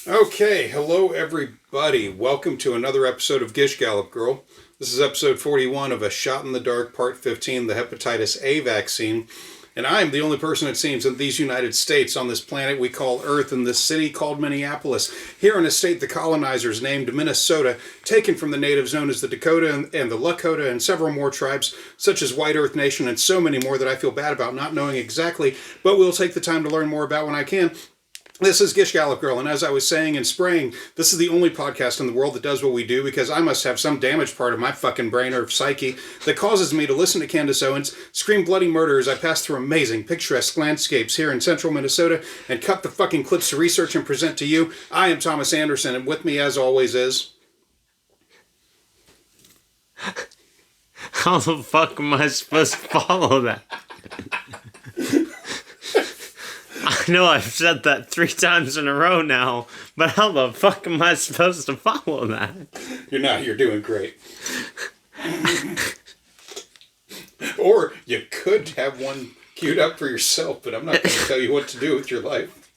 Okay, hello everybody. Welcome to another episode of Gish Gallop Girl. This is episode 41 of A Shot in the Dark, part 15, the Hepatitis A vaccine. And I am the only person, it seems, in these United States on this planet we call Earth, in this city called Minneapolis, here in a state the colonizers named Minnesota, taken from the natives known as the Dakota and the Lakota and several more tribes, such as White Earth Nation and so many more that I feel bad about not knowing exactly, but we'll take the time to learn more about when I can. This is Gish Gallop Girl, and as I was saying and spraying, this is the only podcast in the world that does what we do because I must have some damaged part of my fucking brain or psyche that causes me to listen to Candace Owens scream bloody murder as I pass through amazing, picturesque landscapes here in central Minnesota and cut the fucking clips to research and present to you. I am Thomas Anderson, and with me, as always, is... How the fuck am I supposed to follow that? I know I've said that 3 times in a row now, but how the fuck am I supposed to follow that? You're not. You're doing great. Or you could have one queued up for yourself, but I'm not going to tell you what to do with your life.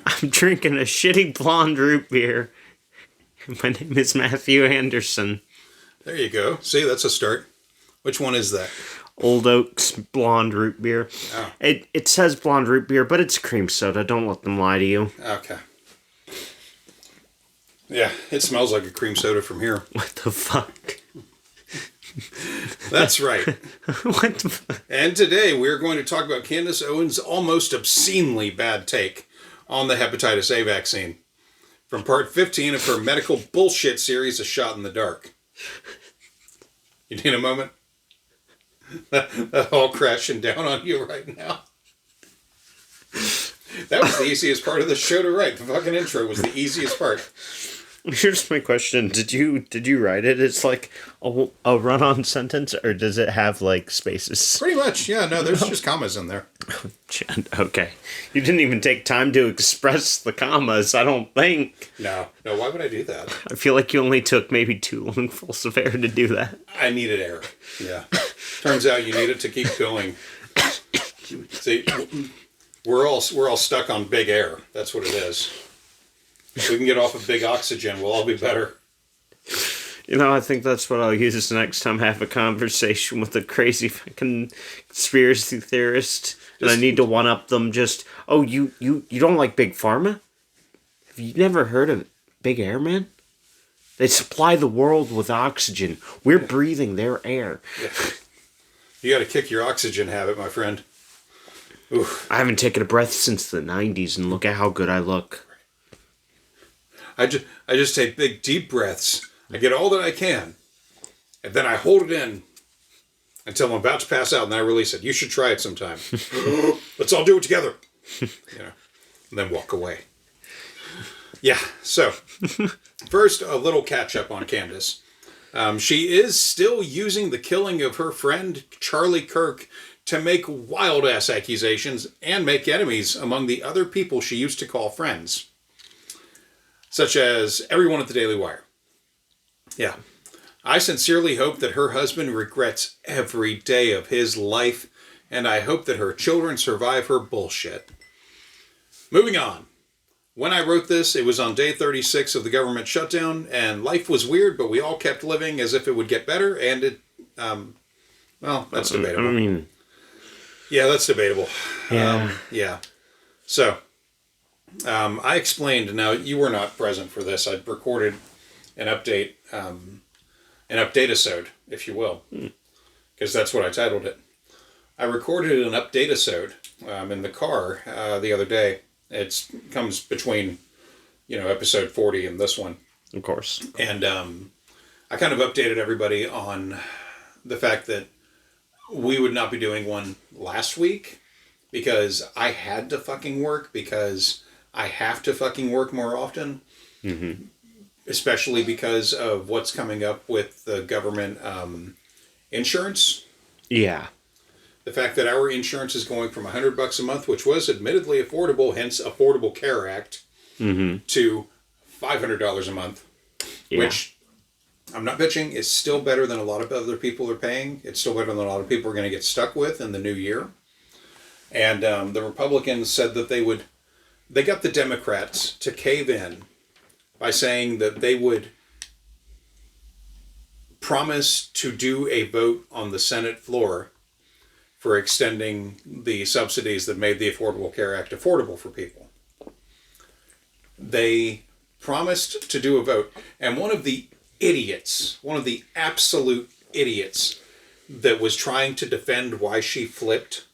I'm drinking a shitty blonde root beer. My name is Matthew Anderson. There you go. See, that's a start. Which one is that? Old Oak's blonde root beer. Oh. It says blonde root beer, but it's cream soda. Don't let them lie to you. Okay. Yeah, it smells like a cream soda from here. What the fuck? That's right. What the fuck? And today we're going to talk about Candace Owens' almost obscenely bad take on the Hepatitis A vaccine. From part 15 of her medical bullshit series, A Shot in the Dark. You need a moment? That all crashing down on you right now. That was the easiest part of the show to write. The fucking intro was the easiest part. Here's my question. Did you write it? It's like a run-on sentence, or does it have, like, spaces? Pretty much, yeah. No, there's just commas in there. Okay. You didn't even take time to express the commas, I don't think. No, why would I do that? I feel like you only took maybe 2 lungfuls of air to do that. I needed air, yeah. Turns out you need it to keep going. See, we're all stuck on big air. That's what it is. If we can get off of big oxygen, we'll all be better. You know, I think that's what I'll use next time I have a conversation with a crazy fucking conspiracy theorist. And I need to one-up them just, oh, you don't like Big Pharma? Have you never heard of Big Air, man? They supply the world with oxygen. We're breathing their air. Yeah. You gotta kick your oxygen habit, my friend. Oof. I haven't taken a breath since the 90s, and look at how good I look. I just take big, deep breaths. I get all that I can. And then I hold it in until I'm about to pass out, and then I release it. You should try it sometime. Let's all do it together. You know, and then walk away. Yeah, so, first, a little catch-up on Candace. She is still using the killing of her friend Charlie Kirk to make wild-ass accusations and make enemies among the other people she used to call friends. Such as everyone at the Daily Wire. Yeah. I sincerely hope that her husband regrets every day of his life, and I hope that her children survive her bullshit. Moving on. When I wrote this, it was on day 36 of the government shutdown, and life was weird, but we all kept living as if it would get better, and it, well, that's debatable. I mean... Yeah, that's debatable. Yeah. Yeah. So... I explained, now you were not present for this, I recorded an update-isode, if you will, because that's what I titled it. I recorded an update-isode in the car the other day. It comes between, episode 40 and this one. Of course. And I kind of updated everybody on the fact that we would not be doing one last week because I had to fucking work because... I have to fucking work more often, especially because of what's coming up with the government insurance. Yeah. The fact that our insurance is going from $100 a month, which was admittedly affordable, hence Affordable Care Act, to $500 a month, which I'm not bitching, is still better than a lot of other people are paying. It's still better than a lot of people are going to get stuck with in the new year. And the Republicans said that they would they got the Democrats to cave in by saying that they would promise to do a vote on the Senate floor for extending the subsidies that made the Affordable Care Act affordable for people. They promised to do a vote, and one of the absolute idiots that was trying to defend why she flipped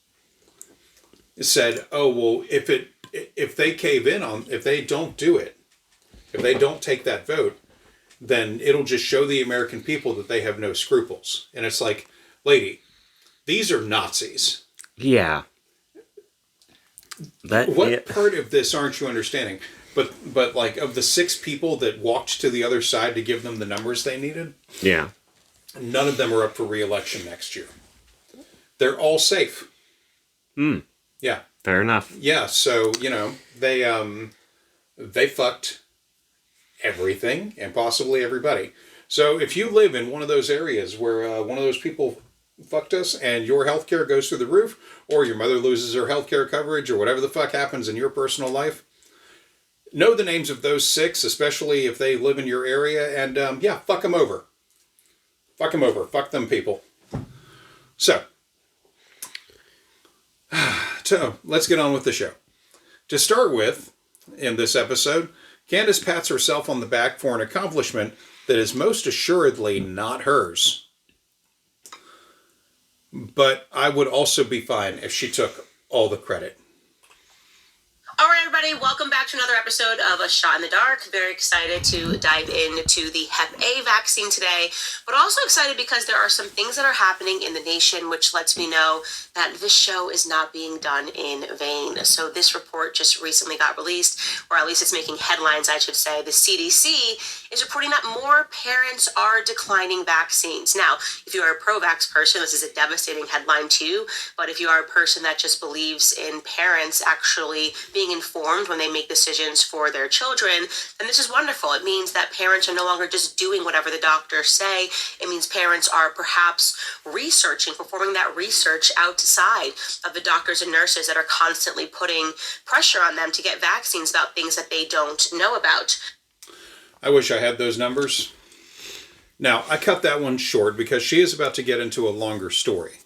said, oh, well, if they cave in on, if they don't do it, if they don't take that vote, then it'll just show the American people that they have no scruples. And it's like, lady, these are Nazis. Yeah. What part of this aren't you understanding? But like, of the 6 people that walked to the other side to give them the numbers they needed, yeah, none of them are up for re-election next year. They're all safe. Yeah. Fair enough. Yeah, so, they fucked everything and possibly everybody. So if you live in one of those areas where one of those people fucked us and your healthcare goes through the roof, or your mother loses her healthcare coverage, or whatever the fuck happens in your personal life, know the names of those 6, especially if they live in your area, and fuck them over. Fuck them over. Fuck them people. So let's get on with the show. To start with, in this episode, Candace pats herself on the back for an accomplishment that is most assuredly not hers. But I would also be fine if she took all the credit. All right, everybody, welcome back to another episode of A Shot in the Dark. Very excited to dive into the Hep A vaccine today, but also excited because there are some things that are happening in the nation which lets me know that this show is not being done in vain. So this report just recently got released, or at least it's making headlines, I should say. The CDC is reporting that more parents are declining vaccines. Now, if you are a pro-vax person, this is a devastating headline too, but if you are a person that just believes in parents actually being informed when they make decisions for their children, then this is wonderful. It means that parents are no longer just doing whatever the doctors say. It means parents are perhaps researching, performing that research outside of the doctors and nurses that are constantly putting pressure on them to get vaccines about things that they don't know about. I wish I had those numbers. Now, I cut that one short because she is about to get into a longer story.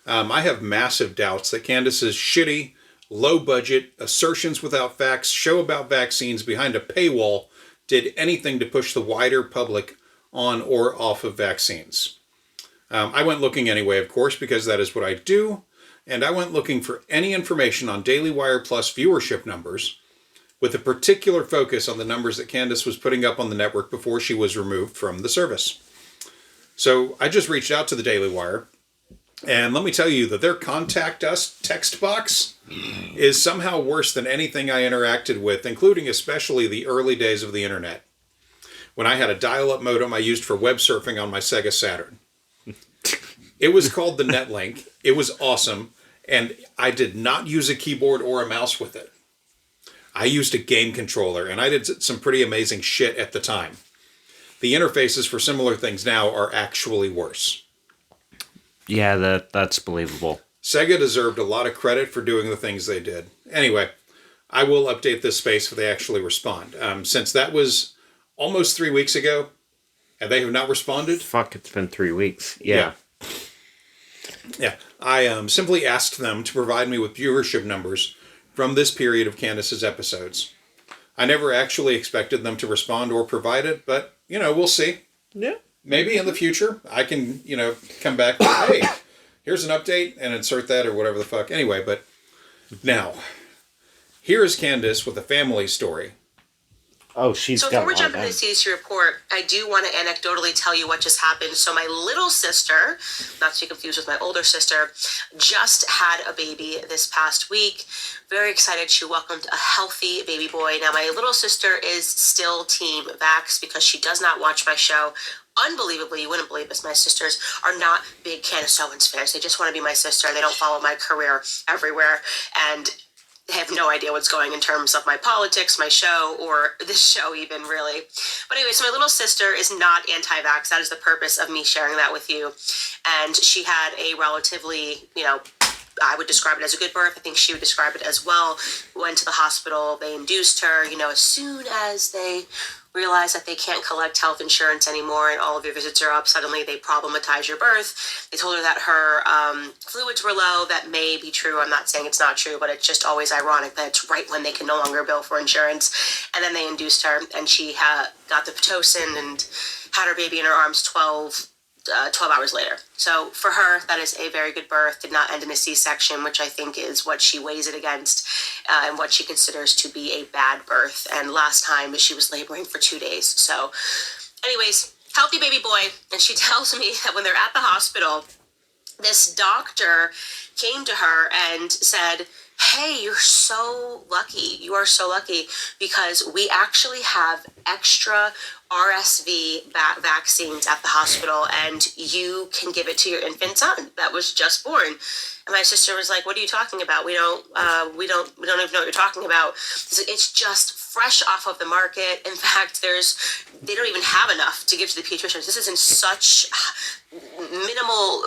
I have massive doubts that Candace's shitty, low-budget, assertions without facts, show about vaccines behind a paywall did anything to push the wider public on or off of vaccines. I went looking anyway, of course, because that is what I do, and I went looking for any information on Daily Wire Plus viewership numbers, with a particular focus on the numbers that Candace was putting up on the network before she was removed from the service. So I just reached out to the Daily Wire, and let me tell you that their contact us text box is somehow worse than anything I interacted with, including especially the early days of the internet, when I had a dial-up modem I used for web surfing on my Sega Saturn. It was called the Netlink. It was awesome, and I did not use a keyboard or a mouse with it. I used a game controller, and I did some pretty amazing shit at the time. The interfaces for similar things now are actually worse. Yeah, that's believable. Sega deserved a lot of credit for doing the things they did. Anyway, I will update this space if they actually respond. Since that was almost 3 weeks ago, and they have not responded. Fuck, it's been 3 weeks. Yeah. I simply asked them to provide me with viewership numbers from this period of Candace's episodes. I never actually expected them to respond or provide it, but, we'll see. Yeah. Maybe in the future I can, come back and, hey, here's an update and insert that or whatever the fuck. Anyway, but now, here is Candace with a family story. Oh, she's so got before we jump into the CDC report, I do want to anecdotally tell you what just happened. So my little sister, not to be confused with my older sister, just had a baby this past week. Very excited. She welcomed a healthy baby boy. Now, my little sister is still team vax because she does not watch my show. Unbelievably, you wouldn't believe this, my sisters are not big Candace Owens fans. They just want to be my sister. They don't follow my career everywhere. And they have no idea what's going in terms of my politics, my show, or this show even, really. But anyway, so my little sister is not anti-vax. That is the purpose of me sharing that with you. And she had a relatively, I would describe it as a good birth. I think she would describe it as well. Went to the hospital. They induced her. As soon as they realize that they can't collect health insurance anymore and all of your visits are up, suddenly they problematize your birth. They told her that her fluids were low. That may be true. I'm not saying it's not true, but it's just always ironic that it's right when they can no longer bill for insurance. And then they induced her, and she got the Pitocin and had her baby in her arms 12 hours later. So for her, that is a very good birth. Did not end in a C-section, which I think is what she weighs it against and what she considers to be a bad birth. And last time she was laboring for 2 days. So anyways, healthy baby boy. And she tells me that when they're at the hospital, this doctor came to her and said, hey, you're so lucky. You are so lucky because we actually have extra RSV vaccines at the hospital, and you can give it to your infant son that was just born. And my sister was like, what are you talking about? We don't even know what you're talking about. It's just fresh off of the market. In fact, they don't even have enough to give to the pediatricians. This is in such minimal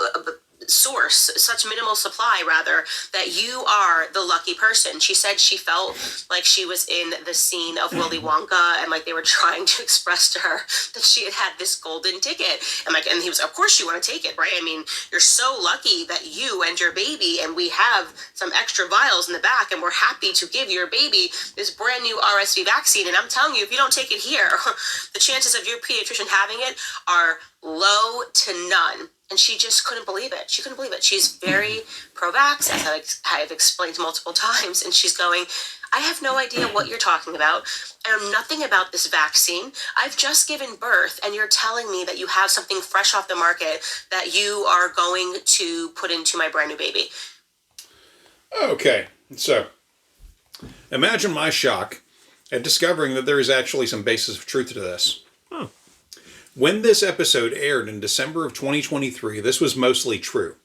source, such minimal supply rather, that you are the lucky person. She said she felt like she was in the scene of Willy Wonka, and like they were trying to express to her that she had this golden ticket. And he was, of course you want to take it, right? I mean, you're so lucky that you and your baby, and we have some extra vials in the back, and we're happy to give your baby this brand new RSV vaccine. And I'm telling you, if you don't take it here, the chances of your pediatrician having it are low to none. And she just couldn't believe it. She couldn't believe it. She's very pro-vax, as I've explained multiple times. And she's going, I have no idea what you're talking about. I know nothing about this vaccine. I've just given birth, and you're telling me that you have something fresh off the market that you are going to put into my brand new baby. Okay, so imagine my shock at discovering that there is actually some basis of truth to this. Oh. When this episode aired in December of 2023, this was mostly true.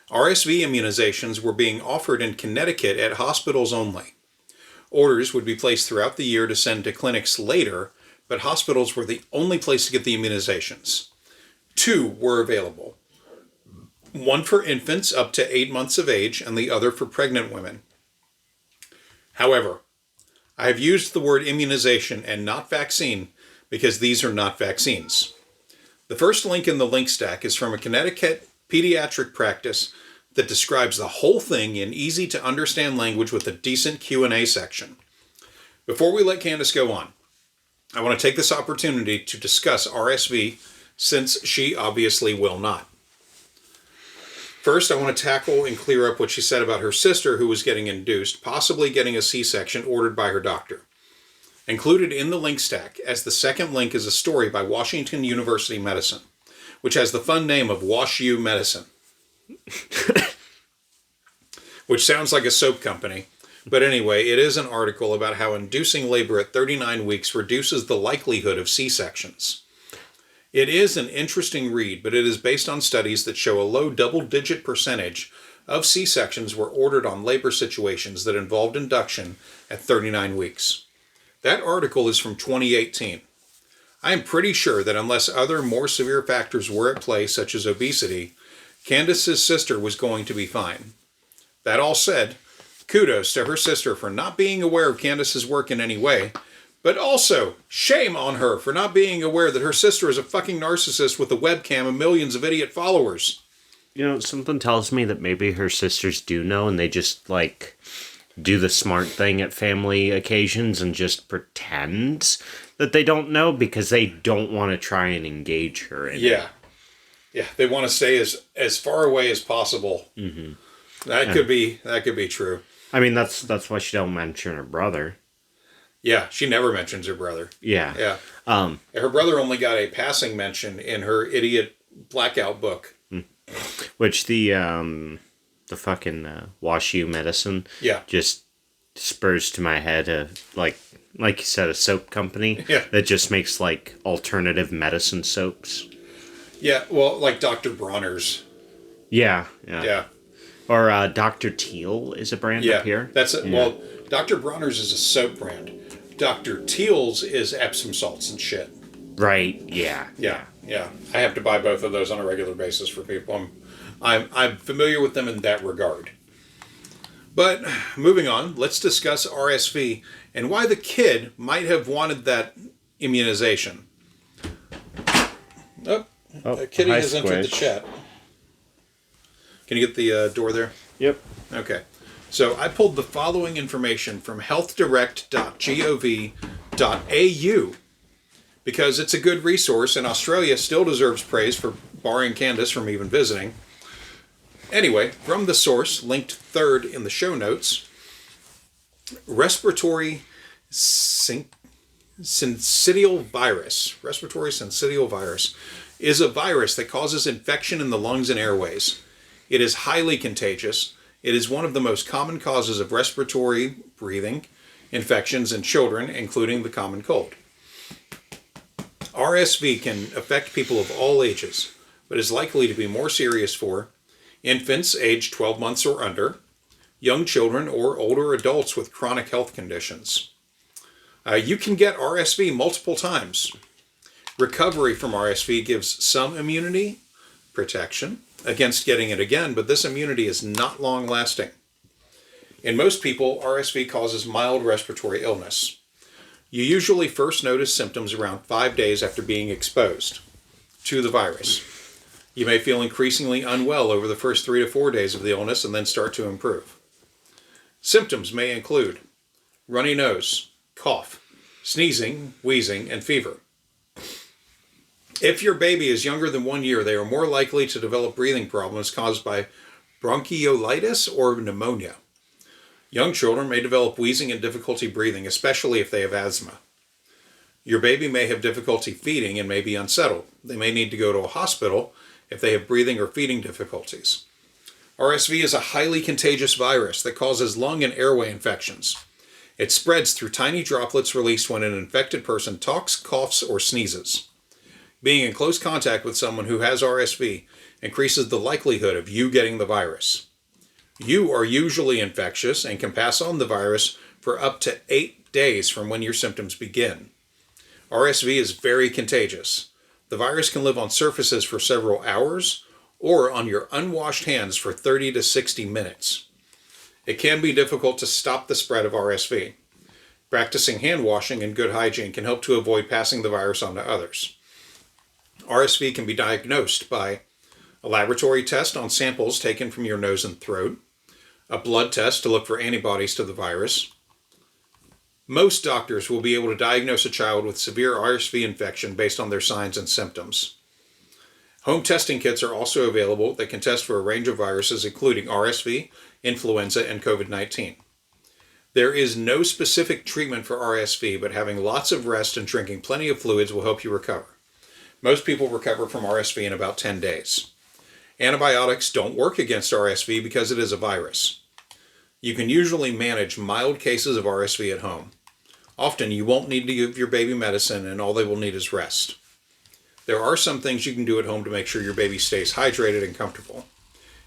RSV immunizations were being offered in Connecticut at hospitals only. Orders would be placed throughout the year to send to clinics later, but hospitals were the only place to get the immunizations. 2 were available. One for infants up to 8 months of age, and the other for pregnant women. However, I have used the word immunization and not vaccine because these are not vaccines. The first link in the link stack is from a Connecticut pediatric practice that describes the whole thing in easy-to-understand language with a decent Q&A section. Before we let Candace go on, I want to take this opportunity to discuss RSV, since she obviously will not. First, I want to tackle and clear up what she said about her sister who was getting induced, possibly getting a C-section ordered by her doctor. Included in the link stack as the second link is a story by Washington University Medicine, which has the fun name of Wash U Medicine, which sounds like a soap company. But anyway, it is an article about how inducing labor at 39 weeks reduces the likelihood of C-sections. It is an interesting read, but it is based on studies that show a low double-digit percentage of C-sections were ordered on labor situations that involved induction at 39 weeks. That article is from 2018. I am pretty sure that unless other more severe factors were at play, such as obesity, Candace's sister was going to be fine. That all said, kudos to her sister for not being aware of Candace's work in any way, but also shame on her for not being aware that her sister is a fucking narcissist with a webcam and millions of idiot followers. Something tells me that maybe her sisters do know, and they just, do the smart thing at family occasions and just pretend that they don't know because they don't want to try and engage her in it. Yeah, they want to stay as far away as possible. Mm-hmm. That could be true. I mean, that's why she don't mention her brother. Yeah, she never mentions her brother. Yeah. Her brother only got a passing mention in her idiot blackout book. Which the fucking Wash U Medicine just spurs to my head like you said, a soap company that just makes alternative medicine soaps. Yeah, well, like Dr. Bronner's. Yeah. Or Dr. Teal is a brand up here. That's it. Yeah. Well, Dr. Bronner's is a soap brand. Dr. Teal's is Epsom salts and shit. Right, yeah. I have to buy both of those on a regular basis for people. I'm familiar with them in that regard. But moving on, let's discuss RSV and why the kid might have wanted that immunization. Kitty has entered the chat. Can you get the door there? Yep. Okay. So I pulled the following information from healthdirect.gov.au because it's a good resource, and Australia still deserves praise for barring Candace from even visiting. Anyway, from the source, linked third in the show notes, respiratory syncytial virus is a virus that causes infection in the lungs and airways. It is highly contagious. It is one of the most common causes of respiratory breathing infections in children, including the common cold. RSV can affect people of all ages, but is likely to be more serious for infants aged 12 months or under, young children, or older adults with chronic health conditions. You can get RSV multiple times. Recovery from RSV gives some immunity protection against getting it again, but this immunity is not long-lasting. In most people, RSV causes mild respiratory illness. You usually first notice symptoms around 5 days after being exposed to the virus. You may feel increasingly unwell over the first 3 to 4 days of the illness and then start to improve. Symptoms may include runny nose, cough, sneezing, wheezing, and fever. If your baby is younger than 1 year, they are more likely to develop breathing problems caused by bronchiolitis or pneumonia. Young children may develop wheezing and difficulty breathing, especially if they have asthma. Your baby may have difficulty feeding and may be unsettled. They may need to go to a hospital if they have breathing or feeding difficulties. RSV is a highly contagious virus that causes lung and airway infections. It spreads through tiny droplets released when an infected person talks, coughs, or sneezes. Being in close contact with someone who has RSV increases the likelihood of you getting the virus. You are usually infectious and can pass on the virus for up to 8 days from when your symptoms begin. RSV is very contagious. The virus can live on surfaces for several hours or on your unwashed hands for 30 to 60 minutes. It can be difficult to stop the spread of RSV. Practicing hand washing and good hygiene can help to avoid passing the virus on to others. RSV can be diagnosed by a laboratory test on samples taken from your nose and throat, a blood test to look for antibodies to the virus. Most doctors will be able to diagnose a child with severe RSV infection based on their signs and symptoms. Home testing kits are also available that can test for a range of viruses, including RSV, influenza, and COVID-19. There is no specific treatment for RSV, but having lots of rest and drinking plenty of fluids will help you recover. Most people recover from RSV in about 10 days. Antibiotics don't work against RSV because it is a virus. You can usually manage mild cases of RSV at home. Often you won't need to give your baby medicine and all they will need is rest. There are some things you can do at home to make sure your baby stays hydrated and comfortable.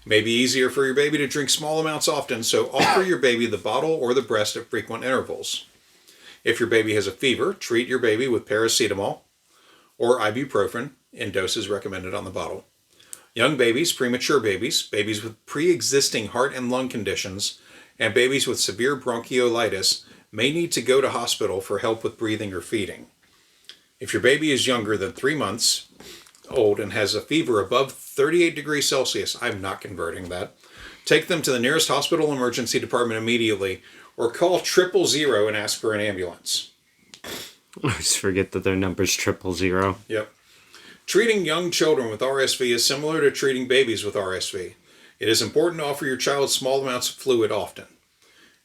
It may be easier for your baby to drink small amounts often, so offer your baby the bottle or the breast at frequent intervals. If your baby has a fever, treat your baby with paracetamol or ibuprofen in doses recommended on the bottle. Young babies, premature babies, babies with pre-existing heart and lung conditions, and babies with severe bronchiolitis may need to go to hospital for help with breathing or feeding. If your baby is younger than 3 months old and has a fever above 38 degrees Celsius, I'm not converting that, take them to the nearest hospital emergency department immediately or call 000 and ask for an ambulance. I always forget that their number's 000. Yep. Treating young children with RSV is similar to treating babies with RSV. It is important to offer your child small amounts of fluid often.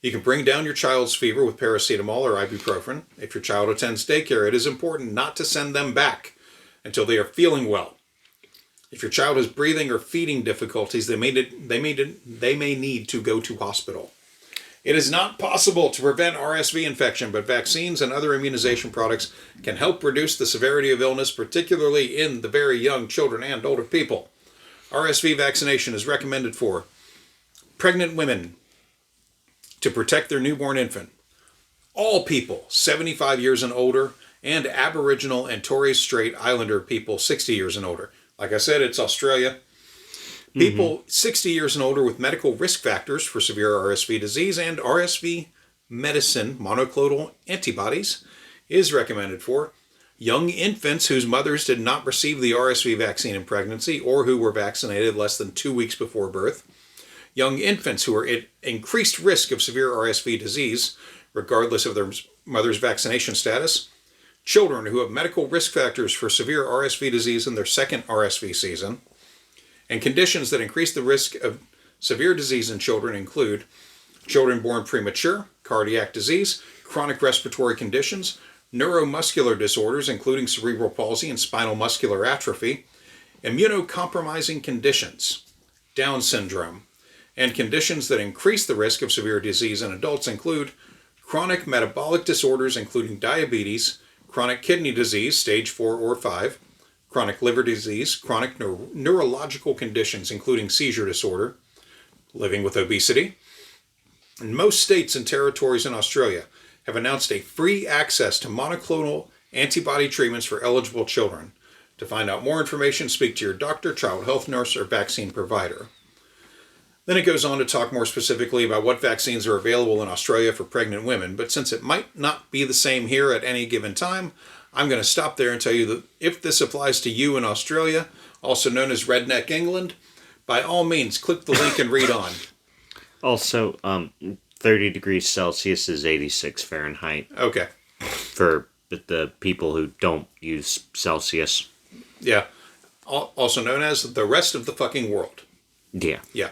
You can bring down your child's fever with paracetamol or ibuprofen. If your child attends daycare, it is important not to send them back until they are feeling well. If your child has breathing or feeding difficulties, they may need to go to hospital. It is not possible to prevent RSV infection, but vaccines and other immunization products can help reduce the severity of illness, particularly in the very young children and older people. RSV vaccination is recommended for pregnant women to protect their newborn infant, all people 75 years and older, and Aboriginal and Torres Strait Islander people 60 years and older. Like I said, it's Australia. People 60 years and older with medical risk factors for severe RSV disease and RSV medicine monoclonal antibodies is recommended for. Young infants whose mothers did not receive the RSV vaccine in pregnancy or who were vaccinated less than 2 weeks before birth. Young infants who are at increased risk of severe RSV disease, regardless of their mother's vaccination status. Children who have medical risk factors for severe RSV disease in their second RSV season. And conditions that increase the risk of severe disease in children include children born premature, cardiac disease, chronic respiratory conditions, neuromuscular disorders including cerebral palsy and spinal muscular atrophy, immunocompromising conditions, Down syndrome, and conditions that increase the risk of severe disease in adults include chronic metabolic disorders including diabetes, chronic kidney disease, stage 4 or 5, chronic liver disease, chronic neurological conditions including seizure disorder, living with obesity. And most states and territories in Australia have announced a free access to monoclonal antibody treatments for eligible children. To find out more information, speak to your doctor, child health nurse, or vaccine provider. Then it goes on to talk more specifically about what vaccines are available in Australia for pregnant women, but since it might not be the same here at any given time, I'm going to stop there and tell you that if this applies to you in Australia, also known as Redneck England, by all means, click the link and read on. Also, 30 degrees Celsius is 86 Fahrenheit. Okay. For the people who don't use Celsius. Yeah. Also known as the rest of the fucking world. Yeah. Yeah.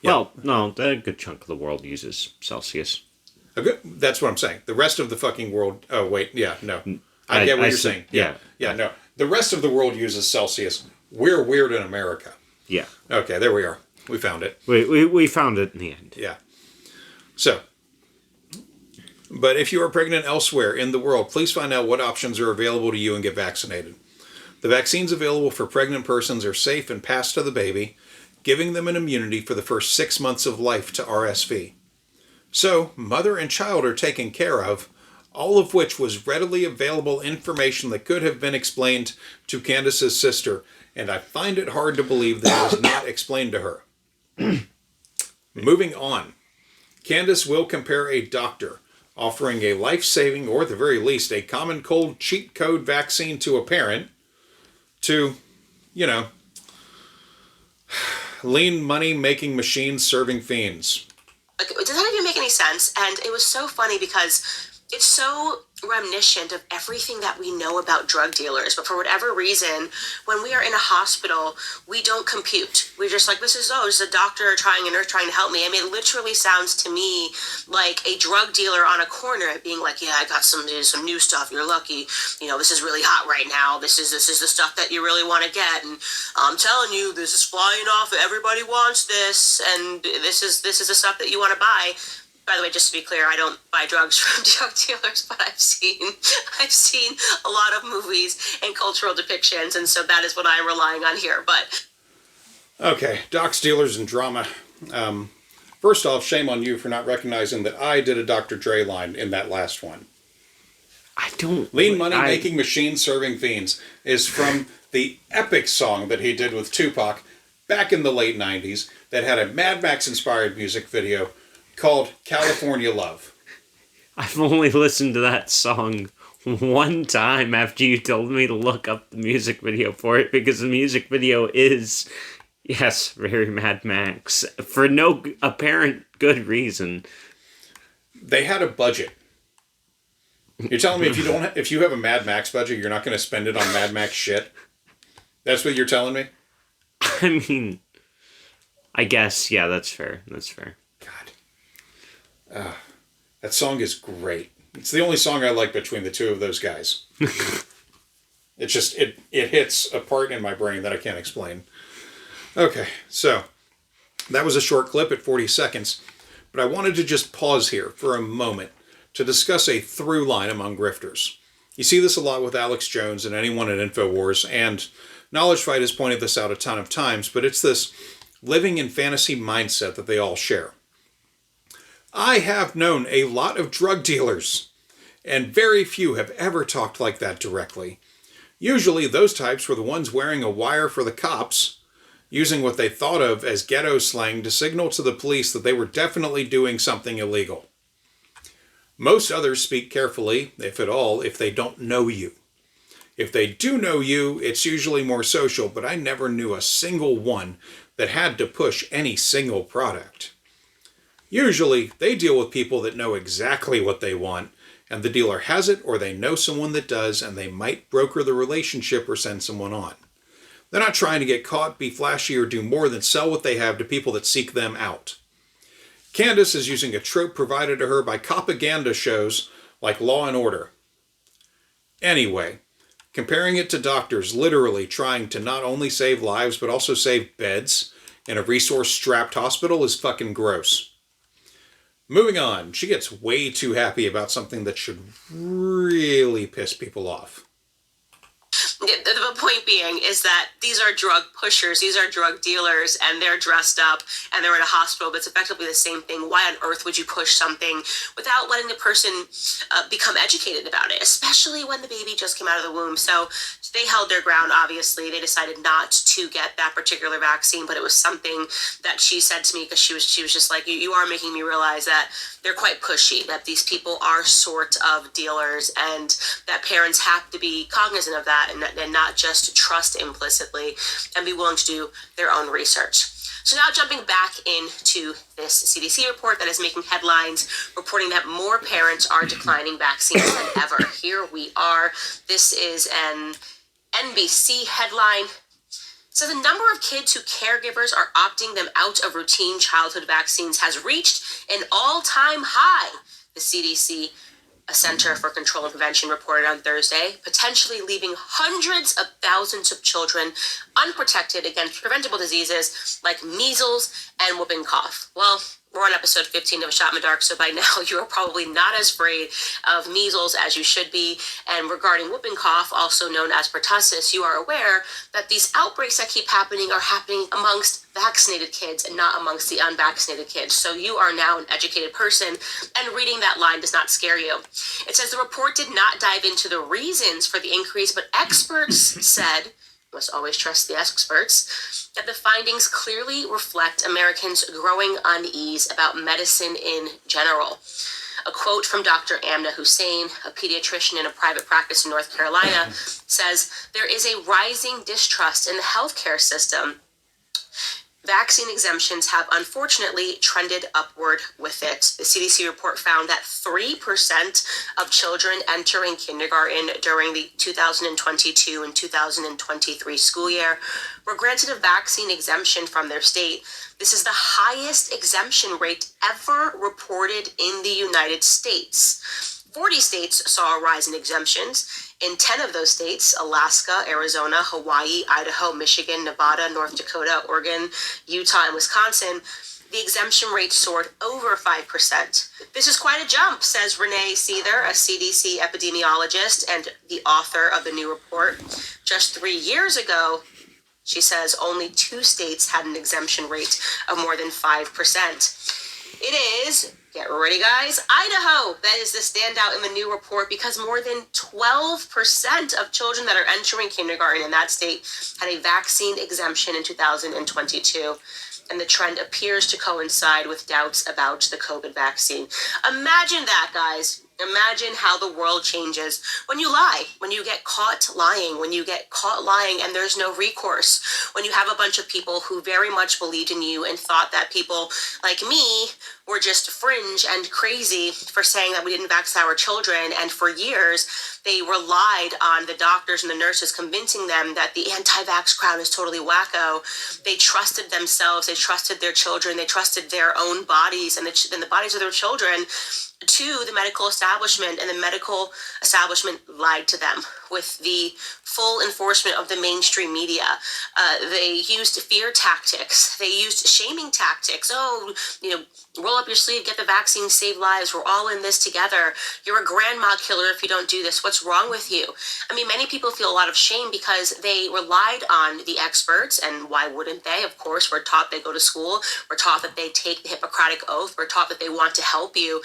Well, no, a good chunk of the world uses Celsius. That's what I'm saying. The rest of the fucking world... Oh, wait. Yeah, no. I get what you're saying. Yeah. Yeah, no. The rest of the world uses Celsius. We're weird in America. Yeah. Okay, there we are. We found it. We found it in the end. Yeah. So, but if you are pregnant elsewhere in the world, please find out what options are available to you and get vaccinated. The vaccines available for pregnant persons are safe and pass to the baby, giving them an immunity for the first 6 months of life to RSV. So, mother and child are taken care of, all of which was readily available information that could have been explained to Candace's sister, and I find it hard to believe that it was not explained to her. Moving on. Candace will compare a doctor offering a life-saving, or at the very least, a common cold cheat code vaccine to a parent to, lean money-making machines serving fiends. Does that even make any sense? And it was so funny because it's so reminiscent of everything that we know about drug dealers, but for whatever reason, when we are in a hospital, we don't compute. We're just like, this is a doctor trying, a nurse trying to help me. I mean, it literally sounds to me like a drug dealer on a corner being like, yeah, I got some new stuff. You're lucky. This is really hot right now. This is the stuff that you really want to get. And I'm telling you, this is flying off. Everybody wants this. And this is the stuff that you want to buy. By the way, just to be clear, I don't buy drugs from drug dealers, but I've seen a lot of movies and cultural depictions, and so that is what I'm relying on here. But okay, docs, dealers, and drama. First off, shame on you for not recognizing that I did a Dr. Dre line in that last one. I don't... Lean money making machines serving fiends is from the epic song that he did with Tupac back in the late 90s that had a Mad Max inspired music video called California Love. I've only listened to that song one time after you told me to look up the music video for it, because the music video is, yes, very Mad Max, for no apparent good reason. They had a budget. You're telling me if you have a Mad Max budget, you're not going to spend it on Mad Max shit? That's what you're telling me? I mean, I guess, yeah, that's fair. That's fair. God. That song is great. It's the only song I like between the two of those guys. It's just, it hits a part in my brain that I can't explain. Okay, so that was a short clip at 40 seconds, but I wanted to just pause here for a moment to discuss a through line among grifters. You see this a lot with Alex Jones and anyone at InfoWars, and Knowledge Fight has pointed this out a ton of times, but it's this living in fantasy mindset that they all share. I have known a lot of drug dealers, and very few have ever talked like that directly. Usually those types were the ones wearing a wire for the cops, using what they thought of as ghetto slang to signal to the police that they were definitely doing something illegal. Most others speak carefully, if at all, if they don't know you. If they do know you, it's usually more social, but I never knew a single one that had to push any single product. Usually, they deal with people that know exactly what they want, and the dealer has it, or they know someone that does, and they might broker the relationship or send someone on. They're not trying to get caught, be flashy, or do more than sell what they have to people that seek them out. Candace is using a trope provided to her by propaganda shows like Law and Order. Anyway, comparing it to doctors literally trying to not only save lives but also save beds in a resource-strapped hospital is fucking gross. Moving on, she gets way too happy about something that should really piss people off. The point being is that these are drug pushers, these are drug dealers, and they're dressed up and they're in a hospital, but it's effectively the same thing. Why on earth would you push something without letting the person become educated about it, especially when the baby just came out of the womb? So they held their ground, obviously. They decided not to get that particular vaccine, but it was something that she said to me because she was just like, you are making me realize that they're quite pushy, that these people are sort of dealers, and that parents have to be cognizant of that and not just trust implicitly and be willing to do their own research. So now jumping back into this CDC report that is making headlines, reporting that more parents are declining vaccines than ever. Here we are. This is an NBC headline. So the number of kids who caregivers are opting them out of routine childhood vaccines has reached an all-time high, the CDC, a Center for Control and Prevention, reported on Thursday, potentially leaving hundreds of thousands of children unprotected against preventable diseases like measles and whooping cough. Well, we're on episode 15 of A Shot in the Dark, so by now you are probably not as afraid of measles as you should be. And regarding whooping cough, also known as pertussis, you are aware that these outbreaks that keep happening are happening amongst vaccinated kids and not amongst the unvaccinated kids. So you are now an educated person, and reading that line does not scare you. It says the report did not dive into the reasons for the increase, but experts said, must always trust the experts, that the findings clearly reflect Americans' growing unease about medicine in general. A quote from Dr. Amna Hussein, a pediatrician in a private practice in North Carolina, says, there is a rising distrust in the healthcare system. Vaccine exemptions have unfortunately trended upward with it. The CDC report found that 3% of children entering kindergarten during the 2022 and 2023 school year were granted a vaccine exemption from their state. This is the highest exemption rate ever reported in the United States. 40 states saw a rise in exemptions. In 10 of those states, Alaska, Arizona, Hawaii, Idaho, Michigan, Nevada, North Dakota, Oregon, Utah, and Wisconsin, the exemption rate soared over 5%. This is quite a jump, says Renee Seether, a CDC epidemiologist and the author of the new report. Just 3 years ago, she says, only 2 states had an exemption rate of more than 5%. It is, get ready guys, Idaho that is the standout in the new report, because more than 12% of children that are entering kindergarten in that state had a vaccine exemption in 2022. And the trend appears to coincide with doubts about the COVID vaccine. Imagine that, guys. Imagine how the world changes when you lie, when you get caught lying, and there's no recourse, when you have a bunch of people who very much believed in you and thought that people like me were just fringe and crazy for saying that we didn't vaccinate our children. And for years, they relied on the doctors and the nurses convincing them that the anti-vax crowd is totally wacko. They trusted themselves, they trusted their children, they trusted their own bodies and the bodies of their children to the medical establishment, and the medical establishment lied to them with the full enforcement of the mainstream media. They used fear tactics. They used shaming tactics. Oh, roll up your sleeve, get the vaccine, save lives. We're all in this together. You're a grandma killer if you don't do this. What's wrong with you? I mean, many people feel a lot of shame because they relied on the experts, and why wouldn't they? Of course, we're taught they go to school. We're taught that they take the Hippocratic Oath. We're taught that they want to help you.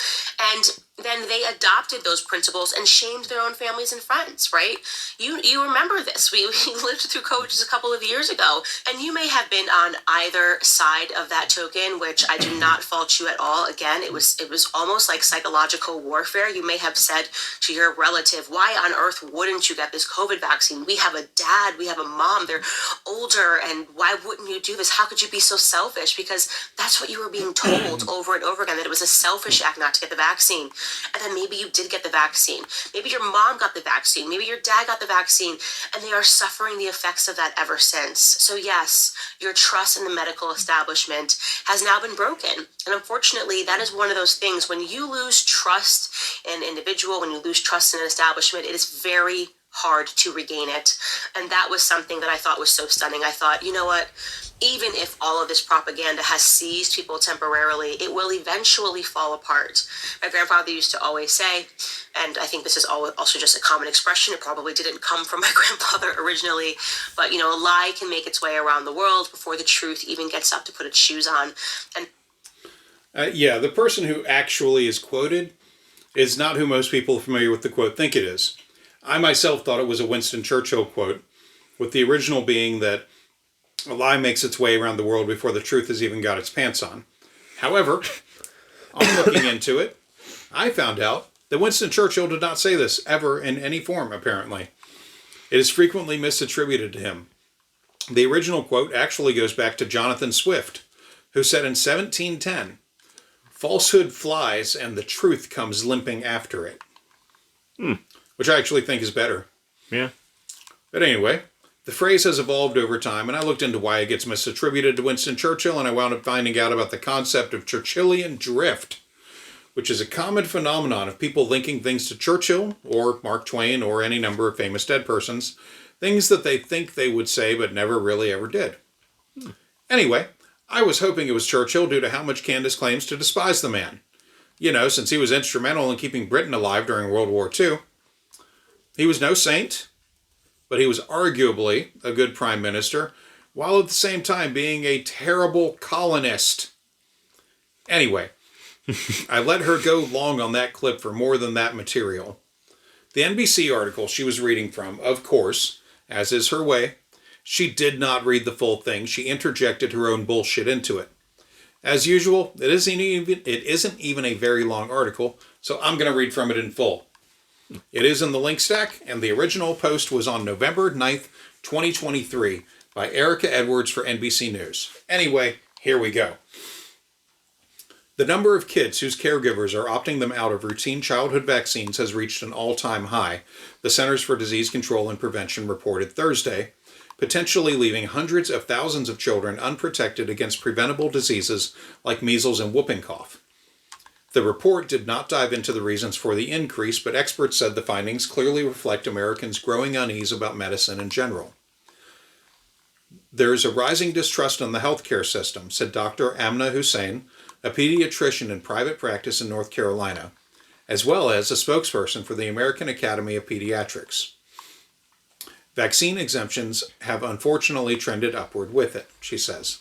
And then they adopted those principles and shamed their own families and friends, right? You remember this. We lived through COVID just a couple of years ago, and you may have been on either side of that token, which I do not fault you at all. Again, it was almost like psychological warfare. You may have said to your relative, why on earth wouldn't you get this COVID vaccine? We have a dad, we have a mom, they're older, and why wouldn't you do this? How could you be so selfish? Because that's what you were being told over and over again, that it was a selfish act not to get the vaccine. And then maybe you did get the vaccine. Maybe your mom got the vaccine. Maybe your dad got the vaccine, and they are suffering the effects of that ever since. So yes, your trust in the medical establishment has now been broken. And unfortunately, that is one of those things. When you lose trust in an individual, when you lose trust in an establishment, it is very hard to regain it. And that was something that I thought was so stunning. I thought, you know what? Even if all of this propaganda has seized people temporarily, it will eventually fall apart. My grandfather used to always say, and I think this is also just a common expression, it probably didn't come from my grandfather originally, but a lie can make its way around the world before the truth even gets up to put its shoes on. And yeah, the person who actually is quoted is not who most people familiar with the quote think it is. I myself thought it was a Winston Churchill quote, with the original being that a lie makes its way around the world before the truth has even got its pants on. However, on looking into it, I found out that Winston Churchill did not say this ever in any form, apparently. It is frequently misattributed to him. The original quote actually goes back to Jonathan Swift, who said in 1710, "Falsehood flies and the truth comes limping after it." Which I actually think is better. Yeah. But anyway, the phrase has evolved over time, and I looked into why it gets misattributed to Winston Churchill, and I wound up finding out about the concept of Churchillian drift, which is a common phenomenon of people linking things to Churchill, or Mark Twain, or any number of famous dead persons, things that they think they would say but never really ever did. Anyway, I was hoping it was Churchill due to how much Candace claims to despise the man. Since he was instrumental in keeping Britain alive during World War II. He was no saint, but he was arguably a good prime minister, while at the same time being a terrible colonist. Anyway, I let her go long on that clip for more than that material. The NBC article she was reading from, of course, as is her way, she did not read the full thing. She interjected her own bullshit into it. As usual, it isn't even a very long article, so I'm going to read from it in full. It is in the link stack, and the original post was on November 9th, 2023, by Erica Edwards for NBC News. Anyway, here we go. The number of kids whose caregivers are opting them out of routine childhood vaccines has reached an all-time high, the Centers for Disease Control and Prevention reported Thursday, potentially leaving hundreds of thousands of children unprotected against preventable diseases like measles and whooping cough. The report did not dive into the reasons for the increase, but experts said the findings clearly reflect Americans' growing unease about medicine in general. There is a rising distrust in the healthcare system, said Dr. Amna Hussain, a pediatrician in private practice in North Carolina, as well as a spokesperson for the American Academy of Pediatrics. Vaccine exemptions have unfortunately trended upward with it, she says.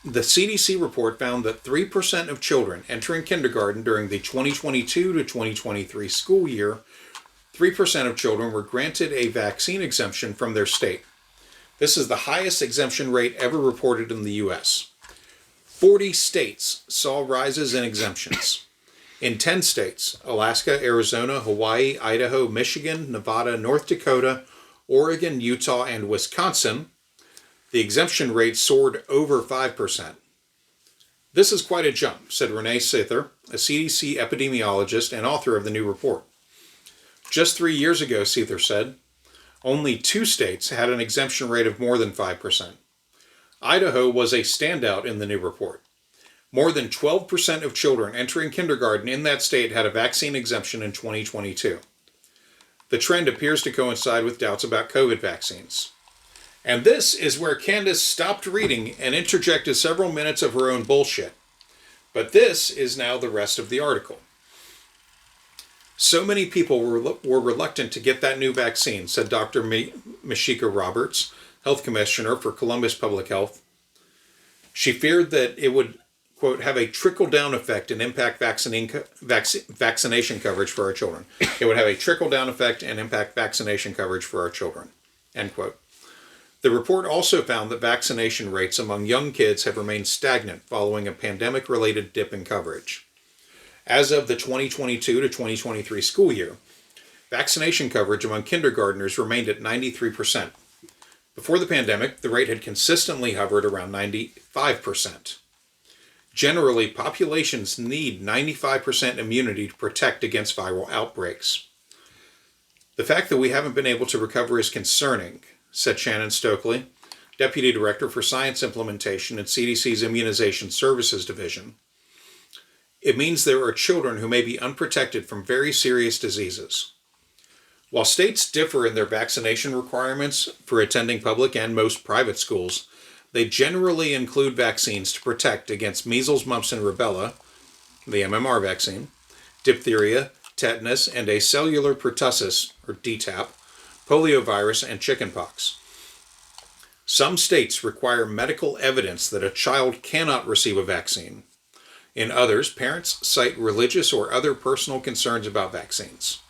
The CDC report found that 3% of children entering kindergarten during the 2022 to 2023 school year, 3% of children were granted a vaccine exemption from their state. This is the highest exemption rate ever reported in the U.S. 40 states saw rises in exemptions. In 10 states, Alaska, Arizona, Hawaii, Idaho, Michigan, Nevada, North Dakota, Oregon, Utah, and Wisconsin, the exemption rate soared over 5%. This is quite a jump, said Renee Sither, a CDC epidemiologist and author of the new report. Just 3 years ago, Sither said, only 2 states had an exemption rate of more than 5%. Idaho was a standout in the new report. More than 12% of children entering kindergarten in that state had a vaccine exemption in 2022. The trend appears to coincide with doubts about COVID vaccines. And this is where Candace stopped reading and interjected several minutes of her own bullshit. But this is now the rest of the article. So many people were reluctant to get that new vaccine, said Dr. Mishika Roberts, health commissioner for Columbus Public Health. She feared that it would, quote, have a trickle-down effect and impact vaccination coverage for our children. It would have a trickle-down effect and impact vaccination coverage for our children, end quote. The report also found that vaccination rates among young kids have remained stagnant following a pandemic-related dip in coverage. As of the 2022 to 2023 school year, vaccination coverage among kindergartners remained at 93%. Before the pandemic, the rate had consistently hovered around 95%. Generally, populations need 95% immunity to protect against viral outbreaks. The fact that we haven't been able to recover is concerning, said Shannon Stokely, Deputy Director for Science Implementation at CDC's Immunization Services Division. It means there are children who may be unprotected from very serious diseases. While states differ in their vaccination requirements for attending public and most private schools, they generally include vaccines to protect against measles, mumps, and rubella, the MMR vaccine, diphtheria, tetanus, and acellular pertussis, or DTaP, poliovirus, and chickenpox. Some states require medical evidence that a child cannot receive a vaccine. In others, parents cite religious or other personal concerns about vaccines.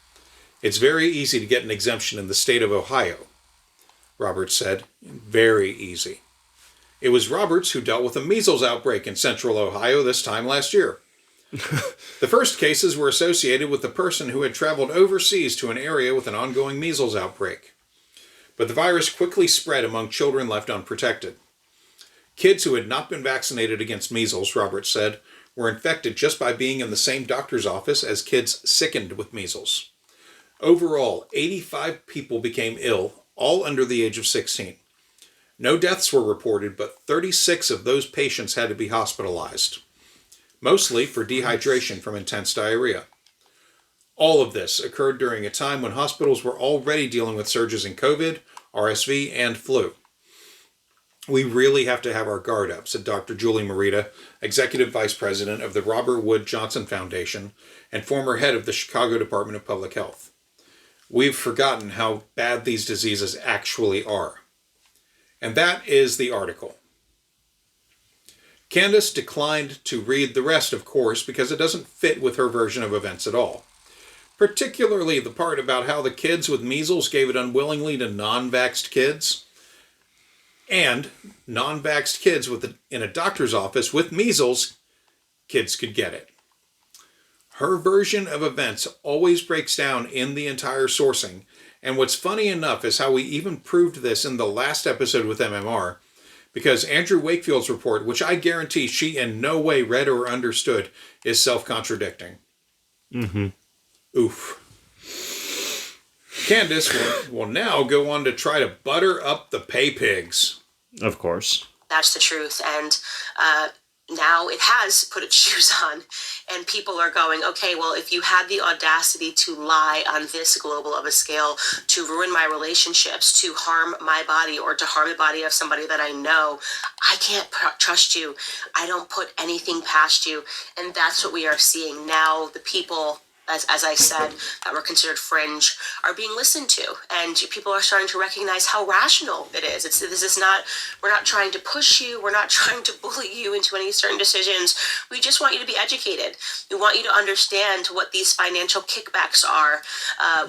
It's very easy to get an exemption in the state of Ohio, Roberts said. Very easy. It was Roberts who dealt with a measles outbreak in central Ohio this time last year. The first cases were associated with the person who had traveled overseas to an area with an ongoing measles outbreak. But the virus quickly spread among children left unprotected. Kids who had not been vaccinated against measles, Roberts said, were infected just by being in the same doctor's office as kids sickened with measles. Overall, 85 people became ill, all under the age of 16. No deaths were reported, but 36 of those patients had to be hospitalized, mostly for dehydration from intense diarrhea. All of this occurred during a time when hospitals were already dealing with surges in COVID, RSV, and flu. We really have to have our guard up, said Dr. Julie Morita, Executive Vice President of the Robert Wood Johnson Foundation and former head of the Chicago Department of Public Health. We've forgotten how bad these diseases actually are. And that is the article. Candace declined to read the rest, of course, because it doesn't fit with her version of events at all. Particularly the part about how the kids with measles gave it unwillingly to non-vaxxed kids, and non-vaxxed kids in a doctor's office with measles, kids could get it. Her version of events always breaks down in the entire sourcing, and what's funny enough is how we even proved this in the last episode with MMR, because Andrew Wakefield's report, which I guarantee she in no way read or understood, is self-contradicting. Mm-hmm. Oof. Candace will now go on to try to butter up the pay pigs. Of course. That's the truth. And now it has put its shoes on. And people are going, okay, well, if you had the audacity to lie on this global of a scale, to ruin my relationships, to harm my body, or to harm the body of somebody that I know, I can't trust you. I don't put anything past you. And that's what we are seeing now. The people, as I said, that were considered fringe are being listened to, and people are starting to recognize how rational it is. We're not trying to push you. We're not trying to bully you into any certain decisions. We just want you to be educated. We want you to understand what these financial kickbacks are,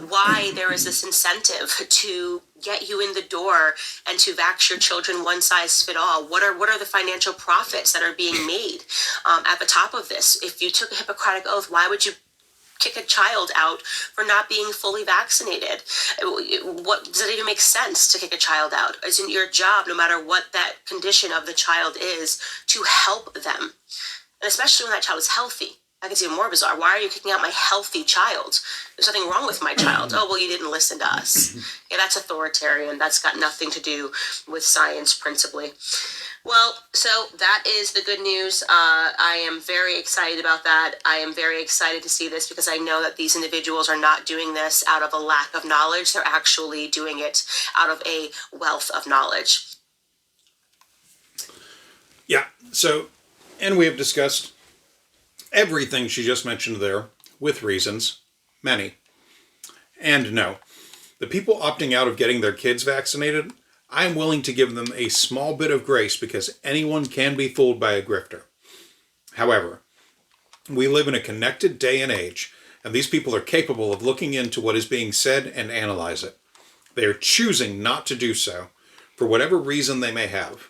why there is this incentive to get you in the door and to vax your children one size fit all. What are the financial profits that are being made at the top of this? If you took a Hippocratic oath, why would you kick a child out for not being fully vaccinated? What does it even make sense to kick a child out? Isn't your job, no matter what that condition of the child is, to help them? And especially when that child is healthy. I think it's even more bizarre. Why are you kicking out my healthy child? There's nothing wrong with my child. Oh, well, you didn't listen to us. Yeah, that's authoritarian. That's got nothing to do with science, principally. Well, so that is the good news. I am very excited about that. I am very excited to see this because I know that these individuals are not doing this out of a lack of knowledge. They're actually doing it out of a wealth of knowledge. Yeah, so, and we have discussed everything she just mentioned there, with reasons, many. And no, the people opting out of getting their kids vaccinated, I'm willing to give them a small bit of grace because anyone can be fooled by a grifter. However, we live in a connected day and age, and these people are capable of looking into what is being said and analyze it. They are choosing not to do so, for whatever reason they may have.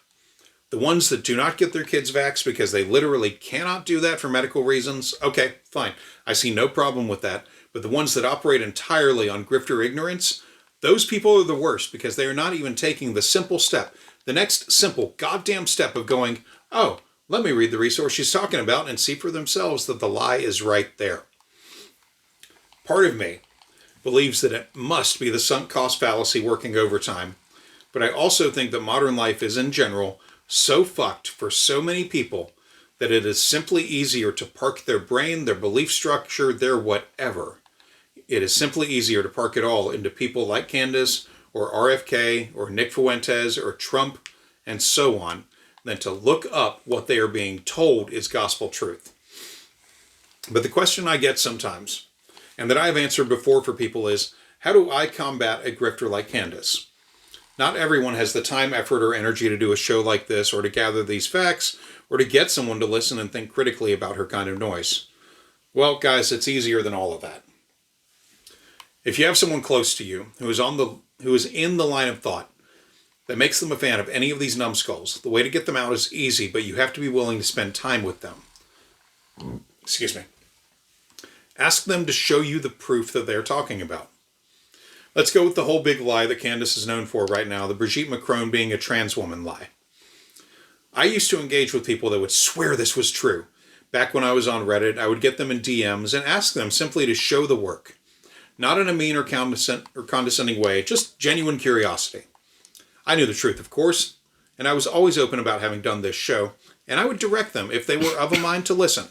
The ones that do not get their kids vaxxed because they literally cannot do that for medical reasons, okay, fine. I see no problem with that. But the ones that operate entirely on grifter ignorance, those people are the worst because they are not even taking the simple step, the next simple goddamn step of going, oh, let me read the resource she's talking about and see for themselves that the lie is right there. Part of me believes that it must be the sunk cost fallacy working overtime, but I also think that modern life is in general so fucked for so many people that it is simply easier to park their brain, their belief structure, their whatever. It is simply easier to park it all into people like Candace or RFK or Nick Fuentes or Trump and so on than to look up what they are being told is gospel truth. But the question I get sometimes, and that I've answered before for people, is how do I combat a grifter like Candace? Not everyone has the time, effort, or energy to do a show like this, or to gather these facts, or to get someone to listen and think critically about her kind of noise. Well, guys, it's easier than all of that. If you have someone close to you who is in the line of thought that makes them a fan of any of these numbskulls, the way to get them out is easy, but you have to be willing to spend time with them. Excuse me. Ask them to show you the proof that they're talking about. Let's go with the whole big lie that Candace is known for right now, the Brigitte Macron being a trans woman lie. I used to engage with people that would swear this was true. Back when I was on Reddit, I would get them in DMs and ask them simply to show the work. Not in a mean or condescending way, just genuine curiosity. I knew the truth, of course, and I was always open about having done this show, and I would direct them, if they were of a mind to listen.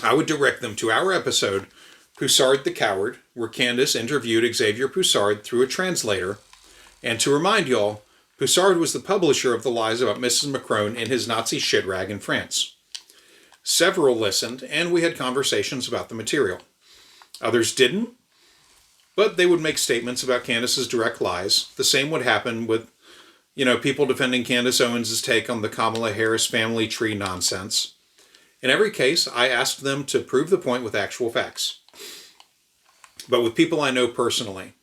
I would direct them to our episode, Poussard the Coward, where Candace interviewed Xavier Poussard through a translator. And to remind y'all, Poussard was the publisher of the lies about Mrs. Macron in his Nazi shit rag in France. Several listened, and we had conversations about the material. Others didn't, but they would make statements about Candace's direct lies. The same would happen with, people defending Candace Owens' take on the Kamala Harris family tree nonsense. In every case, I asked them to prove the point with actual facts. But with people I know personally,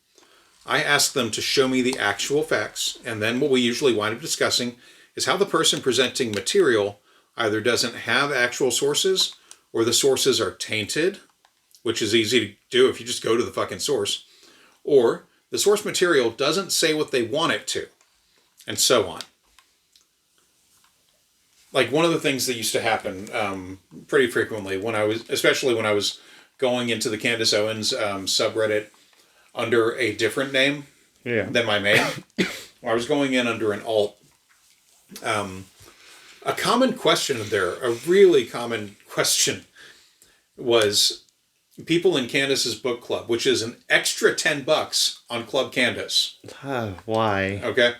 I ask them to show me the actual facts, and then what we usually wind up discussing is how the person presenting material either doesn't have actual sources, or the sources are tainted, which is easy to do if you just go to the fucking source, or the source material doesn't say what they want it to, and so on. Like one of the things that used to happen pretty frequently especially when I was going into the Candace Owens subreddit under a different name than my main. I was going in under an alt. A common question there, a really common question, was people in Candace's book club, which is an extra $10 on Club Candace. Why? Okay.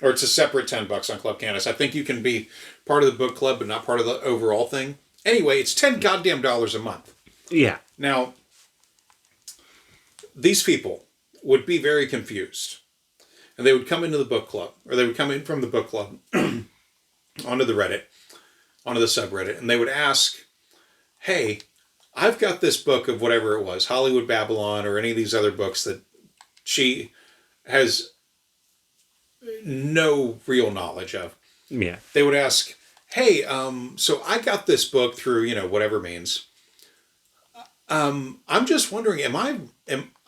Or it's a separate $10 on Club Candace. I think you can be part of the book club, but not part of the overall thing. Anyway, it's $10 goddamn a month. Yeah. Now, these people would be very confused. And they would come into the book club, or they would come in from the book club onto the Reddit, onto the subreddit, and they would ask, hey, I've got this book of whatever it was, Hollywood Babylon, or any of these other books that she has no real knowledge of. Yeah. They would ask, hey, so I got this book through, whatever means. I'm just wondering, I'm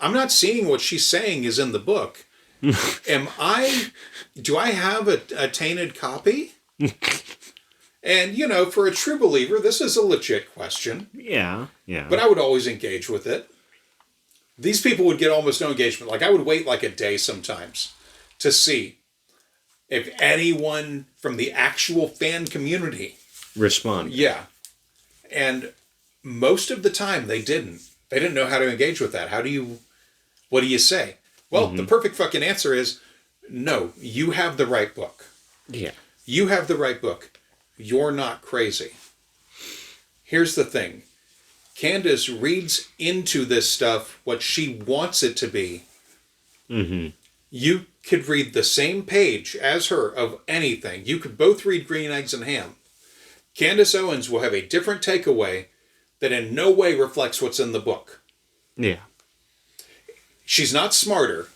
not seeing what she's saying is in the book. Do I have a tainted copy? And, for a true believer, this is a legit question. Yeah. But I would always engage with it. These people would get almost no engagement. Like, I would wait like a day sometimes to see if anyone from the actual fan community respond. Yeah. And most of the time they didn't. They didn't know how to engage with that. What do you say? Well, the perfect fucking answer is, no, you have the right book. Yeah. You have the right book. You're not crazy. Here's the thing. Candace reads into this stuff what she wants it to be. Mm-hmm. You could read the same page as her of anything. You could both read Green Eggs and Ham. Candace Owens will have a different takeaway that in no way reflects what's in the book. Yeah. She's not smarter.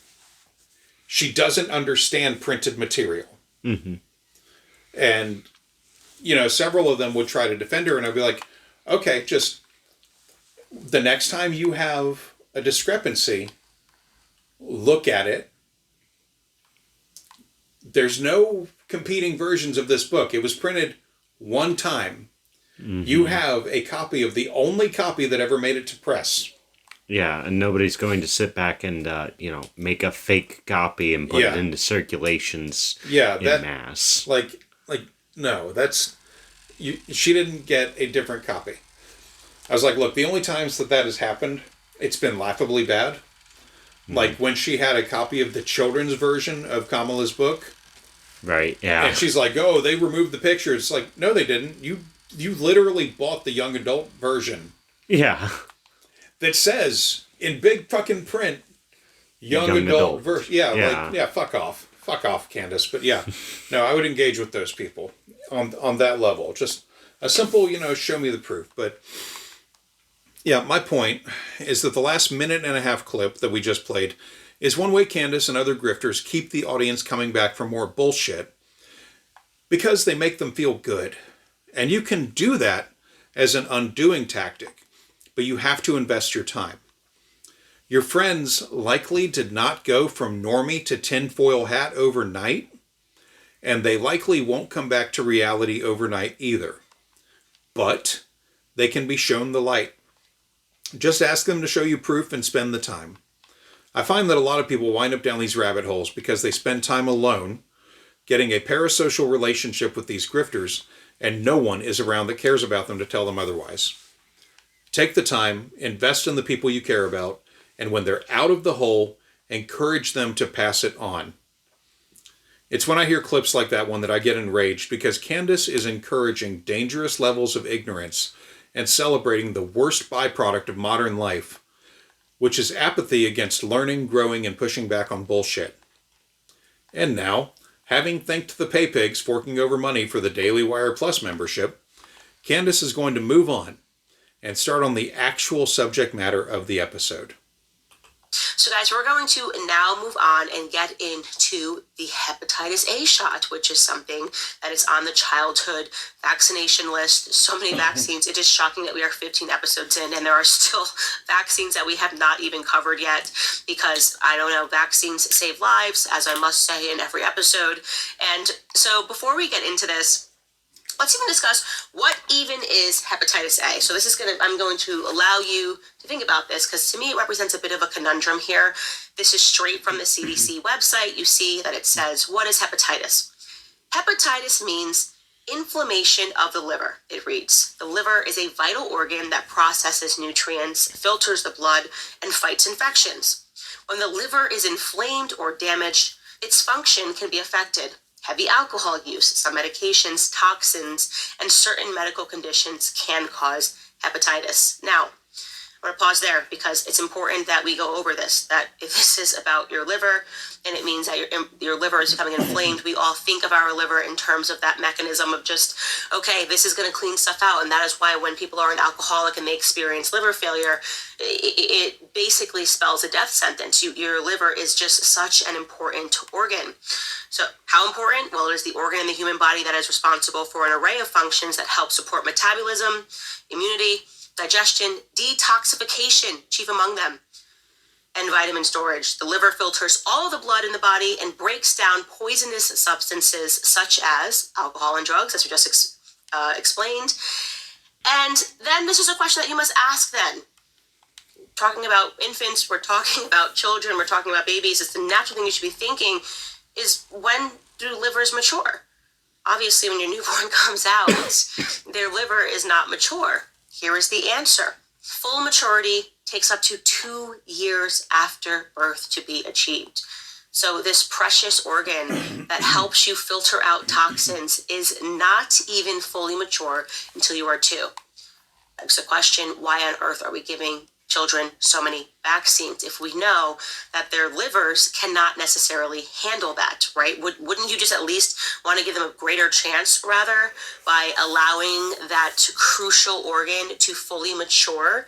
She doesn't understand printed material. Mm-hmm. And, several of them would try to defend her, and I'd be like, okay, just the next time you have a discrepancy, look at it. There's no competing versions of this book. It was printed one time. Mm-hmm. You have a copy of the only copy that ever made it to press. Yeah, and nobody's going to sit back and, make a fake copy and put it into circulations in mass. No, that's... she didn't get a different copy. I was like, look, the only times that has happened, it's been laughably bad. Mm-hmm. Like when she had a copy of the children's version of Kamala's book. Right, yeah. And she's like, oh, they removed the pictures. Like, no, they didn't. You like bought the young adult version. Yeah. That says in big fucking print, young adult version. Yeah, fuck off. Fuck off, Candace. But yeah, no, I would engage with those people on that level. Just a simple, show me the proof. But yeah, my point is that the last minute and a half clip that we just played is one way Candace and other grifters keep the audience coming back for more bullshit because they make them feel good. And you can do that as an undoing tactic. But you have to invest your time. Your friends likely did not go from normie to tinfoil hat overnight, and they likely won't come back to reality overnight either. But they can be shown the light. Just ask them to show you proof and spend the time. I find that a lot of people wind up down these rabbit holes because they spend time alone, getting a parasocial relationship with these grifters, and no one is around that cares about them to tell them otherwise. Take the time, invest in the people you care about, and when they're out of the hole, encourage them to pass it on. It's when I hear clips like that one that I get enraged because Candace is encouraging dangerous levels of ignorance and celebrating the worst byproduct of modern life, which is apathy against learning, growing, and pushing back on bullshit. And now, having thanked the pay pigs forking over money for the Daily Wire Plus membership, Candace is going to move on and start on the actual subject matter of the episode. So guys, we're going to now move on and get into the hepatitis A shot, which is something that is on the childhood vaccination list. So many vaccines. It is shocking that we are 15 episodes in and there are still vaccines that we have not even covered yet because, I don't know, vaccines save lives, as I must say in every episode. And so before we get into this, let's even discuss what even is hepatitis A. So I'm going to allow you to think about this because to me it represents a bit of a conundrum here. This is straight from the CDC website. You see that it says, what is hepatitis? Hepatitis means inflammation of the liver. It reads, the liver is a vital organ that processes nutrients, filters the blood, and fights infections. When the liver is inflamed or damaged, its function can be affected. Heavy alcohol use, some medications, toxins, and certain medical conditions can cause hepatitis. Now, I'm going to pause there because it's important that we go over this, that if this is about your liver and it means that your liver is becoming inflamed, we all think of our liver in terms of that mechanism of just, okay, this is going to clean stuff out. And that is why when people are an alcoholic and they experience liver failure, it basically spells a death sentence. Your liver is just such an important organ. So how important? Well, it is the organ in the human body that is responsible for an array of functions that help support metabolism, immunity, digestion, detoxification, chief among them, and vitamin storage. The liver filters all of the blood in the body and breaks down poisonous substances such as alcohol and drugs, as we just explained. And then this is a question that you must ask then. Talking about infants, we're talking about children, we're talking about babies. It's the natural thing you should be thinking is, when do livers mature? Obviously, when your newborn comes out, their liver is not mature. Here is the answer. Full maturity takes up to 2 years after birth to be achieved. So this precious organ that helps you filter out toxins is not even fully mature until you are 2. Begs the question, why on earth are we giving children so many vaccines if we know that their livers cannot necessarily handle that, right? Wouldn't you just at least want to give them a greater chance, rather, by allowing that crucial organ to fully mature,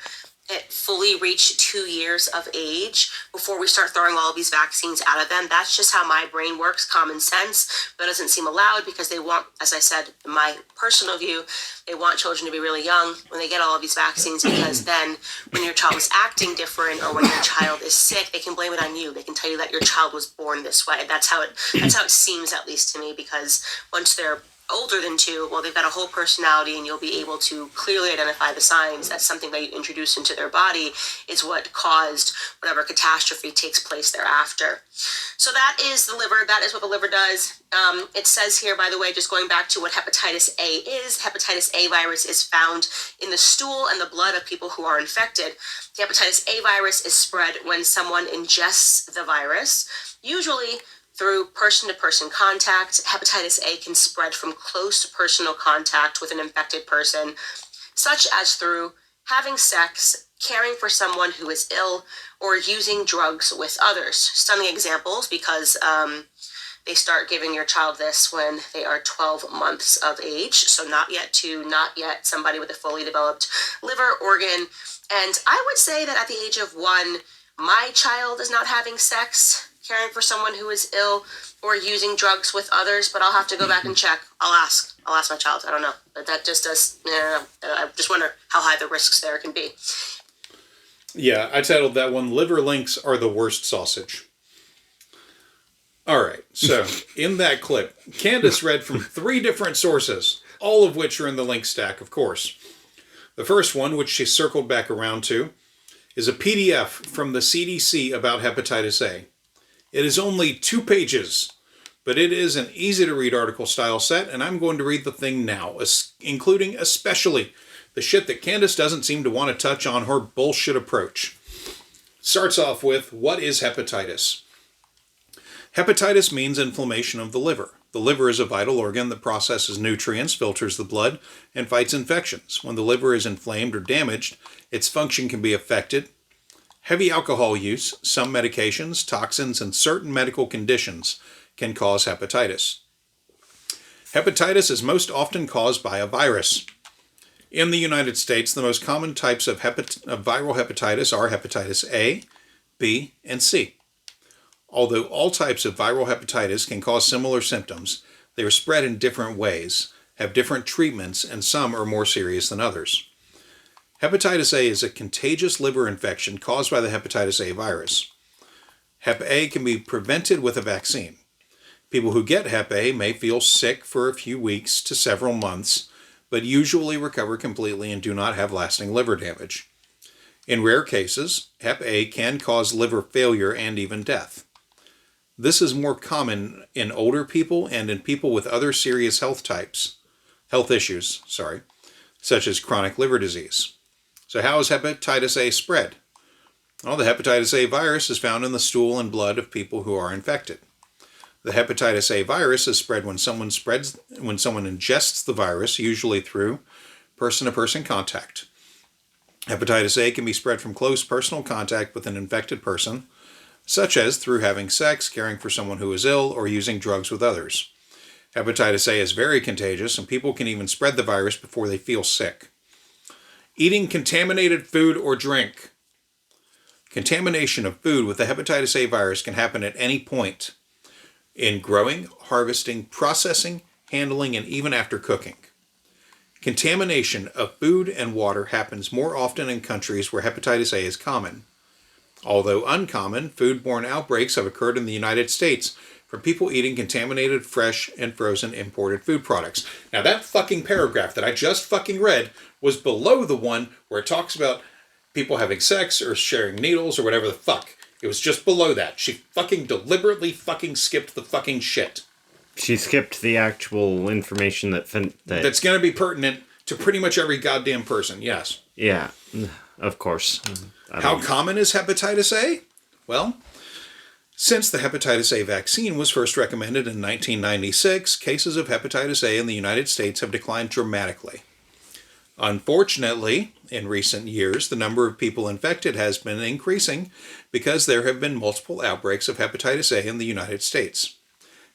fully reach 2 years of age before we start throwing all of these vaccines out of them? That's just how my brain works, common sense. That doesn't seem allowed because they want, as I said, in my personal view, they want children to be really young when they get all of these vaccines, because then when your child is acting different or when your child is sick, they can blame it on you. They can tell you that your child was born this way. That's how it seems, at least to me, because once they're older than 2, well, they've got a whole personality, and you'll be able to clearly identify the signs that something that you introduce into their body is what caused whatever catastrophe takes place thereafter. So that is the liver. That is what the liver does. It says here, by the way, just going back to what hepatitis A is, hepatitis A virus is found in the stool and the blood of people who are infected. The hepatitis A virus is spread when someone ingests the virus, usually through person-to-person contact. Hepatitis A can spread from close personal contact with an infected person, such as through having sex, caring for someone who is ill, or using drugs with others. Stunning examples, because they start giving your child this when they are 12 months of age, so not yet somebody with a fully developed liver organ. And I would say that at the age of 1, my child is not having sex, caring for someone who is ill, or using drugs with others, but I'll have to go back and check. I'll ask my child. I don't know. But that just does, I just wonder how high the risks there can be. Yeah, I titled that one, Liver Links Are the Worst Sausage. All right, so in that clip, Candace read from 3 different sources, all of which are in the link stack, of course. The first one, which she circled back around to, is a PDF from the CDC about hepatitis A. It is only 2 pages, but it is an easy-to-read article style set, and I'm going to read the thing now, including especially the shit that Candace doesn't seem to want to touch on her bullshit approach. Starts off with, what is hepatitis? Hepatitis means inflammation of the liver. The liver is a vital organ that processes nutrients, filters the blood, and fights infections. When the liver is inflamed or damaged, its function can be affected. Heavy alcohol use, some medications, toxins, and certain medical conditions can cause hepatitis. Hepatitis is most often caused by a virus. In the United States, the most common types of viral hepatitis are hepatitis A, B, and C. Although all types of viral hepatitis can cause similar symptoms, they are spread in different ways, have different treatments, and some are more serious than others. Hepatitis A is a contagious liver infection caused by the hepatitis A virus. Hep A can be prevented with a vaccine. People who get Hep A may feel sick for a few weeks to several months, but usually recover completely and do not have lasting liver damage. In rare cases, Hep A can cause liver failure and even death. This is more common in older people and in people with other serious health issues, such as chronic liver disease. So how is hepatitis A spread? Well, the hepatitis A virus is found in the stool and blood of people who are infected. The hepatitis A virus is spread when someone ingests the virus, usually through person-to-person contact. Hepatitis A can be spread from close personal contact with an infected person, such as through having sex, caring for someone who is ill, or using drugs with others. Hepatitis A is very contagious, and people can even spread the virus before they feel sick. Eating contaminated food or drink. Contamination of food with the hepatitis A virus can happen at any point in growing, harvesting, processing, handling, and even after cooking. Contamination of food and water happens more often in countries where hepatitis A is common. Although uncommon, foodborne outbreaks have occurred in the United States from people eating contaminated fresh and frozen imported food products. Now that fucking paragraph that I just fucking read was below the one where it talks about people having sex or sharing needles or whatever the fuck. It was just below that. She fucking deliberately fucking skipped the fucking shit. She skipped the actual information that's going to be pertinent to pretty much every goddamn person, yes. Yeah, of course. How common is hepatitis A? Well, since the hepatitis A vaccine was first recommended in 1996, cases of hepatitis A in the United States have declined dramatically. Unfortunately, in recent years, the number of people infected has been increasing because there have been multiple outbreaks of hepatitis A in the United States.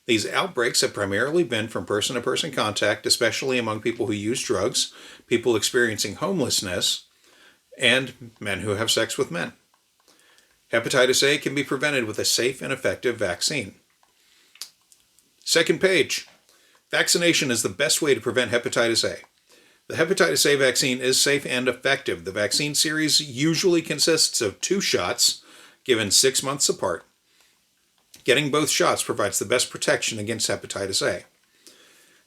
These outbreaks have primarily been from person-to-person contact, especially among people who use drugs, people experiencing homelessness, and men who have sex with men. Hepatitis A can be prevented with a safe and effective vaccine. Second page. Vaccination is the best way to prevent hepatitis A. The hepatitis A vaccine is safe and effective. The vaccine series usually consists of 2 shots given 6 months apart. Getting both shots provides the best protection against hepatitis A.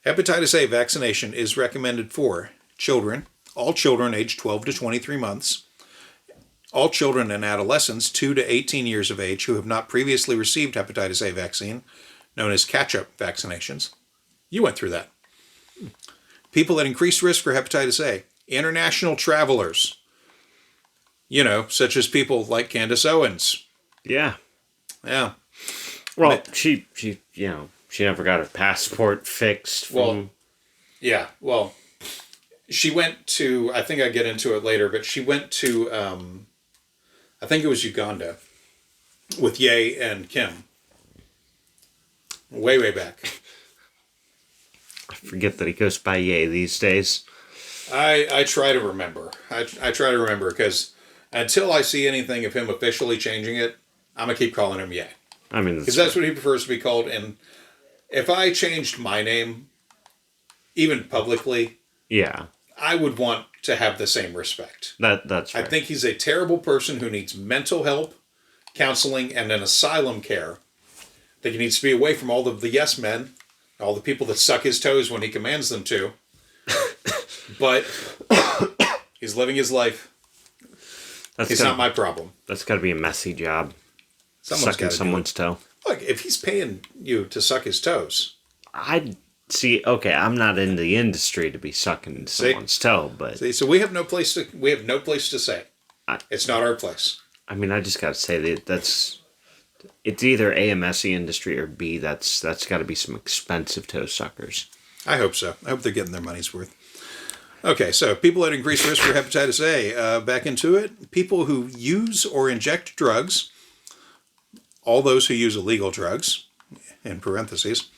Hepatitis A vaccination is recommended for children, all children aged 12 to 23 months, all children and adolescents 2 to 18 years of age who have not previously received hepatitis A vaccine, known as catch-up vaccinations. You went through that. People at increased risk for hepatitis A, international travelers, such as people like Candace Owens. Yeah. Yeah. Well, she never got her passport fixed. She went to, I think I get into it later, but she went to, I think it was Uganda with Ye and Kim. Way back. I forget that he goes by Ye these days. I try to remember. I try to remember because until I see anything of him officially changing it, I'm going to keep calling him Ye. I mean, because that's what he prefers to be called. And if I changed my name, even publicly, yeah, I would want to have the same respect. That's right. I think he's a terrible person who needs mental help, counseling, and an asylum care. I think he needs to be away from all of the yes men, all the people that suck his toes when he commands them to. But he's living his life. It's not my problem. That's got to be a messy job. Sucking someone's toe. Look, if he's paying you to suck his toes, I'd see. Okay, I'm not in the industry to be sucking someone's toe, but so we have no place to say. It's not our place. I mean, I just got to say that it's either A, a messy industry, or B, that's got to be some expensive toe suckers. I hope so. I hope they're getting their money's worth. Okay, so people at increased risk for hepatitis A. Back into it. People who use or inject drugs. All those who use illegal drugs, in parentheses,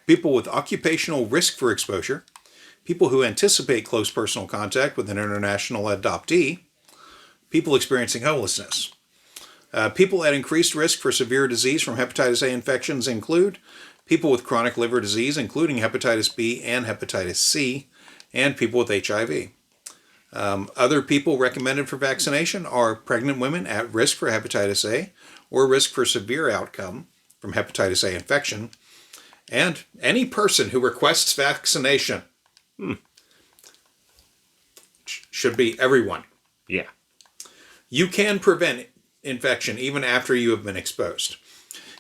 people with occupational risk for exposure, people who anticipate close personal contact with an international adoptee, people experiencing homelessness. People at increased risk for severe disease from hepatitis A infections include people with chronic liver disease, including hepatitis B and hepatitis C, and people with HIV. Other people recommended for vaccination are pregnant women at risk for hepatitis A, or risk for severe outcome from hepatitis A infection, and any person who requests vaccination. Should be everyone. Yeah. You can prevent infection even after you have been exposed.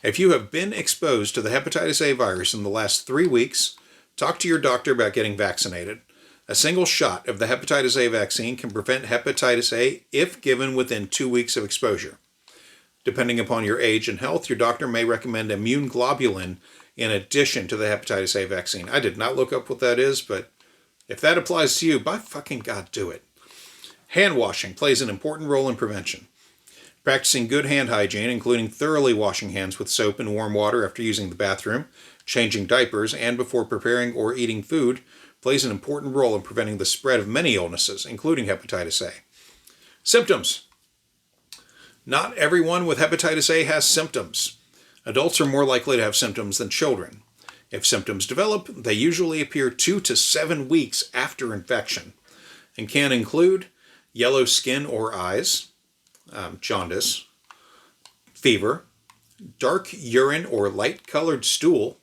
If you have been exposed to the hepatitis A virus in the last 3 weeks, talk to your doctor about getting vaccinated. A single shot of the hepatitis A vaccine can prevent hepatitis A if given within 2 weeks of exposure. Depending upon your age and health, your doctor may recommend immune globulin in addition to the hepatitis A vaccine. I did not look up what that is, but if that applies to you, by fucking God, do it. Hand washing plays an important role in prevention. Practicing good hand hygiene, including thoroughly washing hands with soap and warm water after using the bathroom, changing diapers, and before preparing or eating food, plays an important role in preventing the spread of many illnesses, including hepatitis A. Symptoms. Not everyone with hepatitis A has symptoms. Adults are more likely to have symptoms than children. If symptoms develop, they usually appear 2 to 7 weeks after infection and can include yellow skin or eyes, jaundice, fever, dark urine or light-colored stool,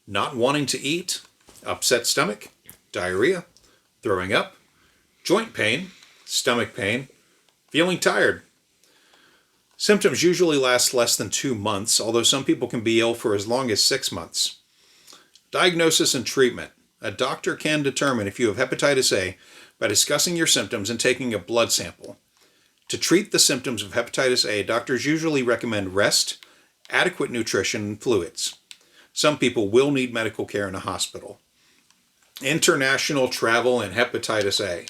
not wanting to eat, upset stomach, diarrhea, throwing up, joint pain, stomach pain, feeling tired. Symptoms usually last less than 2 months, although some people can be ill for as long as 6 months. Diagnosis and treatment. A doctor can determine if you have hepatitis A by discussing your symptoms and taking a blood sample. To treat the symptoms of hepatitis A, doctors usually recommend rest, adequate nutrition, and fluids. Some people will need medical care in a hospital. International travel and hepatitis A.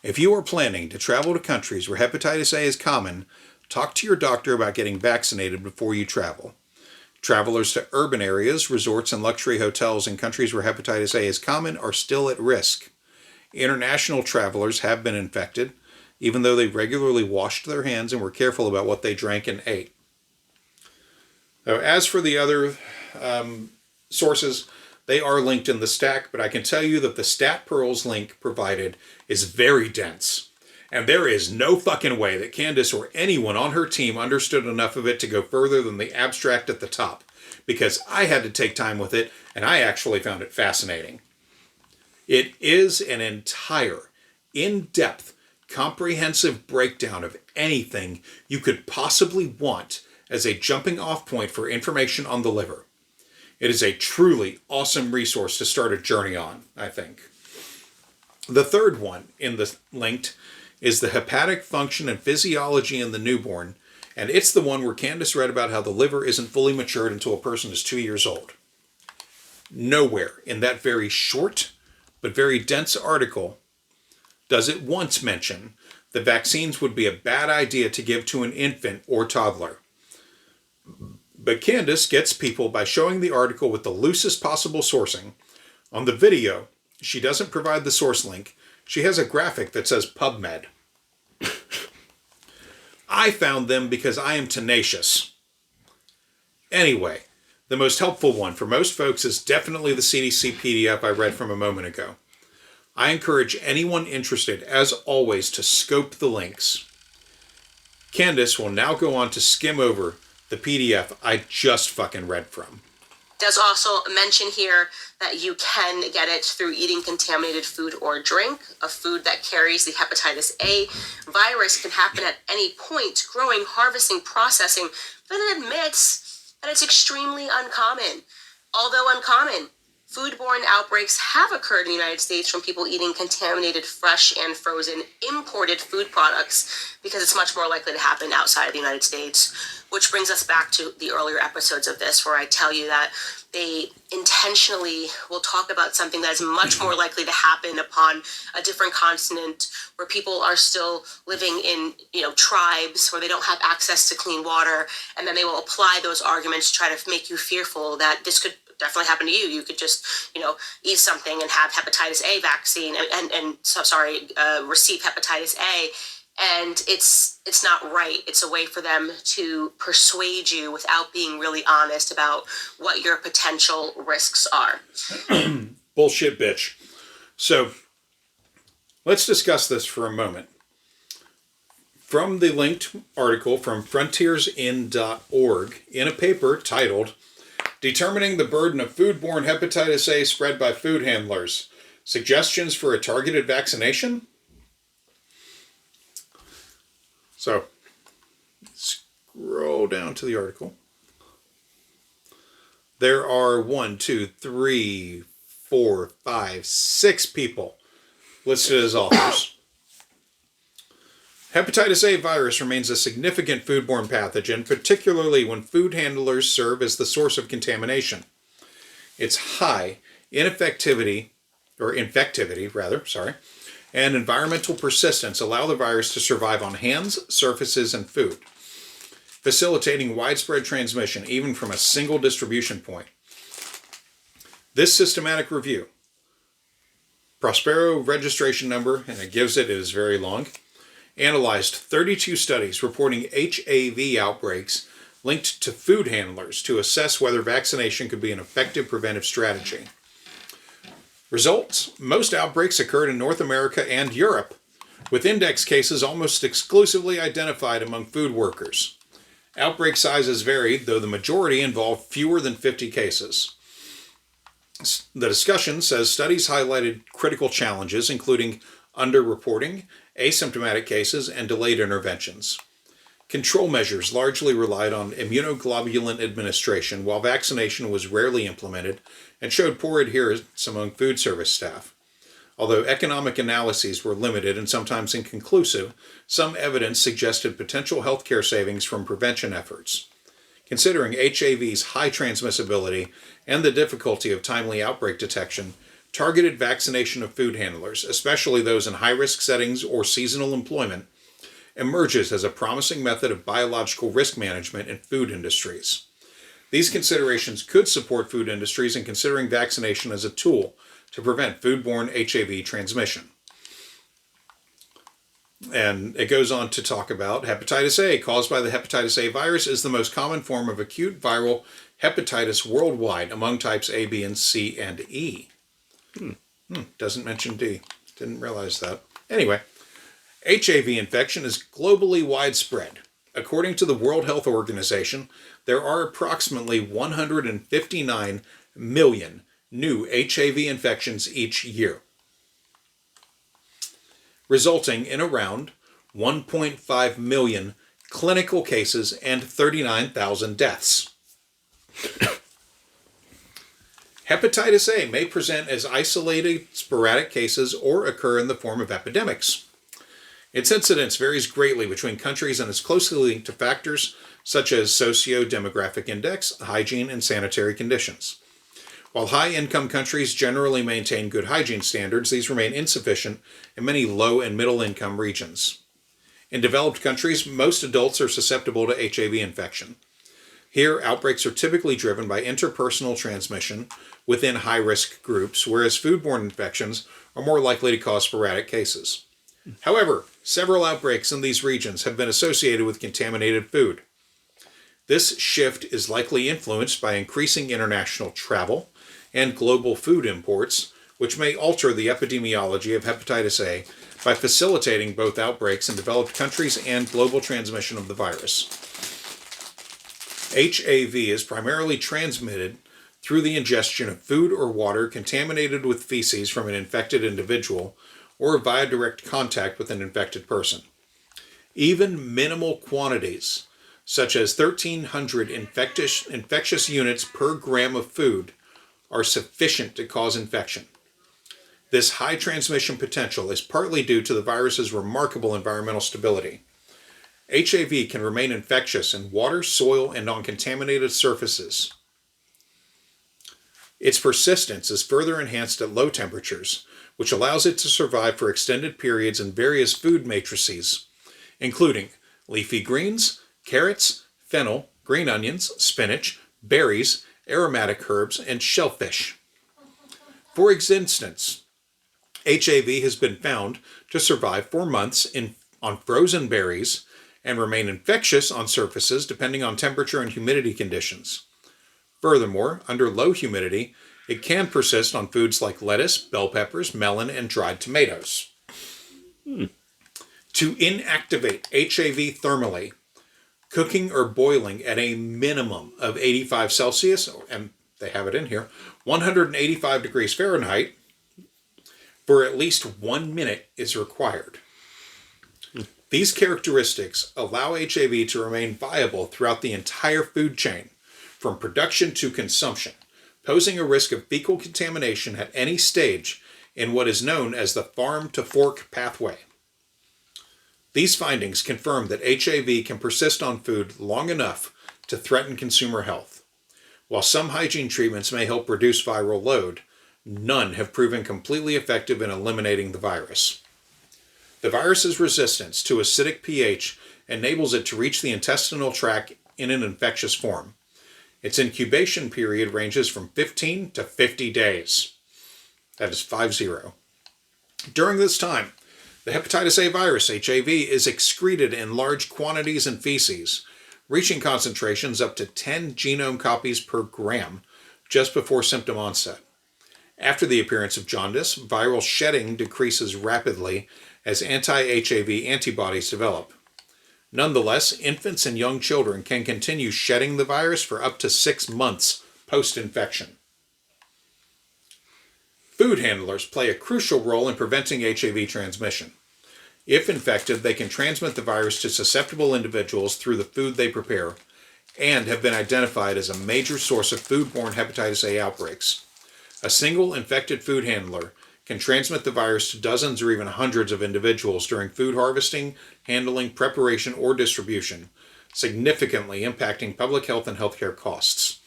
If you are planning to travel to countries where hepatitis A is common, talk to your doctor about getting vaccinated before you travel. Travelers to urban areas, resorts, and luxury hotels in countries where hepatitis A is common are still at risk. International travelers have been infected, even though they regularly washed their hands and were careful about what they drank and ate. Now, as for the other sources, they are linked in the stack, but I can tell you that the StatPearls link provided is very dense. And there is no fucking way that Candace or anyone on her team understood enough of it to go further than the abstract at the top, because I had to take time with it, and I actually found it fascinating. It is an entire, in-depth, comprehensive breakdown of anything you could possibly want as a jumping off point for information on the liver. It is a truly awesome resource to start a journey on, I think. The third one in the linked is the hepatic function and physiology in the newborn, and it's the one where Candace read about how the liver isn't fully matured until a person is 2 years old. Nowhere in that very short but very dense article does it once mention that vaccines would be a bad idea to give to an infant or toddler. But Candace gets people by showing the article with the loosest possible sourcing. On the video, she doesn't provide the source link. She has a graphic that says PubMed. I found them because I am tenacious. Anyway, the most helpful one for most folks is definitely the CDC PDF I read from a moment ago. I encourage anyone interested, as always, to scope the links. Candace will now go on to skim over the PDF I just fucking read from. Does also mention here that you can get it through eating contaminated food or drink. A food that carries the hepatitis A virus can happen at any point, growing, harvesting, processing, but it admits that it's extremely uncommon. Although uncommon, foodborne outbreaks have occurred in the United States from people eating contaminated fresh and frozen imported food products, because it's much more likely to happen outside of the United States, which brings us back to the earlier episodes of this, where I tell you that they intentionally will talk about something that is much more likely to happen upon a different continent, where people are still living in, tribes where they don't have access to clean water, and then they will apply those arguments to try to make you fearful that this could definitely happen to you. You could just, eat something and have hepatitis A vaccine receive hepatitis A. And it's not right. It's a way for them to persuade you without being really honest about what your potential risks are. Bullshit, bitch. So let's discuss this for a moment. From the linked article from frontiersin.org in a paper titled Determining the Burden of Foodborne Hepatitis A Spread by Food Handlers, Suggestions for a Targeted Vaccination? So, scroll down to the article. There are 6 people listed as authors. Hepatitis A virus remains a significant foodborne pathogen, particularly when food handlers serve as the source of contamination. Its high infectivity, and environmental persistence allow the virus to survive on hands, surfaces, and food, facilitating widespread transmission even from a single distribution point. This systematic review, Prospero registration number, and it is very long, analyzed 32 studies reporting HAV outbreaks linked to food handlers to assess whether vaccination could be an effective preventive strategy. Results: most outbreaks occurred in North America and Europe, with index cases almost exclusively identified among food workers. Outbreak sizes varied, though the majority involved fewer than 50 cases. The discussion says studies highlighted critical challenges, including underreporting, asymptomatic cases, and delayed interventions. Control measures largely relied on immunoglobulin administration, while vaccination was rarely implemented and showed poor adherence among food service staff. Although economic analyses were limited and sometimes inconclusive, some evidence suggested potential healthcare savings from prevention efforts. Considering HAV's high transmissibility and the difficulty of timely outbreak detection, targeted vaccination of food handlers, especially those in high-risk settings or seasonal employment, emerges as a promising method of biological risk management in food industries. These considerations could support food industries in considering vaccination as a tool to prevent foodborne HAV transmission. And it goes on to talk about hepatitis A, caused by the hepatitis A virus, is the most common form of acute viral hepatitis worldwide among types A, B, and C, and E. Doesn't mention D. Didn't realize that. Anyway, HAV infection is globally widespread. According to the World Health Organization, there are approximately 159 million new HAV infections each year, resulting in around 1.5 million clinical cases and 39,000 deaths. Hepatitis A may present as isolated, sporadic cases or occur in the form of epidemics. Its incidence varies greatly between countries and is closely linked to factors such as socio-demographic index, hygiene, and sanitary conditions. While high-income countries generally maintain good hygiene standards, these remain insufficient in many low- and middle-income regions. In developed countries, most adults are susceptible to HAV infection. Here, outbreaks are typically driven by interpersonal transmission within high-risk groups, whereas foodborne infections are more likely to cause sporadic cases. However, several outbreaks in these regions have been associated with contaminated food. This shift is likely influenced by increasing international travel and global food imports, which may alter the epidemiology of hepatitis A by facilitating both outbreaks in developed countries and global transmission of the virus. HAV is primarily transmitted through the ingestion of food or water contaminated with feces from an infected individual or via direct contact with an infected person. Even minimal quantities, such as 1,300 infectious units per gram of food, are sufficient to cause infection. This high transmission potential is partly due to the virus's remarkable environmental stability. HAV can remain infectious in water, soil, and on contaminated surfaces. Its persistence is further enhanced at low temperatures, which allows it to survive for extended periods in various food matrices, including leafy greens, carrots, fennel, green onions, spinach, berries, aromatic herbs, and shellfish. For instance, HAV has been found to survive for months on frozen berries and remain infectious on surfaces depending on temperature and humidity conditions. Furthermore, under low humidity, it can persist on foods like lettuce, bell peppers, melon, and dried tomatoes. To inactivate HAV thermally, cooking or boiling at a minimum of 85 Celsius, and they have it in here, 185 degrees Fahrenheit, for at least 1 minute is required. These characteristics allow HAV to remain viable throughout the entire food chain, from production to consumption, posing a risk of fecal contamination at any stage in what is known as the farm-to-fork pathway. These findings confirm that HAV can persist on food long enough to threaten consumer health. While some hygiene treatments may help reduce viral load, none have proven completely effective in eliminating the virus. The virus's resistance to acidic pH enables it to reach the intestinal tract in an infectious form. Its incubation period ranges from 15 to 50 days. That is 50. During this time, the hepatitis A virus, HAV, is excreted in large quantities in feces, reaching concentrations up to 10 genome copies per gram just before symptom onset. After the appearance of jaundice, viral shedding decreases rapidly as anti-HAV antibodies develop. Nonetheless, infants and young children can continue shedding the virus for up to 6 months post-infection. Food handlers play a crucial role in preventing HAV transmission. If infected, they can transmit the virus to susceptible individuals through the food they prepare, and have been identified as a major source of foodborne hepatitis A outbreaks. A single infected food handler can transmit the virus to dozens or even hundreds of individuals during food harvesting, handling, preparation, or distribution, significantly impacting public health and healthcare costs.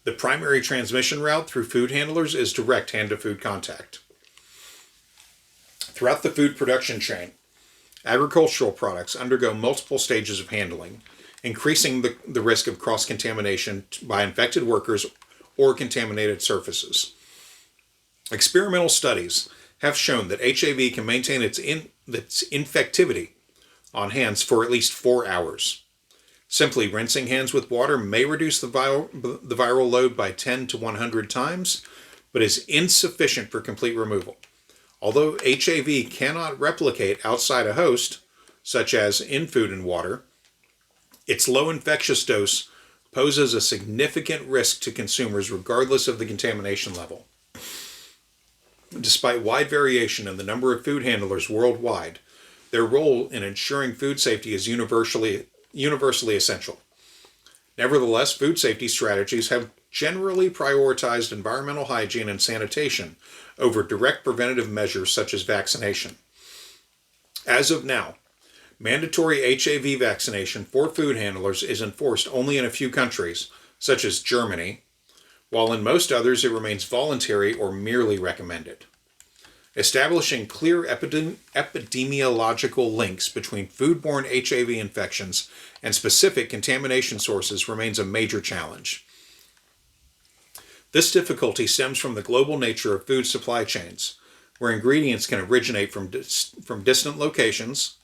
The primary transmission route through food handlers is direct hand-to-food contact. Throughout the food production chain, agricultural products undergo multiple stages of handling, increasing the risk of cross-contamination by infected workers or contaminated surfaces. Experimental studies have shown that HAV can maintain its infectivity on hands for at least 4 hours. Simply rinsing hands with water may reduce the viral load by 10 to 100 times, but is insufficient for complete removal. Although HAV cannot replicate outside a host, such as in food and water, its low infectious dose poses a significant risk to consumers regardless of the contamination level. Despite wide variation in the number of food handlers worldwide, their role in ensuring food safety is universally essential. Nevertheless, food safety strategies have generally prioritized environmental hygiene and sanitation over direct preventative measures such as vaccination. As of now, mandatory HAV vaccination for food handlers is enforced only in a few countries, such as Germany, while in most others it remains voluntary or merely recommended. Establishing clear epidemiological links between foodborne HAV infections and specific contamination sources remains a major challenge. This difficulty stems from the global nature of food supply chains, where ingredients can originate from distant locations,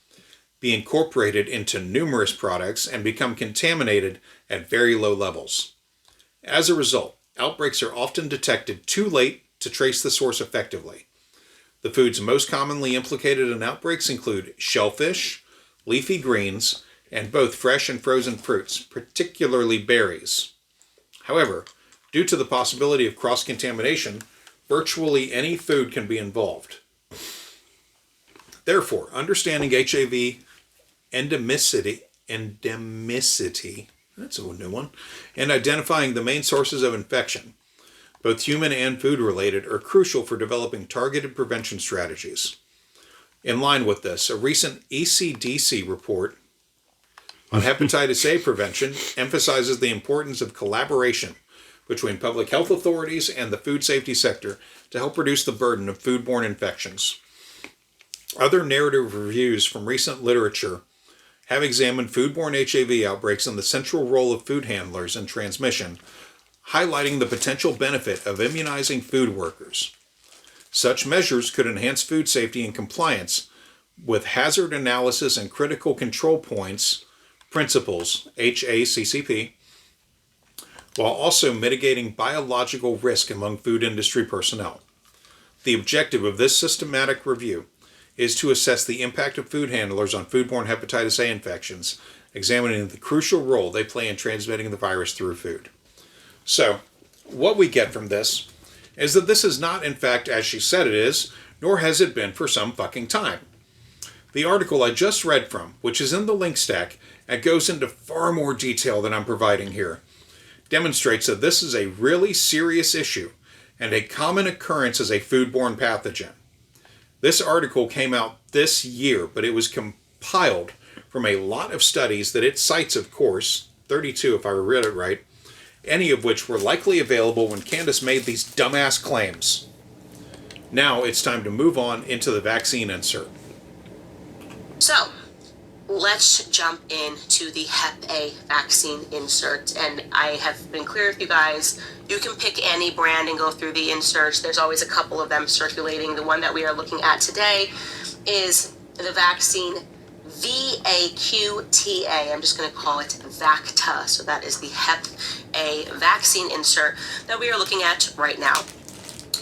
be incorporated into numerous products, and become contaminated at very low levels. As a result, outbreaks are often detected too late to trace the source effectively. The foods most commonly implicated in outbreaks include shellfish, leafy greens, and both fresh and frozen fruits, particularly berries. However, due to the possibility of cross-contamination, virtually any food can be involved. Therefore, understanding HAV endemicity, that's a new one, and identifying the main sources of infection, both human and food related, are crucial for developing targeted prevention strategies. In line with this, a recent ECDC report on hepatitis A prevention emphasizes the importance of collaboration between public health authorities and the food safety sector to help reduce the burden of foodborne infections. Other narrative reviews from recent literature have examined foodborne HAV outbreaks and the central role of food handlers in transmission, highlighting the potential benefit of immunizing food workers. Such measures could enhance food safety and compliance with hazard analysis and critical control points principles, HACCP, while also mitigating biological risk among food industry personnel. The objective of this systematic review is to assess the impact of food handlers on foodborne hepatitis A infections, examining the crucial role they play in transmitting the virus through food. So, what we get from this is that this is not, in fact, as she said it is, nor has it been for some fucking time. The article I just read from, which is in the link stack and goes into far more detail than I'm providing here, demonstrates that this is a really serious issue and a common occurrence as a foodborne pathogen. This article came out this year, but it was compiled from a lot of studies that it cites, of course, 32 if I read it right, any of which were likely available when Candace made these dumbass claims. Now it's time to move on into the vaccine insert. So, let's jump into the Hep A vaccine insert. And I have been clear with you guys, you can pick any brand and go through the inserts. There's always a couple of them circulating. The one that we are looking at today is the vaccine VaQta. I'm just going to call it VaQta. So that is the Hep A vaccine insert that we are looking at right now.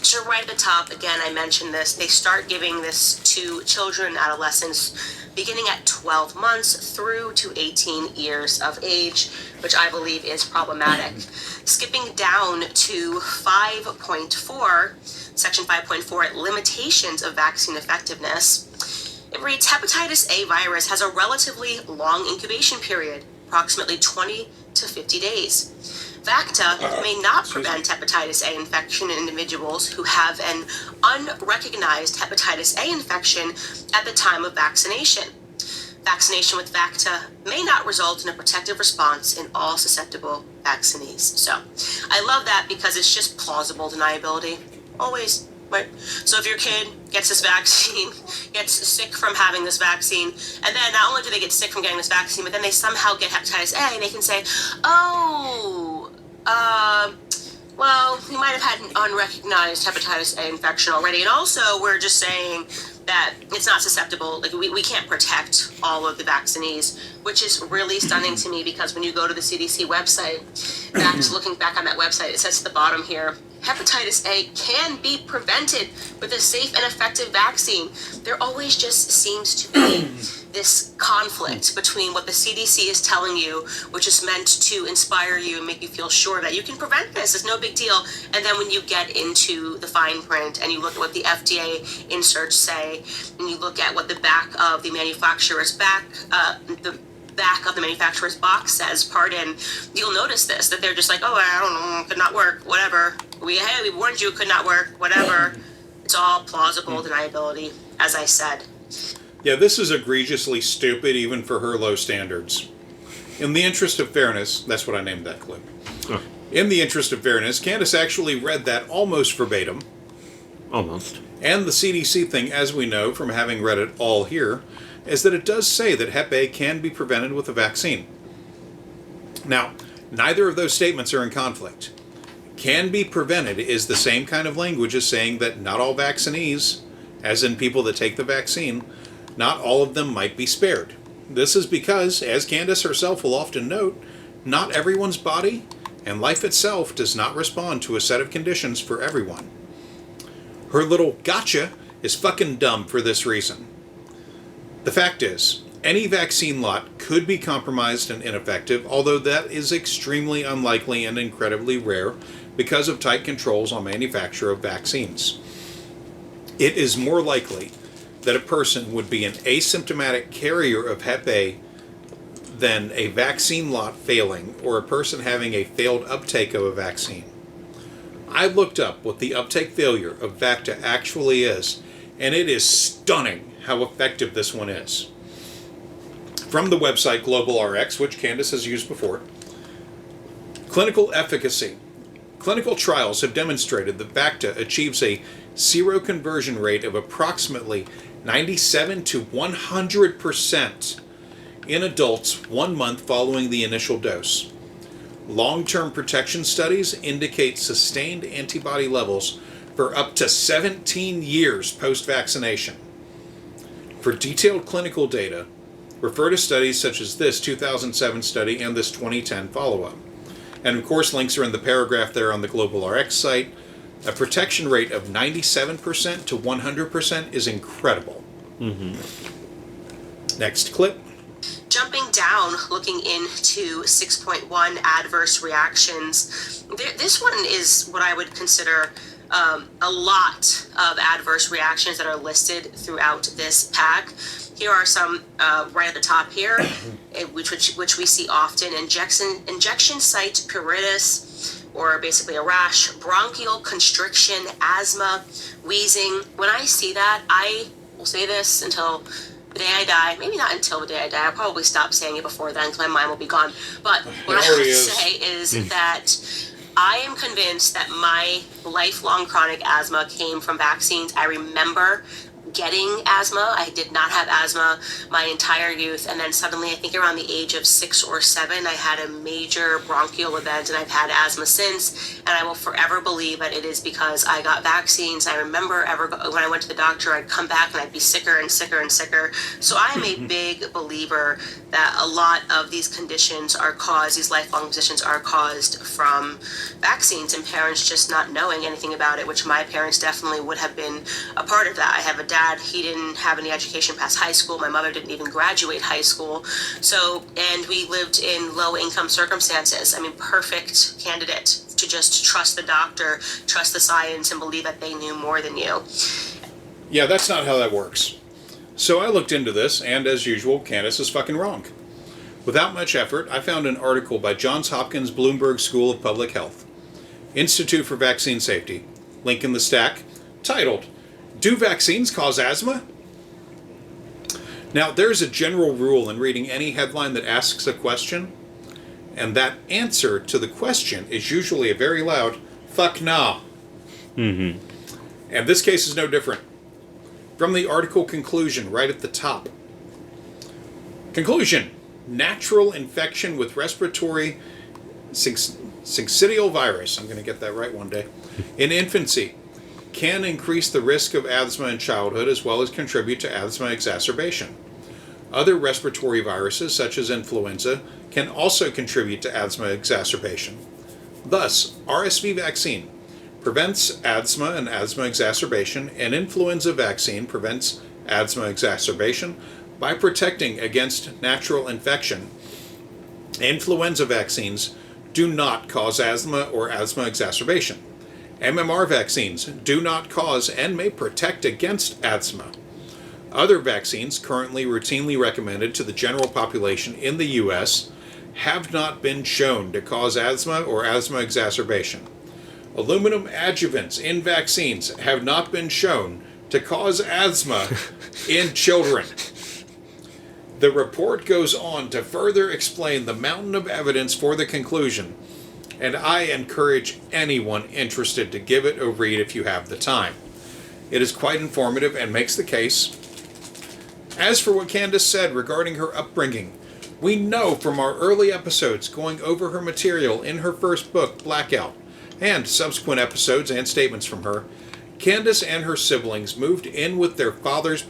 So right at the top, again, I mentioned this, they start giving this to children and adolescents beginning at 12 months through to 18 years of age, which I believe is problematic. Skipping down to 5.4, section 5.4, limitations of vaccine effectiveness, it reads, hepatitis A virus has a relatively long incubation period, approximately 20 to 50 days. VaQta may not prevent hepatitis A infection in individuals who have an unrecognized hepatitis A infection at the time of vaccination. Vaccination with VaQta may not result in a protective response in all susceptible vaccinees. So I love that because it's just plausible deniability. Always. Right. So if your kid gets this vaccine, gets sick from having this vaccine, and then not only do they get sick from getting this vaccine, but then they somehow get hepatitis A, and they can say, oh, well, you might have had an unrecognized hepatitis A infection already. And also, we're just saying that it's not susceptible. Like, we can't protect all of the vaccinees, which is really stunning to me because when you go to the CDC website, looking back on that website, it says at the bottom here, hepatitis A can be prevented with a safe and effective vaccine. There always just seems to be this conflict between what the CDC is telling you, which is meant to inspire you and make you feel sure that you can prevent this, it's no big deal. And then when you get into the fine print and you look at what the FDA inserts say, and you look at what the back of the manufacturer's back of the manufacturer's box says, pardon, you'll notice this, that they're just like, oh, I don't know, could not work, whatever. We warned you it could not work, whatever. It's all plausible deniability, as I said. Yeah, this is egregiously stupid even for her low standards. In the interest of fairness, that's what I named that clip. Oh. In the interest of fairness, Candace actually read that almost verbatim. Almost. And the CDC thing, as we know from having read it all here, is that it does say that Hep A can be prevented with a vaccine. Now, neither of those statements are in conflict. Can be prevented is the same kind of language as saying that not all vaccinees, as in people that take the vaccine, not all of them might be spared. This is because, as Candace herself will often note, not everyone's body and life itself does not respond to a set of conditions for everyone. Her little gotcha is fucking dumb for this reason. The fact is, any vaccine lot could be compromised and ineffective, although that is extremely unlikely and incredibly rare because of tight controls on manufacture of vaccines. It is more likely that a person would be an asymptomatic carrier of Hep A than a vaccine lot failing or a person having a failed uptake of a vaccine. I looked up what the uptake failure of VaQta actually is, and it is stunning how effective this one is. From the website GlobalRx, which Candace has used before, clinical efficacy. Clinical trials have demonstrated that VaQta achieves a seroconversion rate of approximately 97 to 100% in adults 1 month following the initial dose. Long-term protection studies indicate sustained antibody levels for up to 17 years post-vaccination. For detailed clinical data, refer to studies such as this 2007 study and this 2010 follow-up. And of course, links are in the paragraph there on the GlobalRx site. A protection rate of 97% to 100% is incredible. Mm-hmm. Next clip. Jumping down, looking into 6.1 adverse reactions. This one is what I would consider a lot of adverse reactions that are listed throughout this pack. Here are some right at the top here, which we see often. Injection site pruritus, or basically a rash, bronchial constriction, asthma, wheezing. When I see that, I will say this until the day I die. Maybe not until the day I die. I'll probably stop saying it before then because my mind will be gone. But what I would say is that I am convinced that my lifelong chronic asthma came from vaccines. I remember getting asthma. I did not have asthma my entire youth, and then suddenly, I think around the age of 6 or 7, I had a major bronchial event, and I've had asthma since, and I will forever believe that it is because I got vaccines. I remember when I went to the doctor, I'd come back and I'd be sicker and sicker and sicker. So I am a big believer that a lot of these conditions are caused, these lifelong conditions are caused from vaccines and parents just not knowing anything about it, which my parents definitely would have been a part of that. I have a dad, he didn't have any education past high school. My mother didn't even graduate high school. So, and we lived in low income circumstances. I mean, perfect candidate to just trust the doctor, trust the science, and believe that they knew more than you. Yeah, that's not how that works. So I looked into this, and as usual, Candace is fucking wrong. Without much effort, I found an article by Johns Hopkins Bloomberg School of Public Health, Institute for Vaccine Safety, link in the stack, titled, "Do Vaccines Cause Asthma?" Now, there's a general rule in reading any headline that asks a question, and that answer to the question is usually a very loud, fuck nah. Mm-hmm. And this case is no different. From the article conclusion, right at the top. Conclusion: natural infection with respiratory syncytial virus, I'm going to get that right one day, in infancy can increase the risk of asthma in childhood as well as contribute to asthma exacerbation. Other respiratory viruses, such as influenza, can also contribute to asthma exacerbation. Thus, RSV vaccine prevents asthma and asthma exacerbation, and influenza vaccine prevents asthma exacerbation by protecting against natural infection. Influenza vaccines do not cause asthma or asthma exacerbation. MMR vaccines do not cause and may protect against asthma. Other vaccines currently routinely recommended to the general population in the U.S. have not been shown to cause asthma or asthma exacerbation. Aluminum adjuvants in vaccines have not been shown to cause asthma in children. The report goes on to further explain the mountain of evidence for the conclusion, and I encourage anyone interested to give it a read if you have the time. It is quite informative and makes the case. As for what Candace said regarding her upbringing, we know from our early episodes going over her material in her first book, Blackout, and subsequent episodes and statements from her, Candace and her siblings moved in with their father's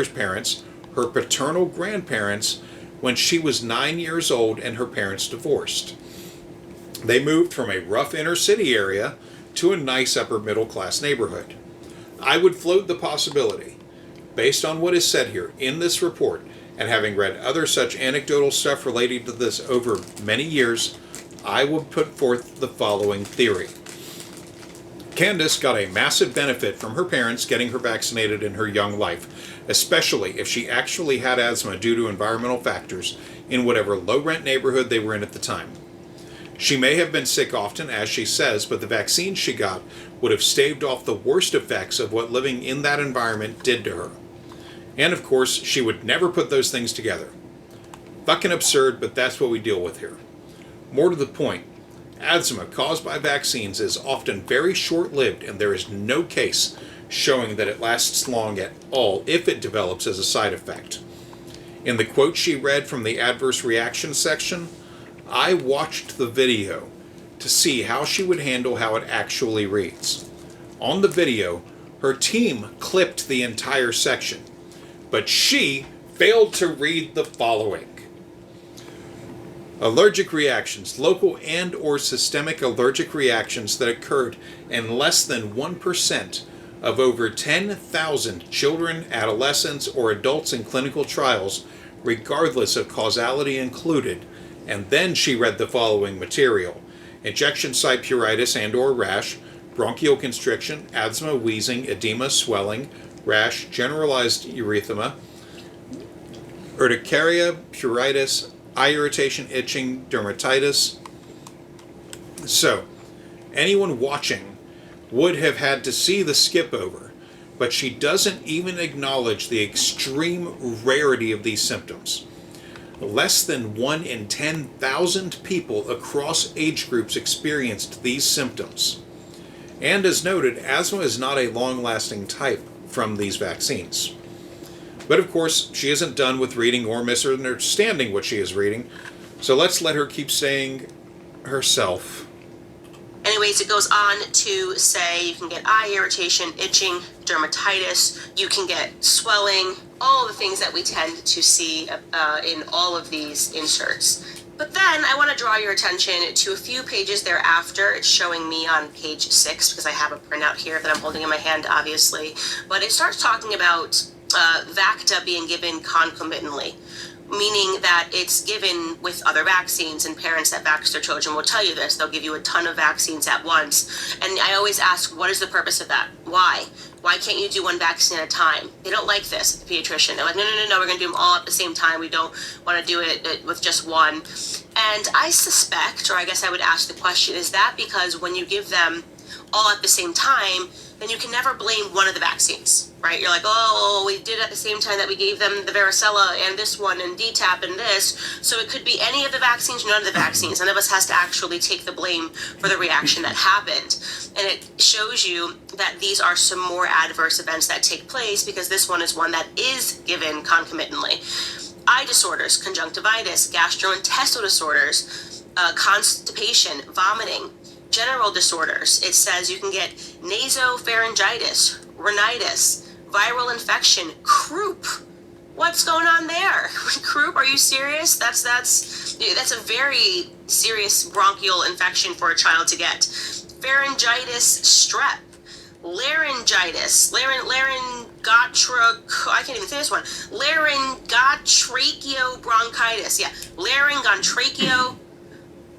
parents, her paternal grandparents, when she was 9 years old and her parents divorced. They moved from a rough inner city area to a nice upper middle class neighborhood. I would float the possibility, based on what is said here in this report, and having read other such anecdotal stuff relating to this over many years, I would put forth the following theory. Candace got a massive benefit from her parents getting her vaccinated in her young life, especially if she actually had asthma due to environmental factors in whatever low-rent neighborhood they were in at the time. She may have been sick often, as she says, but the vaccine she got would have staved off the worst effects of what living in that environment did to her. And of course, she would never put those things together. Fucking absurd, but that's what we deal with here. More to the point, asthma caused by vaccines is often very short-lived, and there is no case showing that it lasts long at all if it develops as a side effect. In the quote she read from the adverse reaction section, I watched the video to see how she would handle how it actually reads. On the video, her team clipped the entire section, but she failed to read the following. Allergic reactions, local and or systemic allergic reactions that occurred in less than 1% of over 10,000 children, adolescents, or adults in clinical trials, regardless of causality included. And then she read the following material: injection site pruritus and or rash, bronchial constriction, asthma, wheezing, edema, swelling, rash, generalized erythema, urticaria, pruritus, eye irritation, itching, dermatitis. So, anyone watching would have had to see the skip over, but she doesn't even acknowledge the extreme rarity of these symptoms. Less than 1 in 10,000 people across age groups experienced these symptoms. And as noted, asthma is not a long-lasting type from these vaccines. But of course, she isn't done with reading or misunderstanding what she is reading, so let's let her keep saying herself. Anyways, it goes on to say you can get eye irritation, itching, dermatitis, you can get swelling, all the things that we tend to see in all of these inserts. But then I want to draw your attention to a few pages thereafter. It's showing me on page 6 because I have a printout here that I'm holding in my hand, obviously. But it starts talking about VaQta being given concomitantly, meaning that it's given with other vaccines, and parents that vax their children will tell you this. They'll give you a ton of vaccines at once. And I always ask, what is the purpose of that? Why? Why can't you do one vaccine at a time? They don't like this, the pediatrician. They're like, no, we're going to do them all at the same time. We don't want to do it with just one. And I suspect, or I guess I would ask the question, is that because when you give them all at the same time, then you can never blame one of the vaccines, right? You're like, oh, we did it at the same time that we gave them the varicella and this one and DTaP and this. So it could be any of the vaccines, none of the vaccines. None of us has to actually take the blame for the reaction that happened. And it shows you that these are some more adverse events that take place because this one is one that is given concomitantly. Eye disorders, conjunctivitis, gastrointestinal disorders, constipation, vomiting, general disorders. It says you can get nasopharyngitis, rhinitis, viral infection, croup. What's going on there? Croup? Are you serious? That's a very serious bronchial infection for a child to get. Pharyngitis, strep, laryngitis, I can't even say this one. Laryngotracheobronchitis. Yeah,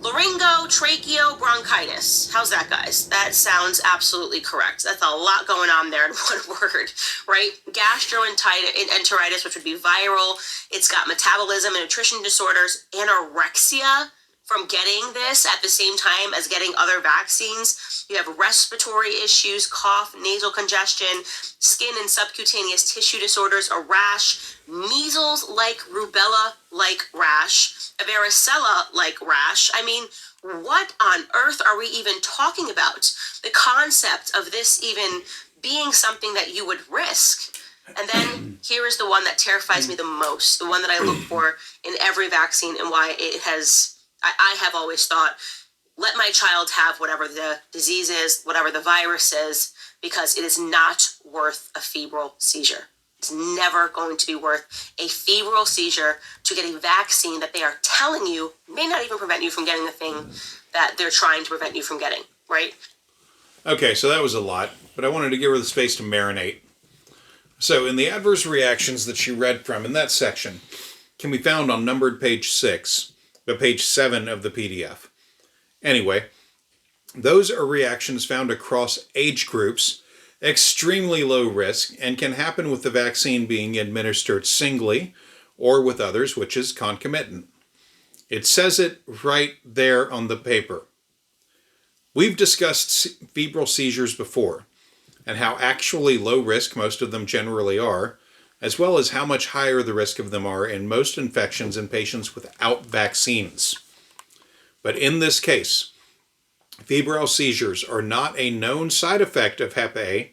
laryngotracheobronchitis. How's that, guys? That sounds absolutely correct. That's a lot going on there in one word, right? Gastroenteritis, which would be viral. It's got metabolism and nutrition disorders, anorexia from getting this at the same time as getting other vaccines. You have respiratory issues, cough, nasal congestion, skin and subcutaneous tissue disorders, a rash, measles-like rubella-like rash, a varicella-like rash. I mean, what on earth are we even talking about? The concept of this even being something that you would risk. And then here is the one that terrifies me the most, the one that I look for in every vaccine and why it has... I have always thought, let my child have whatever the disease is, whatever the virus is, because it is not worth a febrile seizure. It's never going to be worth a febrile seizure to get a vaccine that they are telling you may not even prevent you from getting the thing that they're trying to prevent you from getting, right? Okay, so that was a lot, but I wanted to give her the space to marinate. So in the adverse reactions that she read from in that section can be found on numbered page 6. But page 7 of the PDF. Anyway, those are reactions found across age groups, extremely low risk, and can happen with the vaccine being administered singly or with others, which is concomitant. It says it right there on the paper. We've discussed febrile seizures before, and how actually low risk most of them generally are, as well as how much higher the risk of them are in most infections in patients without vaccines. But in this case, febrile seizures are not a known side effect of Hep A,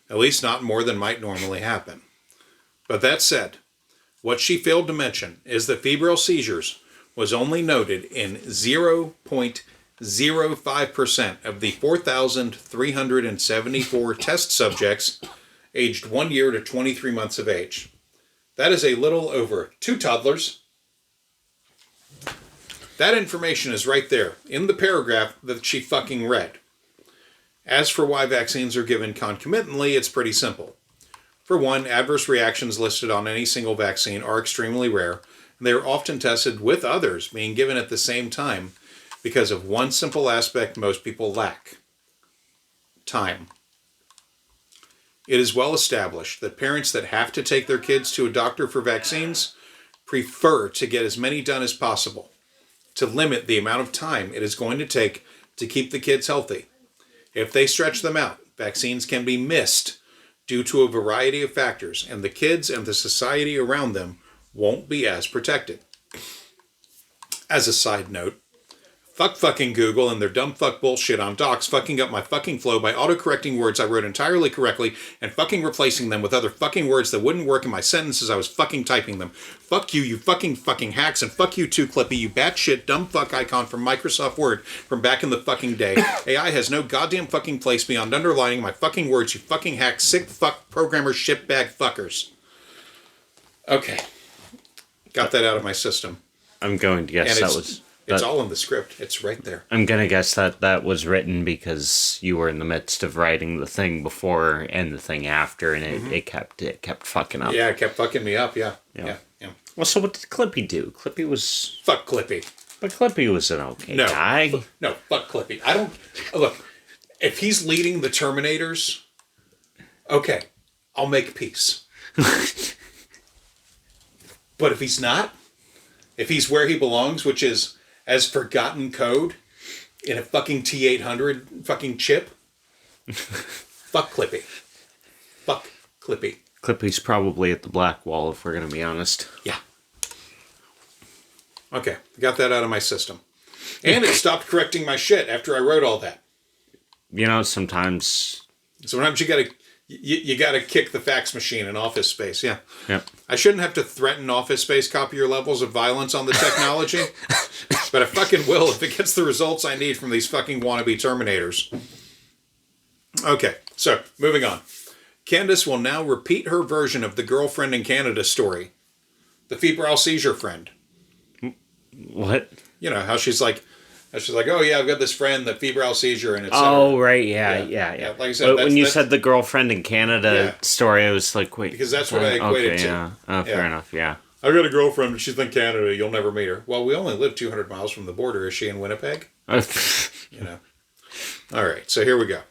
at least not more than might normally happen. But that said, what she failed to mention is that febrile seizures was only noted in 0.05% of the 4,374 test subjects aged 1 year to 23 months of age. That is a little over 2 toddlers. That information is right there in the paragraph that she fucking read. As for why vaccines are given concomitantly, it's pretty simple. For one, adverse reactions listed on any single vaccine are extremely rare, and they are often tested with others being given at the same time because of one simple aspect most people lack: time. It is well established that parents that have to take their kids to a doctor for vaccines prefer to get as many done as possible, to limit the amount of time it is going to take to keep the kids healthy. If they stretch them out, vaccines can be missed due to a variety of factors, and the kids and the society around them won't be as protected. As a side note, fuck fucking Google and their dumb fuck bullshit on docs fucking up my fucking flow by autocorrecting words I wrote entirely correctly and fucking replacing them with other fucking words that wouldn't work in my sentences I was fucking typing them. Fuck you, you fucking hacks, and fuck you too, Clippy, you batshit dumb fuck icon from Microsoft Word from back in the fucking day. AI has no goddamn fucking place beyond underlining my fucking words, you fucking hack, sick fuck programmer shitbag fuckers. Okay. Got that out of my system. I'm going to guess that was... It's all in the script. It's right there. I'm going to guess that was written because you were in the midst of writing the thing before and the thing after, and it kept fucking up. Yeah, it kept fucking me up, yeah. Well, so what did Clippy do? Clippy was... Fuck Clippy. But Clippy was an okay guy. No, fuck Clippy. I don't... Look, if he's leading the Terminators, okay, I'll make peace. But if he's not, if he's where he belongs, which is as forgotten code in a fucking T-800 fucking chip, Fuck Clippy. Fuck Clippy. Clippy's probably at the black wall, if we're going to be honest. Yeah. Okay, got that out of my system. And it stopped correcting my shit after I wrote all that. You know, sometimes you gotta kick the fax machine in Office Space, yeah. Yep. I shouldn't have to threaten Office Space copier levels of violence on the technology, but I fucking will if it gets the results I need from these fucking wannabe Terminators. Okay, so, moving on. Candace will now repeat her version of the girlfriend in Canada story. The febrile seizure friend. What? You know, how she's like, oh yeah, I've got this friend, the febrile seizure, and it's. Oh, right, yeah. Like I said, when you said the girlfriend in Canada story, I was like, wait. Because that's what I equated to. Yeah. Oh, fair enough, yeah. I've got a girlfriend, but she's in Canada. You'll never meet her. Well, we only live 200 miles from the border. Is she in Winnipeg? You know. All right, so here we go.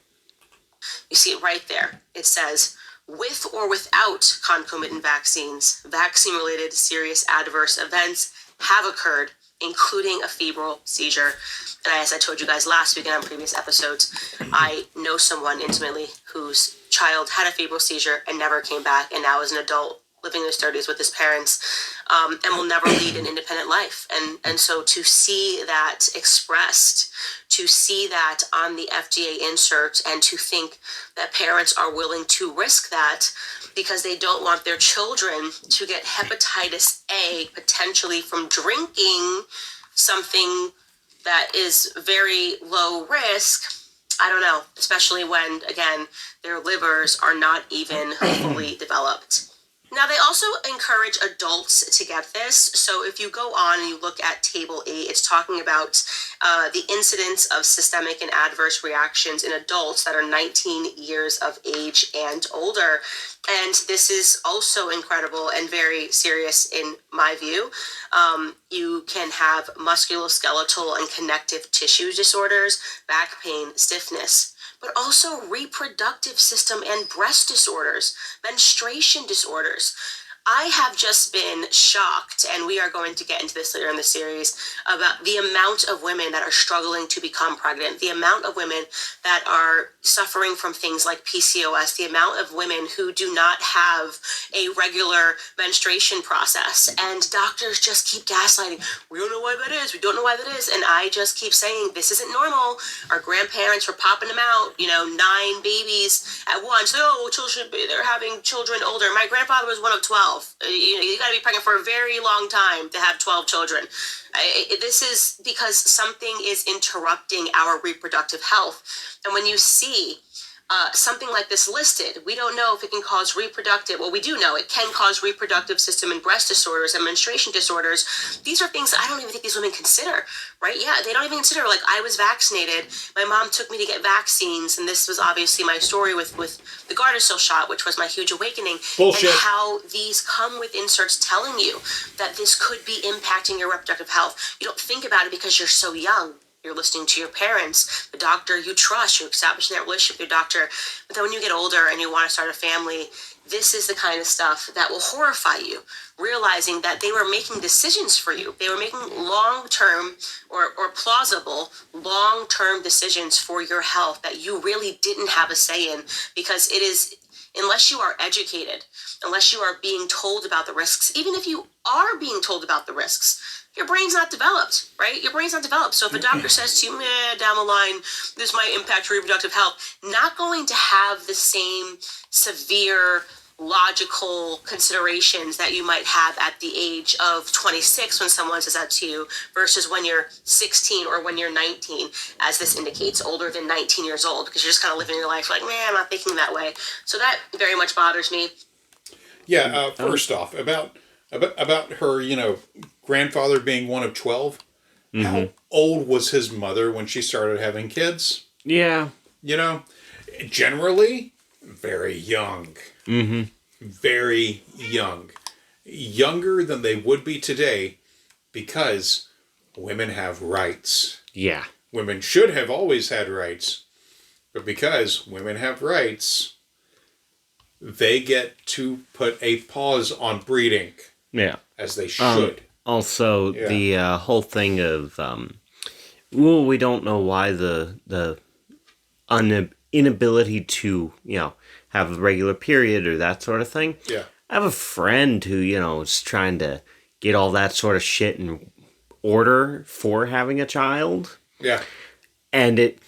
You see it right there. It says, with or without concomitant vaccines, vaccine-related serious adverse events have occurred, including a febrile seizure. And as I told you guys last week and on previous episodes, I know someone intimately whose child had a febrile seizure and never came back, and now is an adult living in his 30s with his parents, and will never lead an independent life. And so to see that expressed, to see that on the FDA insert, and to think that parents are willing to risk that because they don't want their children to get hepatitis A potentially from drinking something that is very low risk, I don't know, especially when, again, their livers are not even fully developed. Now, they also encourage adults to get this. So if you go on and you look at Table 8, it's talking about the incidence of systemic and adverse reactions in adults that are 19 years of age and older. And this is also incredible and very serious in my view. You can have musculoskeletal and connective tissue disorders, back pain, stiffness, but also reproductive system and breast disorders, menstruation disorders. I have just been shocked, and we are going to get into this later in the series, about the amount of women that are struggling to become pregnant, the amount of women that are suffering from things like PCOS, the amount of women who do not have a regular menstruation process. And doctors just keep gaslighting. We don't know why that is. We don't know why that is. And I just keep saying, this isn't normal. Our grandparents were popping them out, 9 babies at once. Oh, children, they're having children older. My grandfather was one of 12. You got to be pregnant for a very long time to have 12 children. This is because something is interrupting our reproductive health. And when you see something like this listed, we don't know if it can cause well, we do know it can cause reproductive system and breast disorders and menstruation disorders. These are things I don't even think these women consider, right? Yeah, they don't even consider, like, I was vaccinated. My mom took me to get vaccines, and this was obviously my story with the Gardasil shot, which was my huge awakening. Bullshit. And how these come with inserts telling you that this could be impacting your reproductive health. You don't think about it because you're so young. You're listening to your parents, the doctor you trust, you're establishing that relationship with your doctor. But then when you get older and you want to start a family, this is the kind of stuff that will horrify you, realizing that they were making decisions for you. They were making long-term or plausible long-term decisions for your health that you really didn't have a say in, because it is, unless you are educated, unless you are being told about the risks, even if you are being told about the risks, your brain's not developed, right? Your brain's not developed. So if a doctor says to you, down the line, this might impact your reproductive health, not going to have the same severe logical considerations that you might have at the age of 26 when someone says that to you versus when you're 16 or when you're 19, as this indicates, older than 19 years old, because you're just kind of living your life like, I'm not thinking that way. So that very much bothers me. Yeah, first off, about her, grandfather being one of 12. Mm-hmm. How old was his mother when she started having kids? Yeah. Generally, very young. Mm-hmm. Very young. Younger than they would be today, because women have rights. Yeah. Women should have always had rights. But because women have rights, they get to put a pause on breeding. Yeah. As they should. Also, the whole thing of, we don't know why the inability to, have a regular period or that sort of thing. Yeah. I have a friend who, is trying to get all that sort of shit in order for having a child. Yeah. And it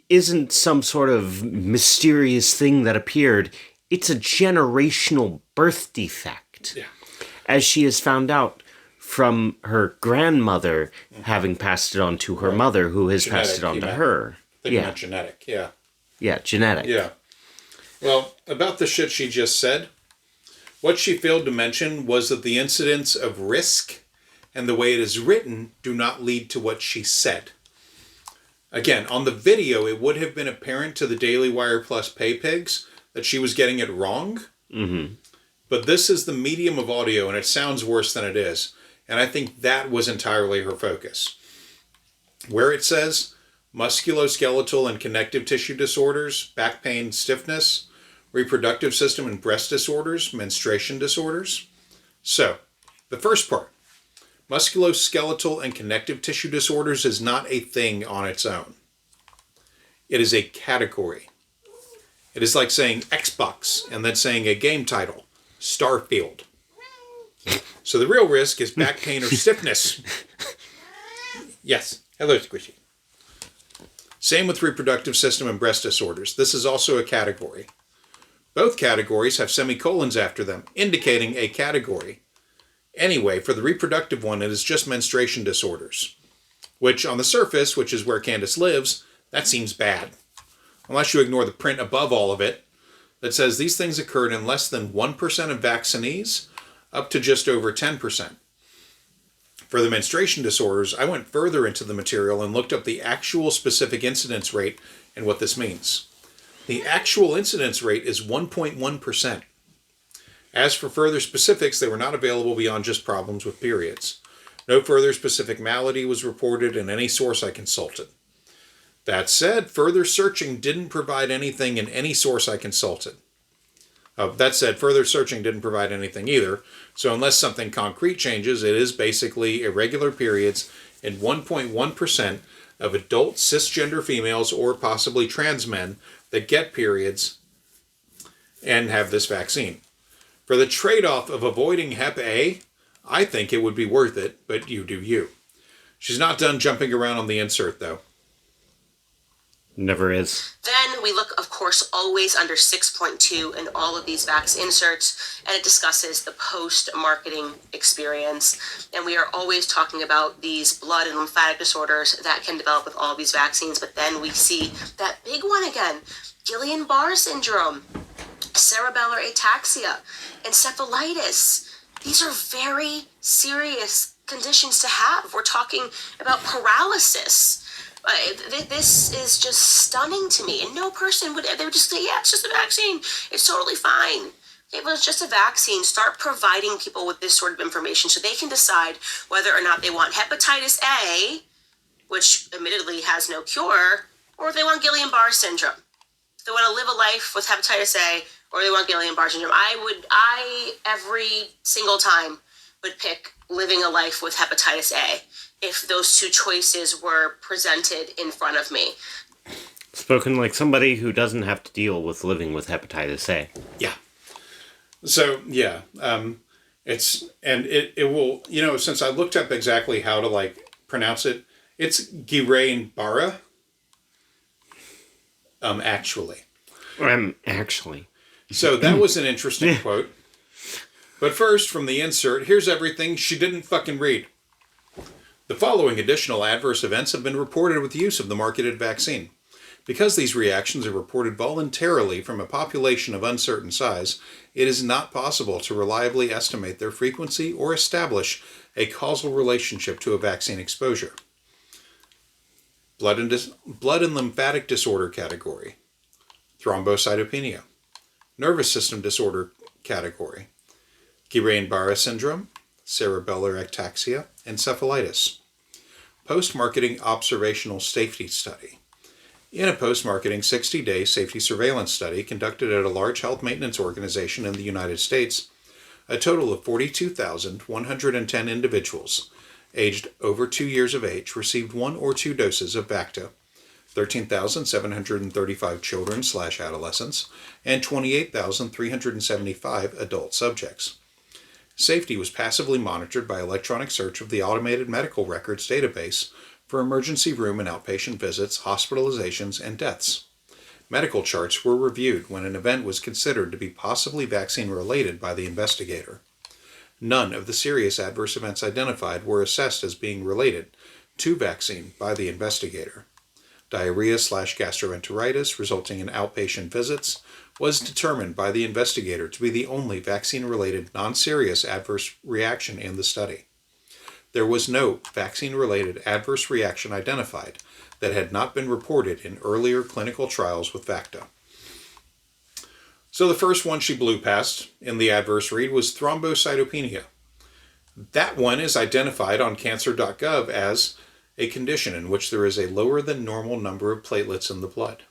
isn't some sort of mysterious thing that appeared. It's a generational birth defect. Yeah. As she has found out from her grandmother having passed it on to her mother, who has passed it on to her. I think you meant genetic, yeah. Yeah, genetic. Yeah. Well, about the shit she just said, what she failed to mention was that the incidence of risk and the way it is written do not lead to what she said. Again, on the video, it would have been apparent to the Daily Wire Plus pay pigs that she was getting it wrong. Mm-hmm. But this is the medium of audio, and it sounds worse than it is. And I think that was entirely her focus. Where it says musculoskeletal and connective tissue disorders, back pain, stiffness, reproductive system and breast disorders, menstruation disorders. So, the first part, musculoskeletal and connective tissue disorders is not a thing on its own. It is a category. It is like saying Xbox and then saying a game title, Starfield. So the real risk is back pain or stiffness. Yes. Hello, Squishy. Same with reproductive system and breast disorders. This is also a category. Both categories have semicolons after them, indicating a category. Anyway, for the reproductive one, it is just menstruation disorders. Which, on the surface, which is where Candace lives, that seems bad. Unless you ignore the print above all of it that says these things occurred in less than 1% of vaccinees, up to just over 10%. For the menstruation disorders, I went further into the material and looked up the actual specific incidence rate and what this means. The actual incidence rate is 1.1%. As for further specifics, they were not available beyond just problems with periods. No further specific malady was reported in any source I consulted. That said, further searching didn't provide anything in any source I consulted. Further searching didn't provide anything either, so unless something concrete changes, it is basically irregular periods in 1.1% of adult cisgender females or possibly trans men that get periods and have this vaccine. For the trade-off of avoiding Hep A, I think it would be worth it, but you do you. She's not done jumping around on the insert, though. Never is. Then we look, of course, always under 6.2 in all of these vax inserts, and it discusses the post-marketing experience. And we are always talking about these blood and lymphatic disorders that can develop with all of these vaccines. But then we see that big one again, Guillain-Barré syndrome, cerebellar ataxia, encephalitis. These are very serious conditions to have. We're talking about paralysis. This is just stunning to me. And no person they would just say, yeah, it's just a vaccine. It's totally fine. Okay, well, it's just a vaccine. Start providing people with this sort of information so they can decide whether or not they want hepatitis A, which admittedly has no cure, or if they want Guillain-Barré syndrome. If they want to live a life with hepatitis A, or they want Guillain-Barré syndrome. I every single time would pick living a life with hepatitis A if those two choices were presented in front of me. Spoken like somebody who doesn't have to deal with living with hepatitis A. Yeah. So, yeah. It will, since I looked up exactly how to, pronounce it, it's Guillain-Barré. Actually. Actually. So that was an interesting quote. But first, from the insert, here's everything she didn't fucking read. The following additional adverse events have been reported with use of the marketed vaccine. Because these reactions are reported voluntarily from a population of uncertain size, it is not possible to reliably estimate their frequency or establish a causal relationship to a vaccine exposure. Blood and lymphatic disorder category. Thrombocytopenia. Nervous system disorder category. Guillain-Barré syndrome, cerebellar ataxia, encephalitis. Post-marketing observational safety study. In a post-marketing 60-day safety surveillance study conducted at a large health maintenance organization in the United States, a total of 42,110 individuals aged over 2 years of age received 1 or 2 doses of VaQta 13,735 children/adolescents, and 28,375 adult subjects. Safety was passively monitored by electronic search of the Automated Medical Records database for emergency room and outpatient visits, hospitalizations, and deaths. Medical charts were reviewed when an event was considered to be possibly vaccine-related by the investigator. None of the serious adverse events identified were assessed as being related to vaccine by the investigator. Diarrhea/gastroenteritis resulting in outpatient visits was determined by the investigator to be the only vaccine-related non-serious adverse reaction in the study. There was no vaccine-related adverse reaction identified that had not been reported in earlier clinical trials with VaQta. So the first one she blew past in the adverse read was thrombocytopenia. That one is identified on cancer.gov as a condition in which there is a lower than normal number of platelets in the blood.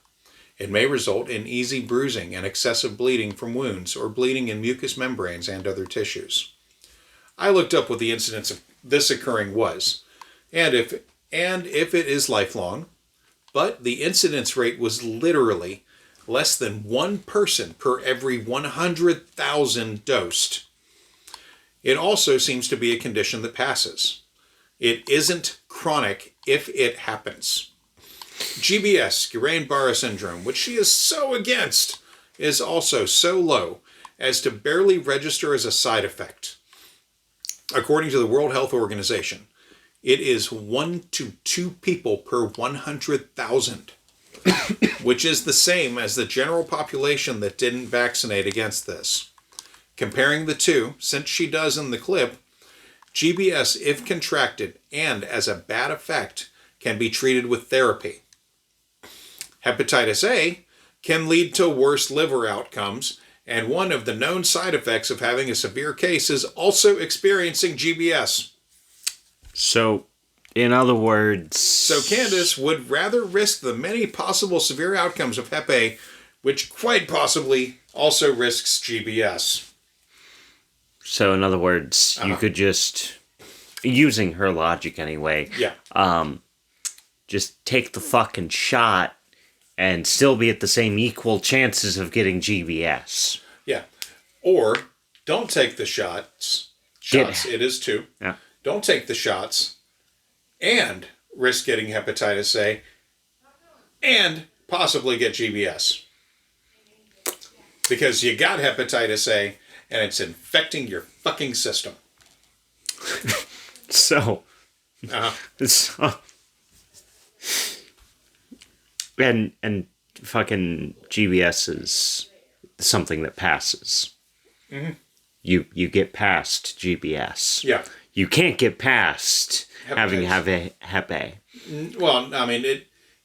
It may result in easy bruising and excessive bleeding from wounds or bleeding in mucous membranes and other tissues. I looked up what the incidence of this occurring was, and if it is lifelong, but the incidence rate was literally less than one person per every 100,000 dosed. It also seems to be a condition that passes. It isn't chronic if it happens. GBS, Guillain-Barré syndrome, which she is so against, is also so low as to barely register as a side effect. According to the World Health Organization, it is 1 to 2 people per 100,000, which is the same as the general population that didn't vaccinate against this. Comparing the two, since she does in the clip, GBS, if contracted and as a bad effect, can be treated with therapy. Hepatitis A can lead to worse liver outcomes, and one of the known side effects of having a severe case is also experiencing GBS. So, in other words... So Candace would rather risk the many possible severe outcomes of Hep A, which quite possibly also risks GBS. So, in other words, you could just, using her logic anyway, just take the fucking shot and still be at the same equal chances of getting GBS. Yeah. Or, don't take the shots. It is 2. Yeah. Don't take the shots and risk getting hepatitis A and possibly get GBS. Because you got hepatitis A and it's infecting your fucking system. So, and fucking GBS is something that passes. Mm-hmm. You get past GBS. Yeah. You can't get past having Hepatitis. a Hep A. Well, I mean,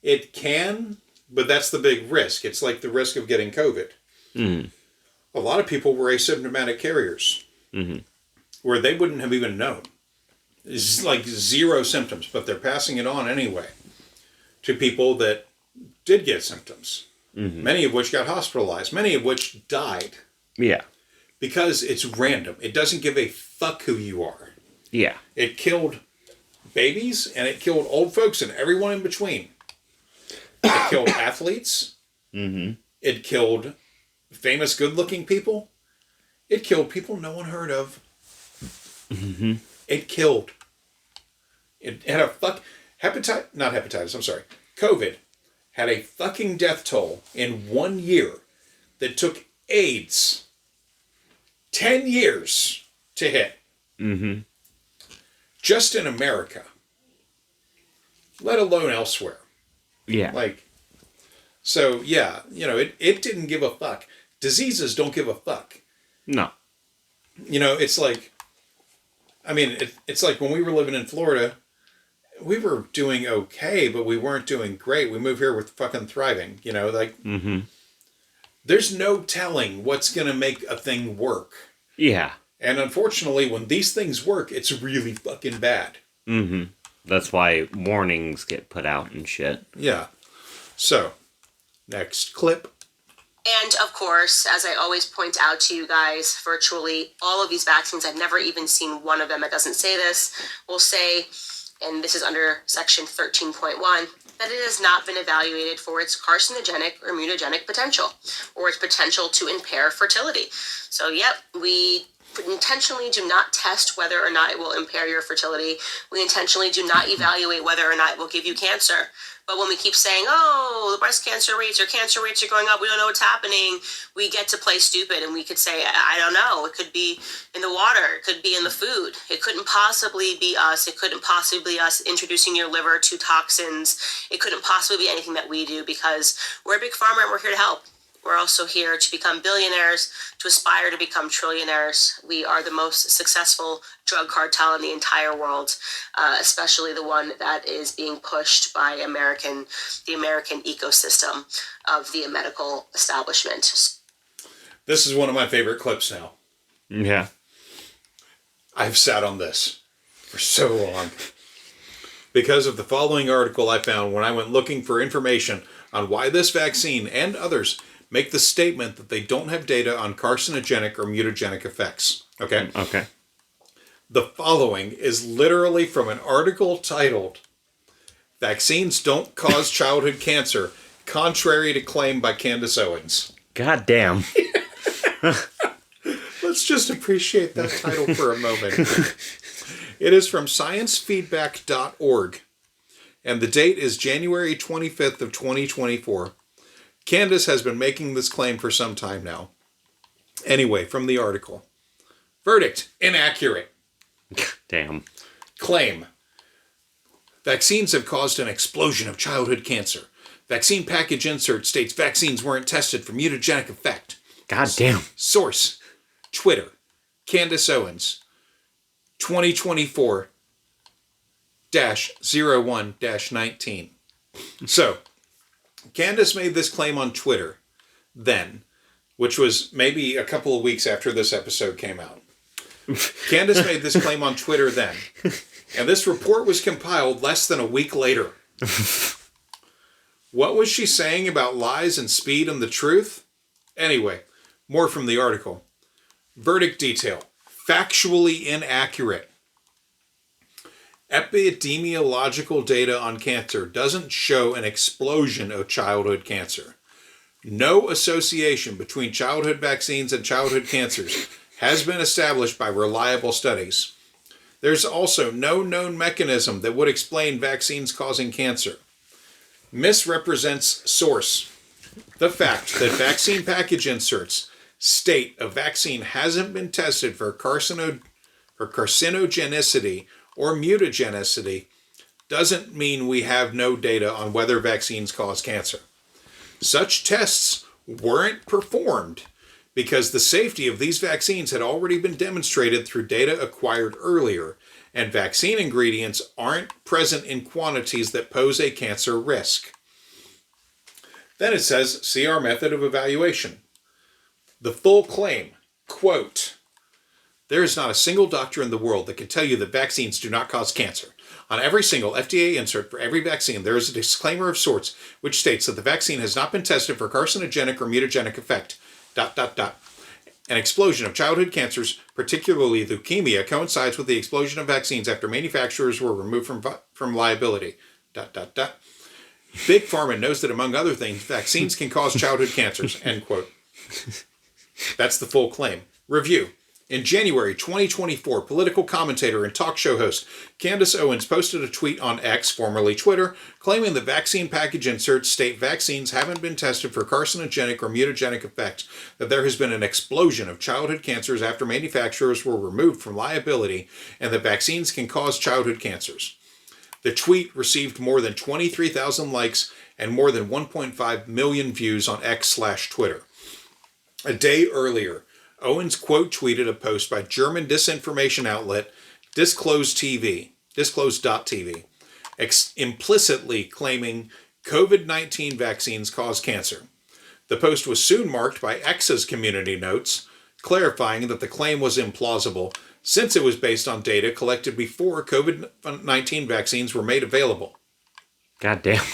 it can, but that's the big risk. It's like the risk of getting COVID. Mm. A lot of people were asymptomatic carriers, where they wouldn't have even known. It's like 0 symptoms, but they're passing it on anyway to people that did get symptoms, many of which got hospitalized, many of which died. Yeah. Because it's random. It doesn't give a fuck who you are. Yeah. It killed babies, and it killed old folks and everyone in between. It killed athletes. Mm-hmm. It killed famous, good-looking people. It killed people no one heard of. Mm-hmm. It killed. It had a COVID had a fucking death toll in 1 year that took AIDS 10 years to hit. Mm-hmm. Just in America. Let alone elsewhere. Yeah. So, yeah, it didn't give a fuck. Diseases don't give a fuck. No. It's like, it's like when we were living in Florida, we were doing okay, but we weren't doing great. We moved here with fucking thriving, Mm-hmm. There's no telling what's going to make a thing work. Yeah. And unfortunately, when these things work, it's really fucking bad. Mm-hmm. That's why warnings get put out and shit. Yeah. So, next clip. And of course, as I always point out to you guys, virtually all of these vaccines, I've never even seen one of them that doesn't say this, will say, and this is under section 13.1, that it has not been evaluated for its carcinogenic or mutagenic potential, or its potential to impair fertility. So, yep, we intentionally do not test whether or not it will impair your fertility. We intentionally do not evaluate whether or not it will give you cancer. But when we keep saying, oh, the breast cancer rates or cancer rates are going up, we don't know what's happening, we get to play stupid, and we could say, I don't know. It could be in the water. It could be in the food. It couldn't possibly be us. It couldn't possibly be us introducing your liver to toxins. It couldn't possibly be anything that we do, because we're a big pharma and we're here to help. We're also here to become billionaires, to aspire to become trillionaires. We are the most successful drug cartel in the entire world, especially the one that is being pushed by the American ecosystem of the medical establishment. This is one of my favorite clips now. Yeah. I've sat on this for so long because of the following article I found when I went looking for information on why this vaccine and others make the statement that they don't have data on carcinogenic or mutagenic effects. Okay? Okay. The following is literally from an article titled, "Vaccines Don't Cause Childhood Cancer, Contrary to Claim by Candace Owens." God damn. Let's just appreciate that title for a moment. It is from sciencefeedback.org, and the date is January 25th of 2024. Candace has been making this claim for some time now. Anyway, from the article. Verdict: inaccurate. Damn. Claim: vaccines have caused an explosion of childhood cancer. Vaccine package insert states vaccines weren't tested for mutagenic effect. God damn. Source: Twitter, Candace Owens, 2024-01-19. So, Candace made this claim on Twitter then, which was maybe a couple of weeks after this episode came out. Candace made this claim on Twitter then, and this report was compiled less than a week later. What was she saying about lies and speed and the truth? Anyway, more from the article. Verdict detail: factually inaccurate. Epidemiological data on cancer doesn't show an explosion of childhood cancer. No association between childhood vaccines and childhood cancers has been established by reliable studies. There's also no known mechanism that would explain vaccines causing cancer. Misrepresents source. The fact that vaccine package inserts state a vaccine hasn't been tested for carcinogenicity or mutagenicity doesn't mean we have no data on whether vaccines cause cancer. Such tests weren't performed because the safety of these vaccines had already been demonstrated through data acquired earlier, and vaccine ingredients aren't present in quantities that pose a cancer risk. Then it says, see our method of evaluation. The full claim, quote, "There is not a single doctor in the world that can tell you that vaccines do not cause cancer. On every single FDA insert for every vaccine, there is a disclaimer of sorts which states that the vaccine has not been tested for carcinogenic or mutagenic effect, ... An explosion of childhood cancers, particularly leukemia, coincides with the explosion of vaccines after manufacturers were removed from liability, ... Big Pharma knows that, among other things, vaccines can cause childhood cancers," end quote. That's the full claim. Review. In January 2024, political commentator and talk show host Candace Owens posted a tweet on X, formerly Twitter, claiming that vaccine package inserts state vaccines haven't been tested for carcinogenic or mutagenic effect, that there has been an explosion of childhood cancers after manufacturers were removed from liability, and that vaccines can cause childhood cancers. The tweet received more than 23,000 likes and more than 1.5 million views on X/Twitter. A day earlier, Owens quote-tweeted a post by German disinformation outlet Disclose.tv, implicitly claiming COVID-19 vaccines cause cancer. The post was soon marked by X's community notes, clarifying that the claim was implausible since it was based on data collected before COVID-19 vaccines were made available. God damn.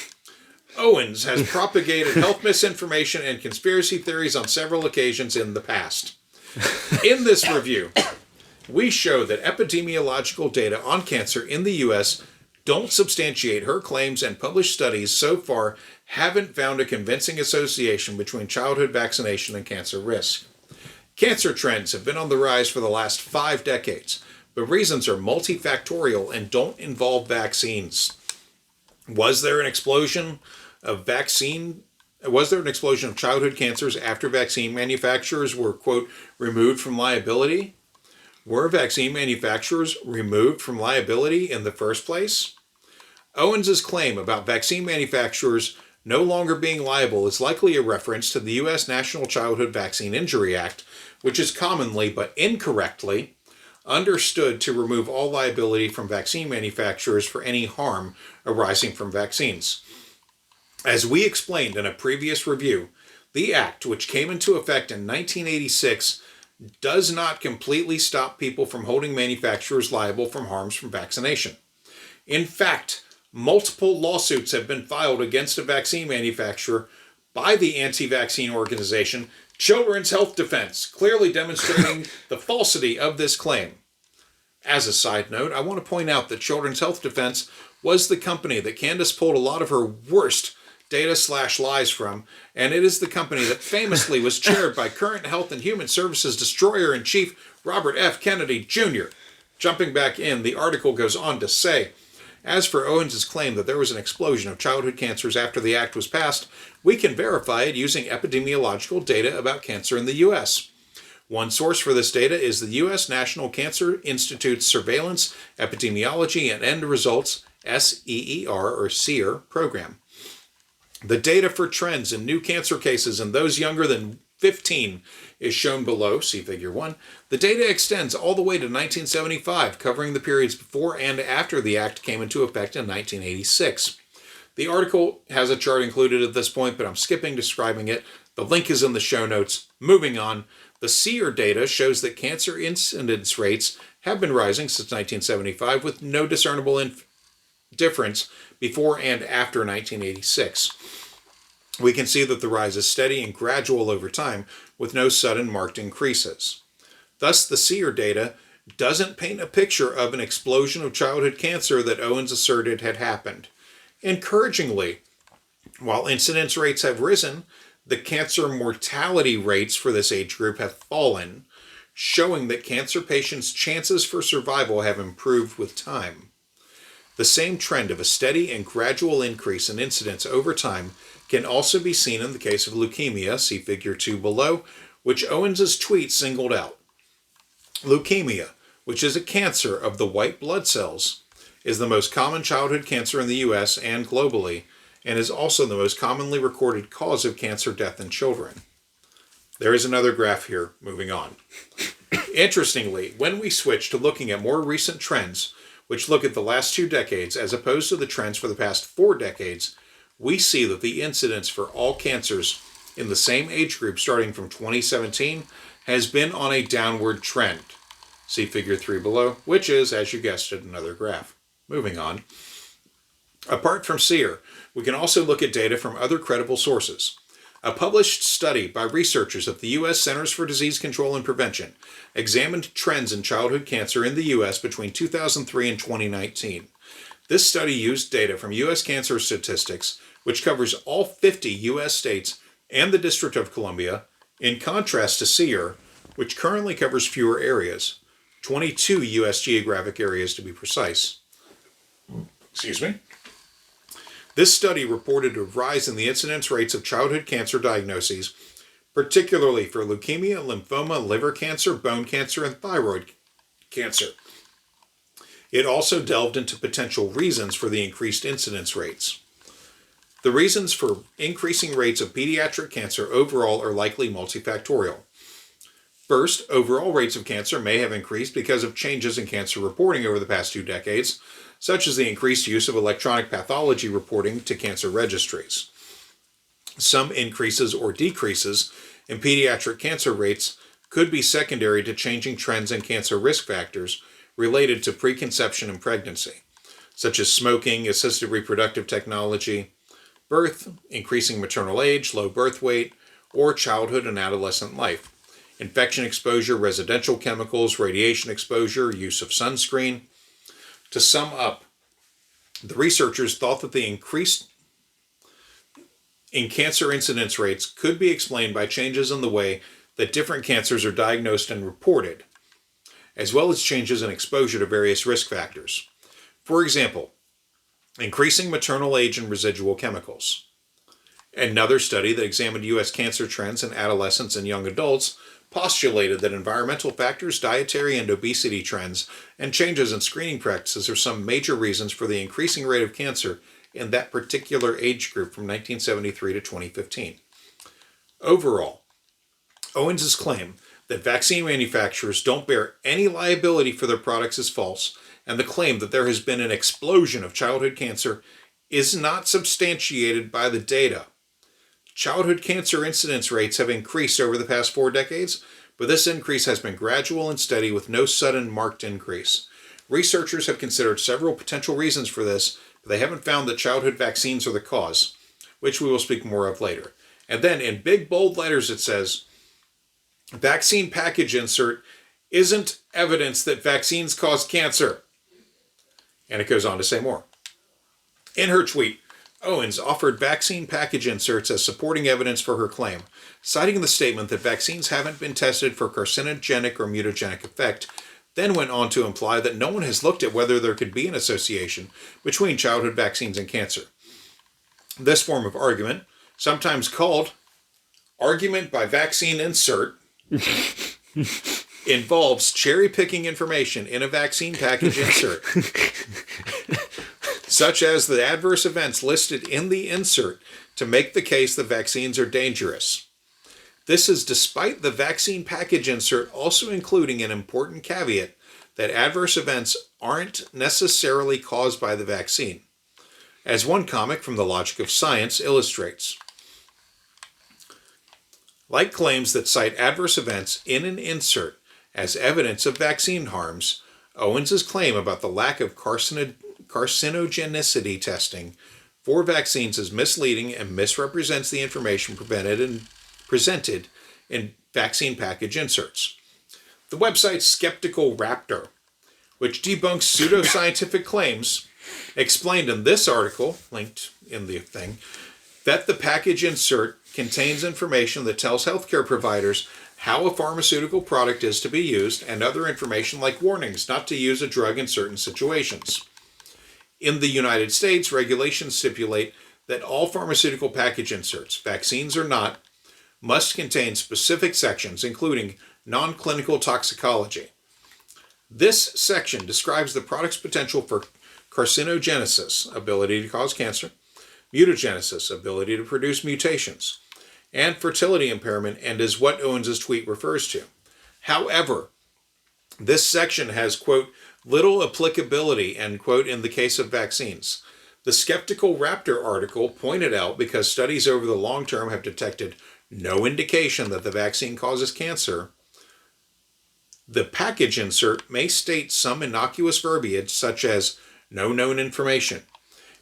Owens has propagated health misinformation and conspiracy theories on several occasions in the past. In this review, we show that epidemiological data on cancer in the U.S. don't substantiate her claims, and published studies so far haven't found a convincing association between childhood vaccination and cancer risk. Cancer trends have been on the rise for the last 5 decades, but reasons are multifactorial and don't involve vaccines. Was there an explosion of childhood cancers after vaccine manufacturers were, quote, removed from liability? Were vaccine manufacturers removed from liability in the first place? Owens' claim about vaccine manufacturers no longer being liable is likely a reference to the U.S. National Childhood Vaccine Injury Act, which is commonly, but incorrectly, understood to remove all liability from vaccine manufacturers for any harm arising from vaccines. As we explained in a previous review, the Act, which came into effect in 1986, does not completely stop people from holding manufacturers liable from harms from vaccination. In fact, multiple lawsuits have been filed against a vaccine manufacturer by the anti-vaccine organization Children's Health Defense, clearly demonstrating the falsity of this claim. As a side note, I want to point out that Children's Health Defense was the company that Candace pulled a lot of her worst data/lies from, and it is the company that famously was chaired by current Health and Human Services Destroyer-in-Chief Robert F. Kennedy, Jr. Jumping back in, the article goes on to say, as for Owens' claim that there was an explosion of childhood cancers after the act was passed, we can verify it using epidemiological data about cancer in the U.S. One source for this data is the U.S. National Cancer Institute's Surveillance, Epidemiology, and End Results, SEER or SEER program. The data for trends in new cancer cases in those younger than 15 is shown below, see Figure 1. The data extends all the way to 1975, covering the periods before and after the Act came into effect in 1986. The article has a chart included at this point, but I'm skipping describing it. The link is in the show notes. Moving on, the SEER data shows that cancer incidence rates have been rising since 1975 with no discernible difference before and after 1986. We can see that the rise is steady and gradual over time with no sudden marked increases. Thus, the SEER data doesn't paint a picture of an explosion of childhood cancer that Owens asserted had happened. Encouragingly, while incidence rates have risen, the cancer mortality rates for this age group have fallen, showing that cancer patients' chances for survival have improved with time. The same trend of a steady and gradual increase in incidence over time can also be seen in the case of leukemia, see Figure 2 below, which Owens' tweet singled out. Leukemia, which is a cancer of the white blood cells, is the most common childhood cancer in the U.S. and globally, and is also the most commonly recorded cause of cancer death in children. There is another graph here, moving on. Interestingly, when we switch to looking at more recent trends, which look at the last 2 decades as opposed to the trends for the past 4 decades, we see that the incidence for all cancers in the same age group starting from 2017 has been on a downward trend. See Figure 3 below, which is, as you guessed it, another graph. Moving on. Apart from SEER, we can also look at data from other credible sources. A published study by researchers at the U.S. Centers for Disease Control and Prevention examined trends in childhood cancer in the U.S. between 2003 and 2019. This study used data from U.S. Cancer Statistics, which covers all 50 U.S. states and the District of Columbia, in contrast to SEER, which currently covers fewer areas, 22 U.S. geographic areas to be precise. Excuse me. This study reported a rise in the incidence rates of childhood cancer diagnoses, particularly for leukemia, lymphoma, liver cancer, bone cancer, and thyroid cancer. It also delved into potential reasons for the increased incidence rates. The reasons for increasing rates of pediatric cancer overall are likely multifactorial. First, overall rates of cancer may have increased because of changes in cancer reporting over the past 2 decades, such as the increased use of electronic pathology reporting to cancer registries. Some increases or decreases in pediatric cancer rates could be secondary to changing trends in cancer risk factors related to preconception and pregnancy, such as smoking, assisted reproductive technology, birth, increasing maternal age, low birth weight, or childhood and adolescent life, infection exposure, residential chemicals, radiation exposure, use of sunscreen. To sum up, The researchers thought that the increase in cancer incidence rates could be explained by changes in the way that different cancers are diagnosed and reported, as well as changes in exposure to various risk factors. For example, increasing maternal age and residual chemicals. Another study that examined U.S. cancer trends in adolescents and young adults postulated that environmental factors, dietary and obesity trends, and changes in screening practices are some major reasons for the increasing rate of cancer in that particular age group from 1973 to 2015. Overall, Owens' claim that vaccine manufacturers don't bear any liability for their products is false, and the claim that there has been an explosion of childhood cancer is not substantiated by the data. Childhood cancer incidence rates have increased over the past 4 decades, but this increase has been gradual and steady with no sudden marked increase. Researchers have considered several potential reasons for this, but they haven't found that childhood vaccines are the cause, which we will speak more of later. And then in big bold letters it says, vaccine package insert isn't evidence that vaccines cause cancer. And it goes on to say more. In her tweet, Owens offered vaccine package inserts as supporting evidence for her claim, citing the statement that vaccines haven't been tested for carcinogenic or mutagenic effect, then went on to imply that no one has looked at whether there could be an association between childhood vaccines and cancer. This form of argument, sometimes called argument by vaccine insert, involves cherry-picking information in a vaccine package insert, such as the adverse events listed in the insert to make the case that vaccines are dangerous. This is despite the vaccine package insert also including an important caveat that adverse events aren't necessarily caused by the vaccine, as one comic from The Logic of Science illustrates. Like claims that cite adverse events in an insert as evidence of vaccine harms, Owens' claim about the lack of carcinogenicity testing for vaccines is misleading and misrepresents the information presented in vaccine package inserts. The website Skeptical Raptor, which debunks pseudoscientific claims, explained in this article, linked in the thing, that the package insert contains information that tells healthcare providers how a pharmaceutical product is to be used and other information like warnings not to use a drug in certain situations. In the United States, regulations stipulate that all pharmaceutical package inserts, vaccines or not, must contain specific sections, including non-clinical toxicology. This section describes the product's potential for carcinogenesis, ability to cause cancer, mutagenesis, ability to produce mutations, and fertility impairment, and is what Owens' tweet refers to. However, this section has, quote, little applicability, end quote, in the case of vaccines. The Skeptical Raptor article pointed out because studies over the long term have detected no indication that the vaccine causes cancer, the package insert may state some innocuous verbiage such as no known information,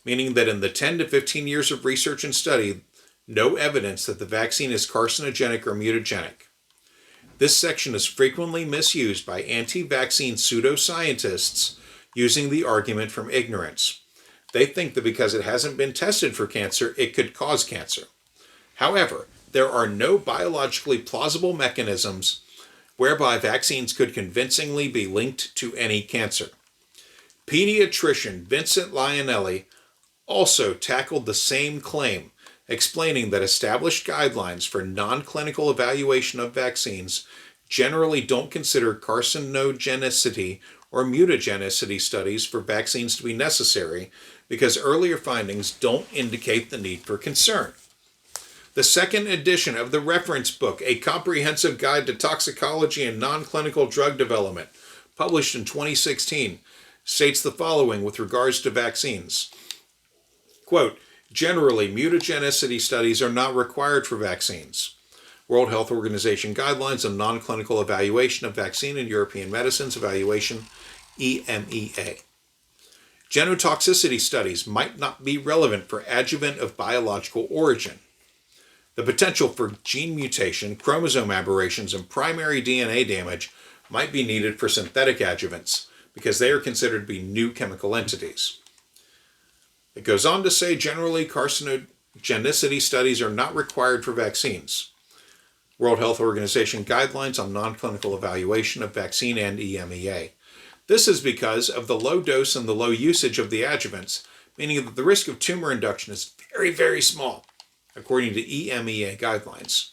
meaning that in the 10 to 15 years of research and study, no evidence that the vaccine is carcinogenic or mutagenic. This section is frequently misused by anti-vaccine pseudoscientists using the argument from ignorance. They think that because it hasn't been tested for cancer, it could cause cancer. However, there are no biologically plausible mechanisms whereby vaccines could convincingly be linked to any cancer. Pediatrician Vincent Lionelli also tackled the same claim, explaining that established guidelines for non-clinical evaluation of vaccines generally don't consider carcinogenicity or mutagenicity studies for vaccines to be necessary because earlier findings don't indicate the need for concern. The second edition of the reference book, A Comprehensive Guide to Toxicology and Non-Clinical Drug Development, published in 2016, states the following with regards to vaccines. Quote, generally, mutagenicity studies are not required for vaccines. World Health Organization Guidelines on Non-Clinical Evaluation of Vaccine in European Medicines Evaluation, EMEA. Genotoxicity studies might not be relevant for adjuvant of biological origin. The potential for gene mutation, chromosome aberrations, and primary DNA damage might be needed for synthetic adjuvants because they are considered to be new chemical entities. It goes on to say generally carcinogenicity studies are not required for vaccines. World Health Organization guidelines on non-clinical evaluation of vaccine and EMEA. This is because of the low dose and the low usage of the adjuvants, meaning that the risk of tumor induction is very, very small, according to EMEA guidelines.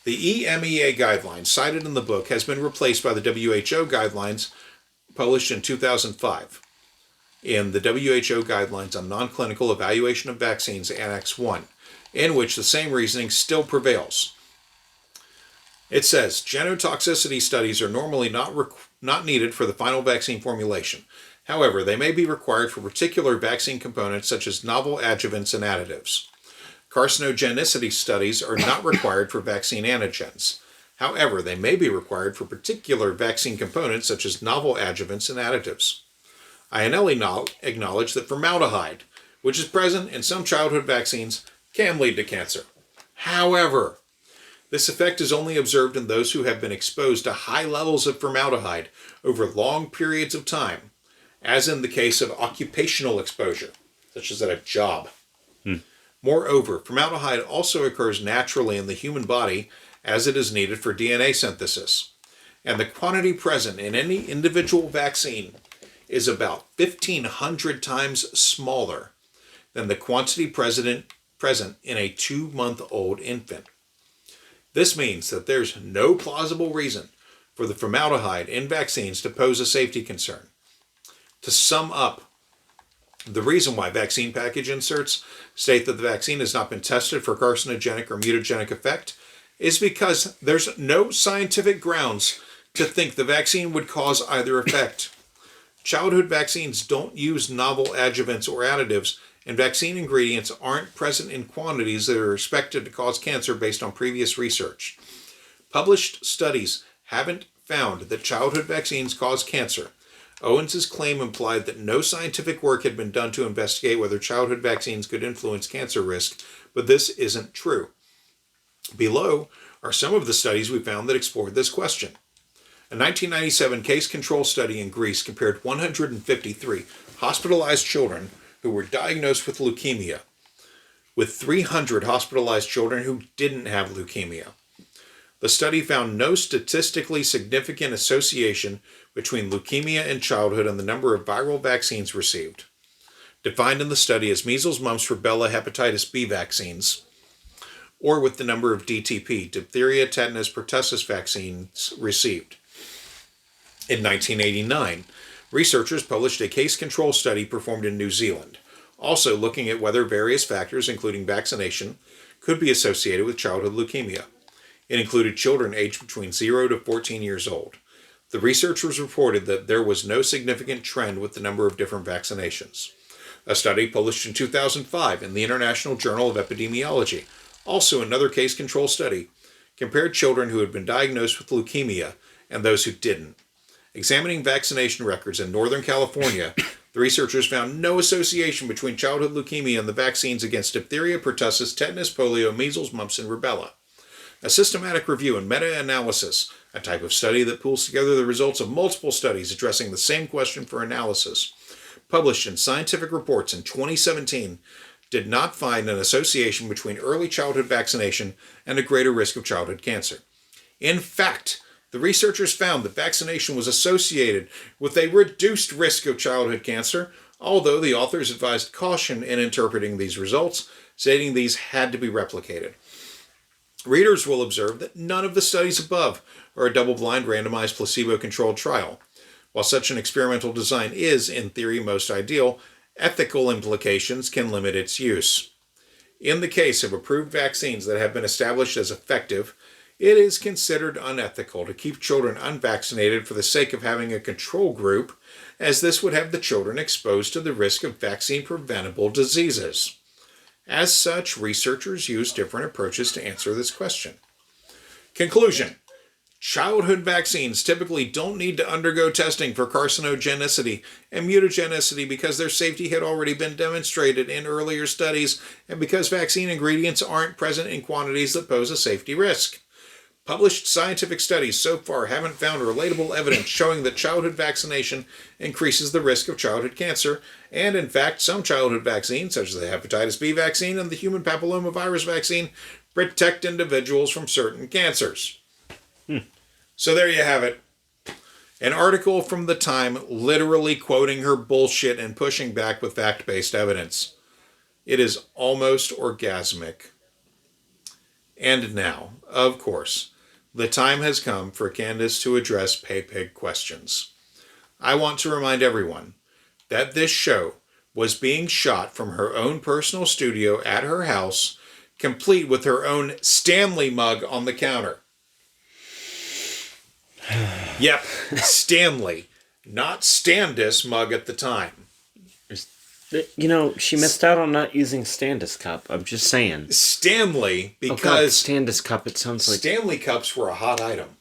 The EMEA guidelines cited in the book has been replaced by the WHO guidelines published in 2005 in the WHO Guidelines on Non-Clinical Evaluation of Vaccines, Annex 1, in which the same reasoning still prevails. It says, genotoxicity studies are normally not needed for the final vaccine formulation. However, they may be required for particular vaccine components such as novel adjuvants and additives. Carcinogenicity studies are not required for vaccine antigens. However, they may be required for particular vaccine components such as novel adjuvants and additives. INL acknowledged that formaldehyde, which is present in some childhood vaccines, can lead to cancer. However, this effect is only observed in those who have been exposed to high levels of formaldehyde over long periods of time, as in the case of occupational exposure, such as at a job. Moreover, formaldehyde also occurs naturally in the human body as it is needed for DNA synthesis, and the quantity present in any individual vaccine is about 1,500 times smaller than the quantity present in a 2-month-old infant. This means that there's no plausible reason for the formaldehyde in vaccines to pose a safety concern. To sum up, the reason why vaccine package inserts state that the vaccine has not been tested for carcinogenic or mutagenic effect is because there's no scientific grounds to think the vaccine would cause either effect. Childhood vaccines don't use novel adjuvants or additives, and vaccine ingredients aren't present in quantities that are expected to cause cancer based on previous research. Published studies haven't found that childhood vaccines cause cancer. Owens' claim implied that no scientific work had been done to investigate whether childhood vaccines could influence cancer risk, but this isn't true. Below are some of the studies we found that explored this question. A 1997 case control study in Greece compared 153 hospitalized children who were diagnosed with leukemia with 300 hospitalized children who didn't have leukemia. The study found no statistically significant association between leukemia in childhood and the number of viral vaccines received, defined in the study as measles, mumps, rubella, hepatitis B vaccines, or with the number of DTP, diphtheria, tetanus, pertussis vaccines received. In 1989, researchers published a case control study performed in New Zealand, also looking at whether various factors, including vaccination, could be associated with childhood leukemia. It included children aged between 0 to 14 years old. The researchers reported that there was no significant trend with the number of different vaccinations. A study published in 2005 in the International Journal of Epidemiology, also another case control study, compared children who had been diagnosed with leukemia and those who didn't. Examining vaccination records in Northern California, the researchers found no association between childhood leukemia and the vaccines against diphtheria, pertussis, tetanus, polio, measles, mumps, and rubella. A systematic review and meta-analysis, a type of study that pulls together the results of multiple studies addressing the same question for analysis, published in Scientific Reports in 2017, did not find an association between early childhood vaccination and a greater risk of childhood cancer. In fact, the researchers found that vaccination was associated with a reduced risk of childhood cancer, although the authors advised caution in interpreting these results, stating these had to be replicated. Readers will observe that none of the studies above are a double-blind randomized placebo-controlled trial. While such an experimental design is, in theory, most ideal, ethical implications can limit its use. In the case of approved vaccines that have been established as effective, it is considered unethical to keep children unvaccinated for the sake of having a control group, as this would have the children exposed to the risk of vaccine-preventable diseases. As such, researchers use different approaches to answer this question. Conclusion. Childhood vaccines typically don't need to undergo testing for carcinogenicity and mutagenicity because their safety had already been demonstrated in earlier studies and because vaccine ingredients aren't present in quantities that pose a safety risk. Published scientific studies so far haven't found relatable evidence showing that childhood vaccination increases the risk of childhood cancer, and in fact, some childhood vaccines, such as the hepatitis B vaccine and the human papillomavirus vaccine, protect individuals from certain cancers. So there you have it. An article from the Time literally quoting her bullshit and pushing back with fact-based evidence. It is almost orgasmic. And now, of course, the time has come for Candace to address Pay Pig questions. I want to remind everyone that this show was being shot from her own personal studio at her house, complete with her own Stanley mug on the counter. Yep, Stanley, not Standis mug at the time. You know, she missed out on not using Standis cup. I'm just saying. Stanley, because Standis cup, it sounds like Stanley cups were a hot item.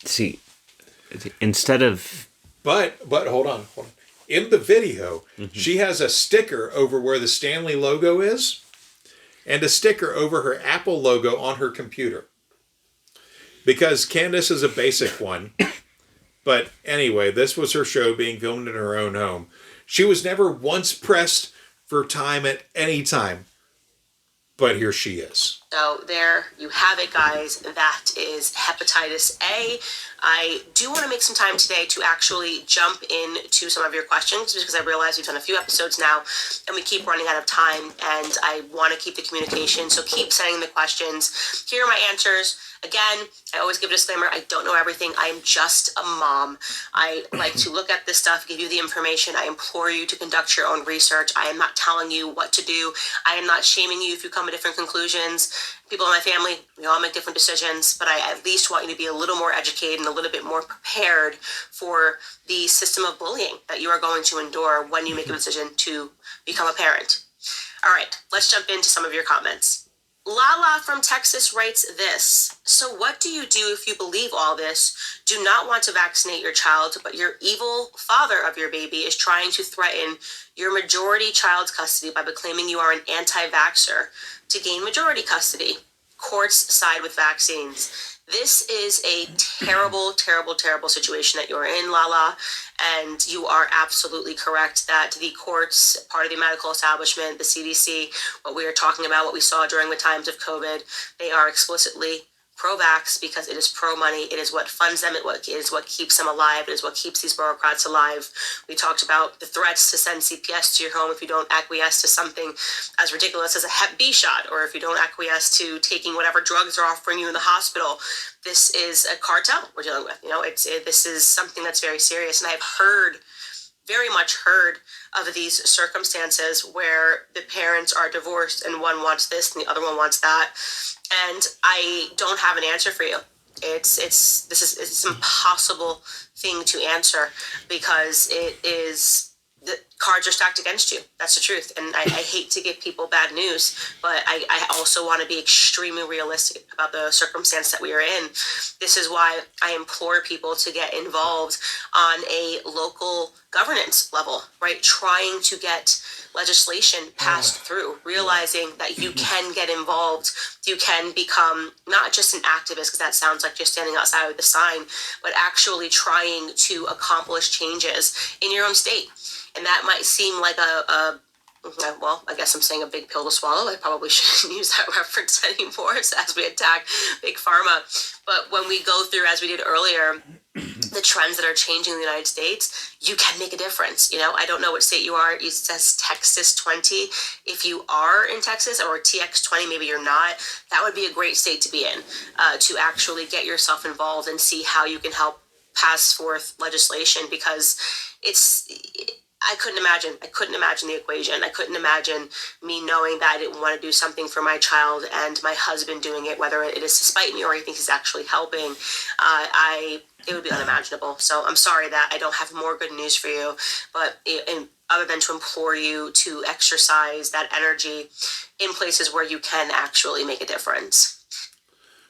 See, instead of... But hold on. In the video, she has a sticker over where the Stanley logo is, and a sticker over her Apple logo on her computer. Because Candace is a basic one. But anyway, this was her show being filmed in her own home. She was never once pressed for time at any time. But here she is. So there you have it, guys. That is hepatitis A. I do want to make some time today to actually jump into some of your questions because I realize we've done a few episodes now and we keep running out of time and I want to keep the communication. So keep sending the questions. Here are my answers. Again, I always give a disclaimer. I don't know everything. I am just a mom. I like to look at this stuff, give you the information. I implore you to conduct your own research. I am not telling you what to do. I am not shaming you if you come to different conclusions. People in my family, we all make different decisions, but I at least want you to be a little more educated and a little bit more prepared for the system of bullying that you are going to endure when you make a decision to become a parent. All right, let's jump into some of your comments. Lala from Texas writes this. So what do you do if you believe all this, do not want to vaccinate your child, but your evil father of your baby is trying to threaten your majority child's custody by proclaiming you are an anti-vaxxer to gain majority custody? Courts side with vaccines. This is a terrible, terrible, terrible situation that you're in, Lala, and you are absolutely correct that the courts, part of the medical establishment, the CDC, what we are talking about, what we saw during the times of COVID, they are explicitly pro-vax because it is pro-money. It is what funds them. It is what keeps them alive. It is what keeps these bureaucrats alive. We talked about the threats to send CPS to your home if you don't acquiesce to something as ridiculous as a Hep B shot, or if you don't acquiesce to taking whatever drugs are offering you in the hospital. This is a cartel we're dealing with. You know, this is something that's very serious. And I've very much heard of these circumstances where the parents are divorced and one wants this and the other one wants that. And I don't have an answer for you. It's an impossible thing to answer because the cards are stacked against you. That's the truth. And I hate to give people bad news, but I also want to be extremely realistic about the circumstance that we are in. This is why I implore people to get involved on a local governance level, right? Trying to get legislation passed through, realizing that you can get involved. You can become not just an activist, because that sounds like just standing outside with a sign, but actually trying to accomplish changes in your own state. And that might seem like well, I guess I'm saying a big pill to swallow. I probably shouldn't use that reference anymore as we attack Big Pharma. But when we go through, as we did earlier, the trends that are changing in the United States, you can make a difference. You know, I don't know what state you are. It says Texas 20. If you are in Texas, or TX 20, maybe you're not, that would be a great state to be in, to actually get yourself involved and see how you can help pass forth legislation, because I couldn't imagine the equation. I couldn't imagine me knowing that I didn't want to do something for my child and my husband doing it, whether it is to spite me or he thinks he's actually helping. It would be unimaginable. So I'm sorry that I don't have more good news for you, but other than to implore you to exercise that energy in places where you can actually make a difference.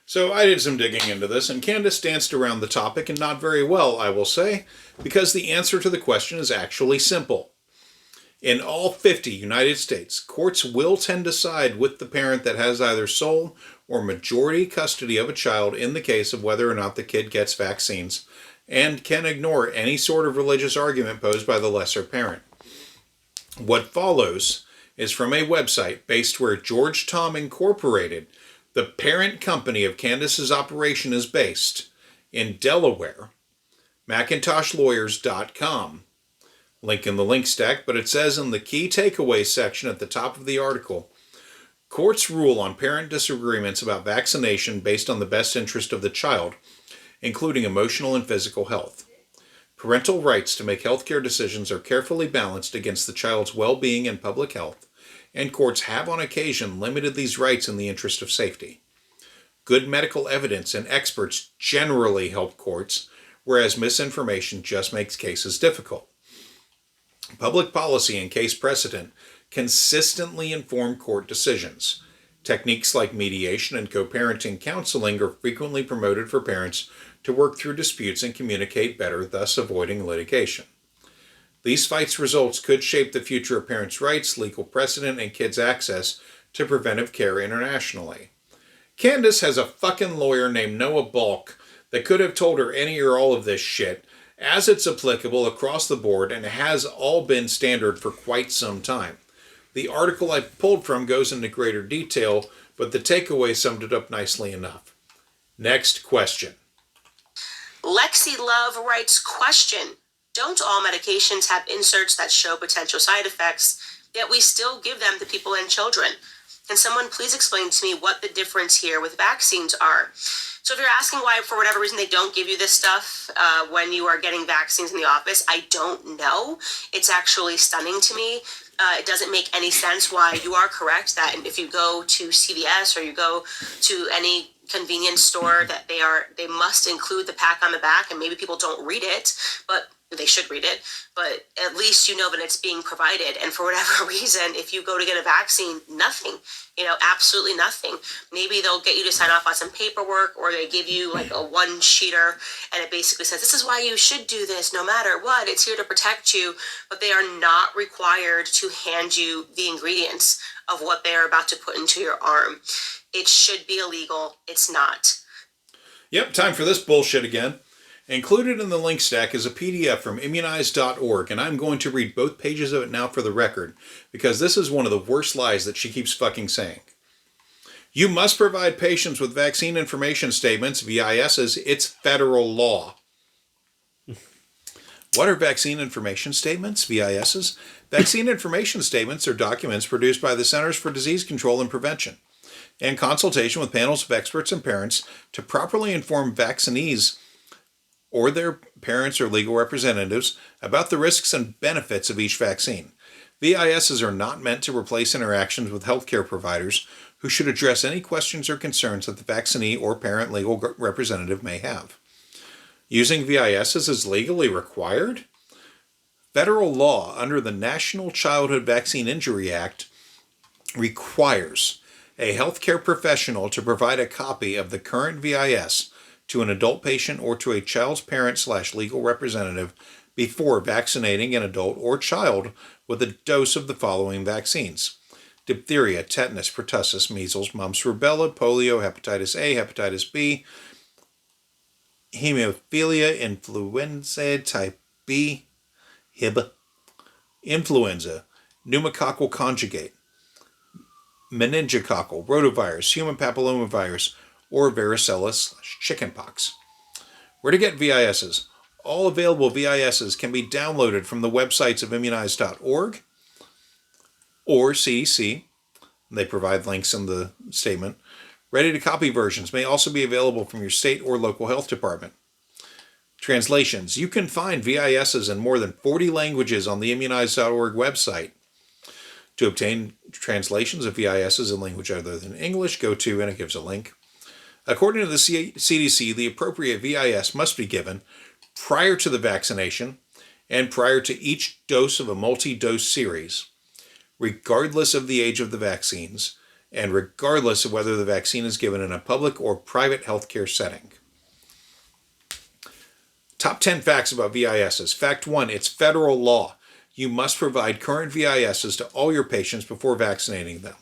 So I did some digging into this, and Candace danced around the topic, and not very well, I will say, because the answer to the question is actually simple. In all 50 United States, courts will tend to side with the parent that has either sole or majority custody of a child in the case of whether or not the kid gets vaccines, and can ignore any sort of religious argument posed by the lesser parent. What follows is from a website based where George Tom Incorporated, the parent company of Candace's operation, is based, in Delaware, McIntoshLawyers.com. Link in the link stack, but it says in the key takeaways section at the top of the article, courts rule on parent disagreements about vaccination based on the best interest of the child, including emotional and physical health. Parental rights to make healthcare decisions are carefully balanced against the child's well-being and public health, and courts have on occasion limited these rights in the interest of safety. Good medical evidence and experts generally help courts, whereas misinformation just makes cases difficult. Public policy and case precedent consistently inform court decisions. Techniques like mediation and co-parenting counseling are frequently promoted for parents to work through disputes and communicate better, thus avoiding litigation. These fights' results could shape the future of parents' rights, legal precedent, and kids' access to preventive care internationally. Candace has a fucking lawyer named Noah Balk that could have told her any or all of this shit, as it's applicable across the board and has all been standard for quite some time. The article I pulled from goes into greater detail, but the takeaway summed it up nicely enough. Next question. Lexi Love writes, question, don't all medications have inserts that show potential side effects, yet we still give them to people and children? Can someone please explain to me what the difference here with vaccines are? So if you're asking why, for whatever reason, they don't give you this stuff when you are getting vaccines in the office, I don't know. It's actually stunning to me. It doesn't make any sense why. You are correct that if you go to CVS or you go to any convenience store, that they must include the pack on the back, and maybe people don't read it, but they should read it, but at least you know that it's being provided. And for whatever reason, if you go to get a vaccine, nothing, absolutely nothing. Maybe they'll get you to sign off on some paperwork, or they give you like a one-sheeter, and it basically says, this is why you should do this no matter what. It's here to protect you, but they are not required to hand you the ingredients of what they are about to put into your arm. It should be illegal. It's not. Yep, time for this bullshit again. Included in the link stack is a PDF from immunize.org, and I'm going to read both pages of it now for the record, because this is one of the worst lies that she keeps fucking saying. You must provide patients with vaccine information statements, VISs. It's federal law. What are vaccine information statements, VISs? Vaccine information statements are documents produced by the Centers for Disease Control and Prevention, in consultation with panels of experts and parents, to properly inform vaccinees or their parents or legal representatives about the risks and benefits of each vaccine. VISs are not meant to replace interactions with healthcare providers who should address any questions or concerns that the vaccinee or parent legal representative may have. Using VISs is legally required? Federal law under the National Childhood Vaccine Injury Act requires a healthcare professional to provide a copy of the current VIS to an adult patient or to a child's parent/legal representative before vaccinating an adult or child with a dose of the following vaccines: diphtheria, tetanus, pertussis, measles, mumps, rubella, polio, hepatitis A, hepatitis B, hemophilia, influenza type B, HIB, influenza, pneumococcal conjugate, meningococcal, rotavirus, human papillomavirus, or varicella/chickenpox. Where to get VISs? All available VISs can be downloaded from the websites of immunize.org or CDC. They provide links in the statement. Ready-to-copy versions may also be available from your state or local health department. Translations. You can find VISs in more than 40 languages on the immunize.org website. To obtain translations of VISs in language other than English, go to, and it gives a link. According to the CDC, the appropriate VIS must be given prior to the vaccination and prior to each dose of a multi-dose series, regardless of the age of the vaccines, and regardless of whether the vaccine is given in a public or private healthcare setting. Top 10 facts about VISs. Fact 1, it's federal law. you must provide current VISs to all your patients before vaccinating them.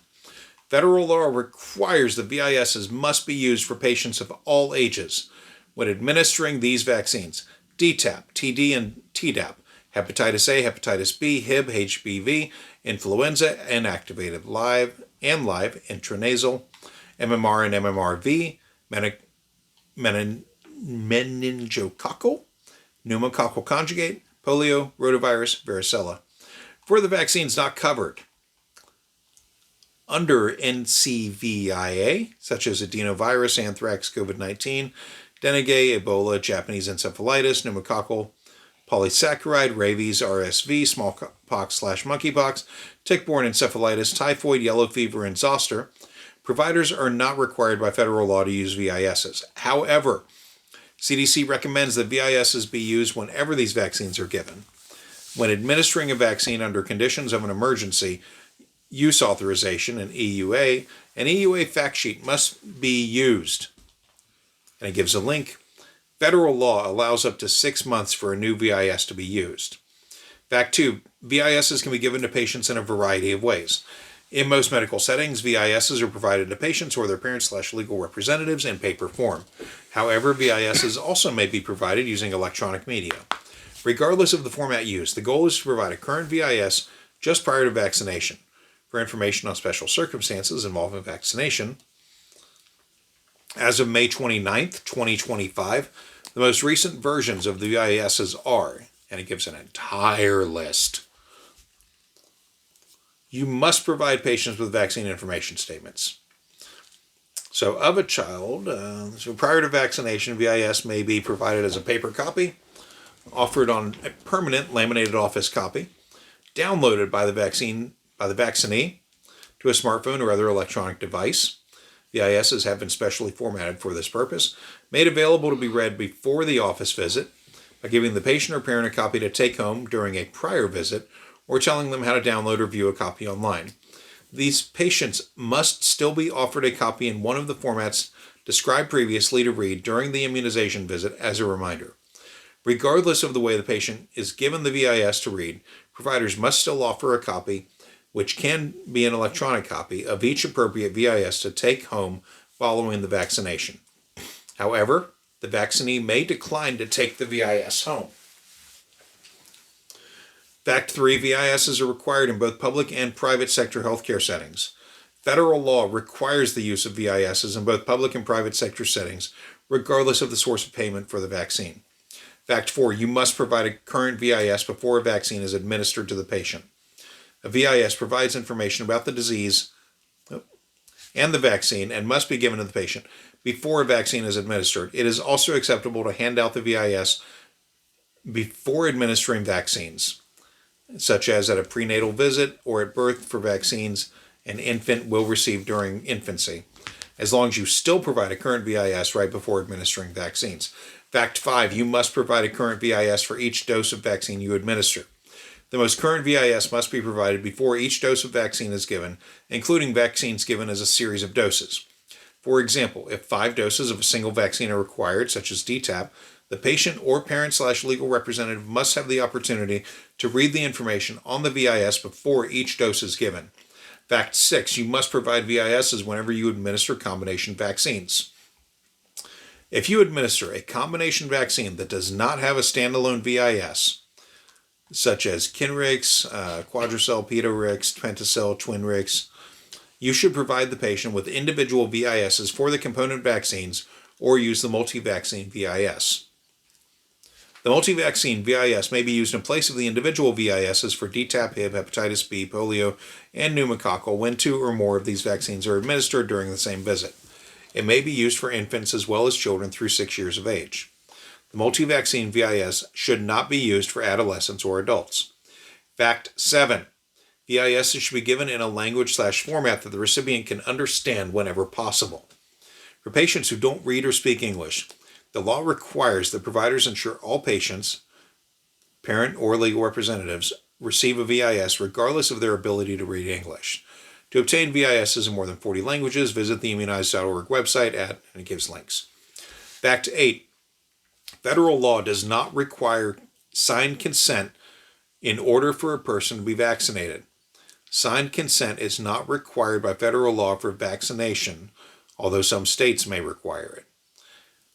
Federal law requires the VISs must be used for patients of all ages when administering these vaccines: DTaP, TD, and Tdap, hepatitis A, hepatitis B, Hib, HBV, influenza, inactivated live intranasal, MMR and MMRV, meningococcal, pneumococcal conjugate, polio, rotavirus, varicella. For the vaccines not covered under NCVIA, such as adenovirus, anthrax, COVID-19, dengue, Ebola, Japanese encephalitis, pneumococcal, polysaccharide, rabies, RSV, smallpox/monkeypox, tick-borne encephalitis, typhoid, yellow fever, and zoster, providers are not required by federal law to use VISs. However, CDC recommends that VISs be used whenever these vaccines are given. When administering a vaccine under conditions of an emergency use authorization, an EUA, an EUA fact sheet must be used. And it gives a link. Federal law allows up to 6 months for a new VIS to be used. Fact 2, VISs can be given to patients in a variety of ways. In most medical settings, VISs are provided to patients or their parents/legal representatives in paper form. However, VISs also may be provided using electronic media. Regardless of the format used, the goal is to provide a current VIS just prior to vaccination. For information on special circumstances involving vaccination, as of May 29th, 2025, the most recent versions of the VISs are, and it gives an entire list. You must provide patients with vaccine information statements. So of a child, prior to vaccination, VIS may be provided as a paper copy, offered on a permanent laminated office copy, downloaded by the vaccinee to a smartphone or other electronic device. VISs have been specially formatted for this purpose, made available to be read before the office visit by giving the patient or parent a copy to take home during a prior visit or telling them how to download or view a copy online. These patients must still be offered a copy in one of the formats described previously to read during the immunization visit as a reminder. Regardless of the way the patient is given the VIS to read, providers must still offer a copy, which can be an electronic copy, of each appropriate VIS to take home following the vaccination. However, the vaccinee may decline to take the VIS home. Fact 3, VISs are required in both public and private sector healthcare settings. Federal law requires the use of VISs in both public and private sector settings, regardless of the source of payment for the vaccine. Fact 4, you must provide a current VIS before a vaccine is administered to the patient. A VIS provides information about the disease and the vaccine and must be given to the patient before a vaccine is administered. It is also acceptable to hand out the VIS before administering vaccines, such as at a prenatal visit or at birth for vaccines an infant will receive during infancy, as long as you still provide a current VIS right before administering vaccines. Fact 5, you must provide a current VIS for each dose of vaccine you administer. The most current VIS must be provided before each dose of vaccine is given, including vaccines given as a series of doses. For example, if 5 doses of a single vaccine are required, such as DTaP, the patient or parent/legal representative must have the opportunity to read the information on the VIS before each dose is given. Fact 6, you must provide VISs whenever you administer combination vaccines. If you administer a combination vaccine that does not have a standalone VIS, such as Kinrix, Quadricel, Pedorix, Pentacel, Twinrix, you should provide the patient with individual VISs for the component vaccines or use the multi-vaccine VIS. The multi-vaccine VIS may be used in place of the individual VISs for DTaP, Hib, hepatitis B, polio, and pneumococcal when 2 or more of these vaccines are administered during the same visit. It may be used for infants as well as children through 6 years of age. The multi-vaccine VIS should not be used for adolescents or adults. Fact 7. VISs should be given in a language/format that the recipient can understand whenever possible. For patients who don't read or speak English, the law requires that providers ensure all patients, parent or legal representatives, receive a VIS regardless of their ability to read English. To obtain VISs in more than 40 languages, visit the immunize.org website and it gives links. Fact 8. Federal law does not require signed consent in order for a person to be vaccinated. Signed consent is not required by federal law for vaccination, although some states may require it.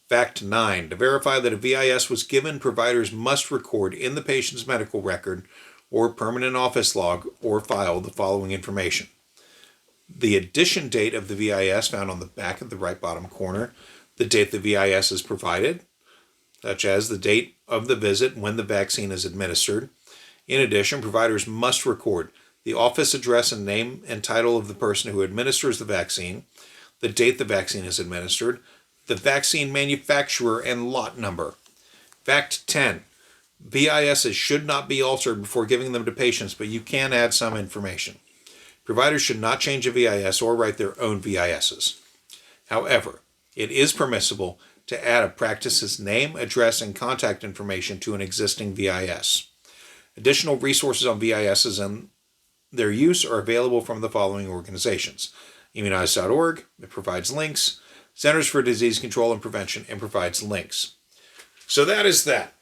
Fact 9. To verify that a VIS was given, providers must record in the patient's medical record or permanent office log or file the following information: the addition date of the VIS found on the back of the right bottom corner, the date the VIS is provided, such as the date of the visit when the vaccine is administered. In addition, providers must record the office address and name and title of the person who administers the vaccine, the date the vaccine is administered, the vaccine manufacturer and lot number. Fact 10. VISs should not be altered before giving them to patients, but you can add some information. Providers should not change a VIS or write their own VISs. However, it is permissible to add a practice's name, address, and contact information to an existing VIS. Additional resources on VISs and their use are available from the following organizations: Immunize.org, it provides links; Centers for Disease Control and Prevention, and provides links. So that is that.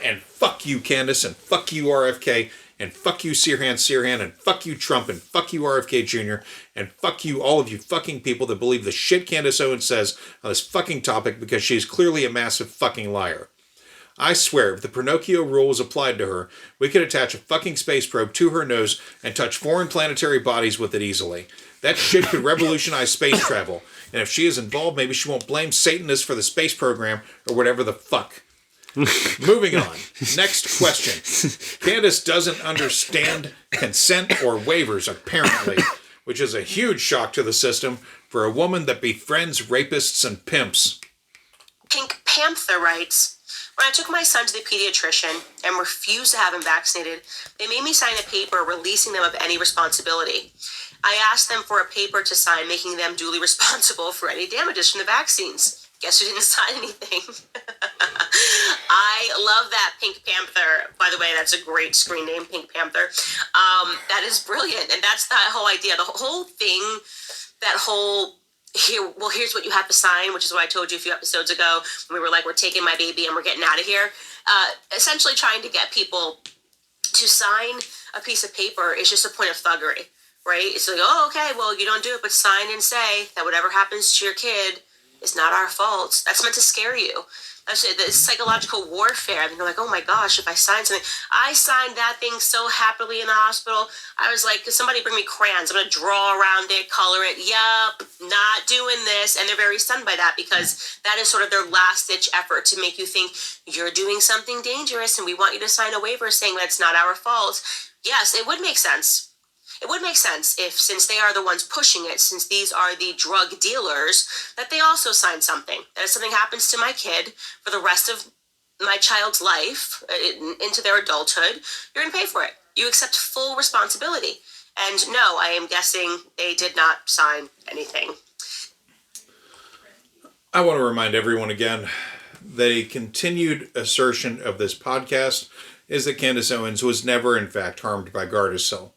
And fuck you, Candace, and fuck you, RFK, and fuck you, Sirhan, and fuck you, Trump, and fuck you, RFK Jr., and fuck you, all of you fucking people that believe the shit Candace Owens says on this fucking topic, because she is clearly a massive fucking liar. I swear, if the Pinocchio rule was applied to her, we could attach a fucking space probe to her nose and touch foreign planetary bodies with it easily. That shit could revolutionize space travel. And if she is involved, maybe she won't blame Satanists for the space program or whatever the fuck. Moving on. Next question. Candace doesn't understand consent or waivers, apparently, which is a huge shock to the system for a woman that befriends rapists and pimps. Pink Panther writes, when I took my son to the pediatrician and refused to have him vaccinated, they made me sign a paper releasing them of any responsibility. I asked them for a paper to sign making them duly responsible for any damages from the vaccines. Guess who didn't sign anything? I love that, Pink Panther. By the way, that's a great screen name, Pink Panther. That is brilliant. And that's that whole idea. The whole thing, here's what you have to sign, which is what I told you a few episodes ago when we were like, we're taking my baby and we're getting out of here. Essentially trying to get people to sign a piece of paper is just a point of thuggery, right? It's like, oh, okay, well, you don't do it, but sign and say that whatever happens to your kid is not our fault. That's meant to scare you. That's the psychological warfare. I mean, they're like, oh my gosh, if I sign something. I signed that thing so happily in the hospital. I was like, could somebody bring me crayons? I'm going to draw around it, color it. Yup, not doing this. And they're very stunned by that because that is sort of their last-ditch effort to make you think you're doing something dangerous and we want you to sign a waiver saying that it's not our fault. Yes, it would make sense. It would make sense if, since they are the ones pushing it, since these are the drug dealers, that they also sign something. That if something happens to my kid for the rest of my child's life, into their adulthood, you're going to pay for it. You accept full responsibility. And no, I am guessing they did not sign anything. I want to remind everyone again that a continued assertion of this podcast is that Candace Owens was never, in fact, harmed by Gardasil.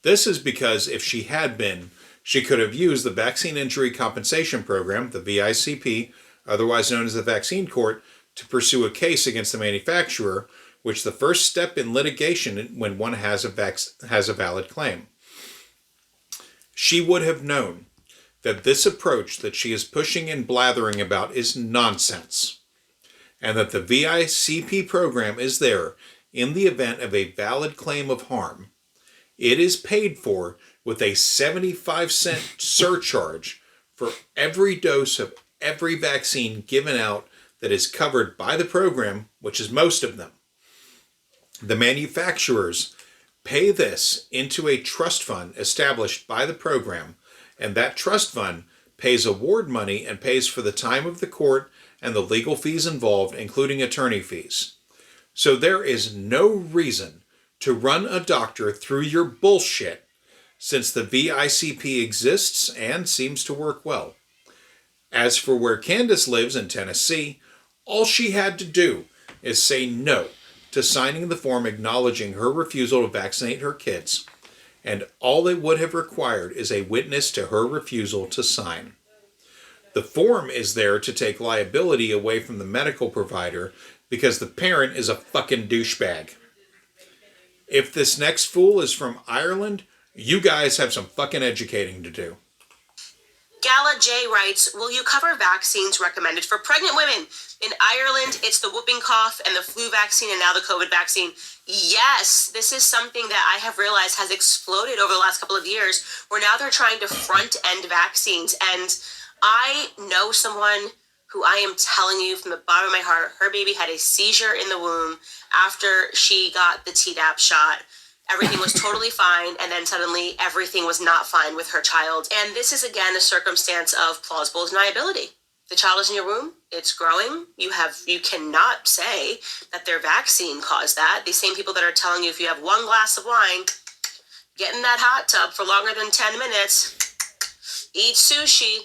This is because if she had been, she could have used the Vaccine Injury Compensation Program, the VICP, otherwise known as the Vaccine Court, to pursue a case against the manufacturer, which the first step in litigation when one has a valid claim. She would have known that this approach that she is pushing and blathering about is nonsense, and that the VICP program is there in the event of a valid claim of harm. It is paid for with a 75-cent surcharge for every dose of every vaccine given out that is covered by the program, which is most of them. The manufacturers pay this into a trust fund established by the program, and that trust fund pays award money and pays for the time of the court and the legal fees involved, including attorney fees. So there is no reason to run a doctor through your bullshit, since the VICP exists and seems to work well. As for where Candace lives in Tennessee, all she had to do is say no to signing the form acknowledging her refusal to vaccinate her kids, and all it would have required is a witness to her refusal to sign. The form is there to take liability away from the medical provider because the parent is a fucking douchebag. If this next fool is from Ireland, you guys have some fucking educating to do. Gala J writes, will you cover vaccines recommended for pregnant women? In Ireland, it's the whooping cough and the flu vaccine and now the COVID vaccine. Yes, this is something that I have realized has exploded over the last couple of years, where now they're trying to front-end vaccines. And I know someone who, I am telling you from the bottom of my heart, her baby had a seizure in the womb after she got the Tdap shot. Everything was totally fine, and then suddenly everything was not fine with her child. And this is, again, a circumstance of plausible deniability. The child is in your womb, it's growing. You cannot say that their vaccine caused that. These same people that are telling you if you have one glass of wine, get in that hot tub for longer than 10 minutes, eat sushi,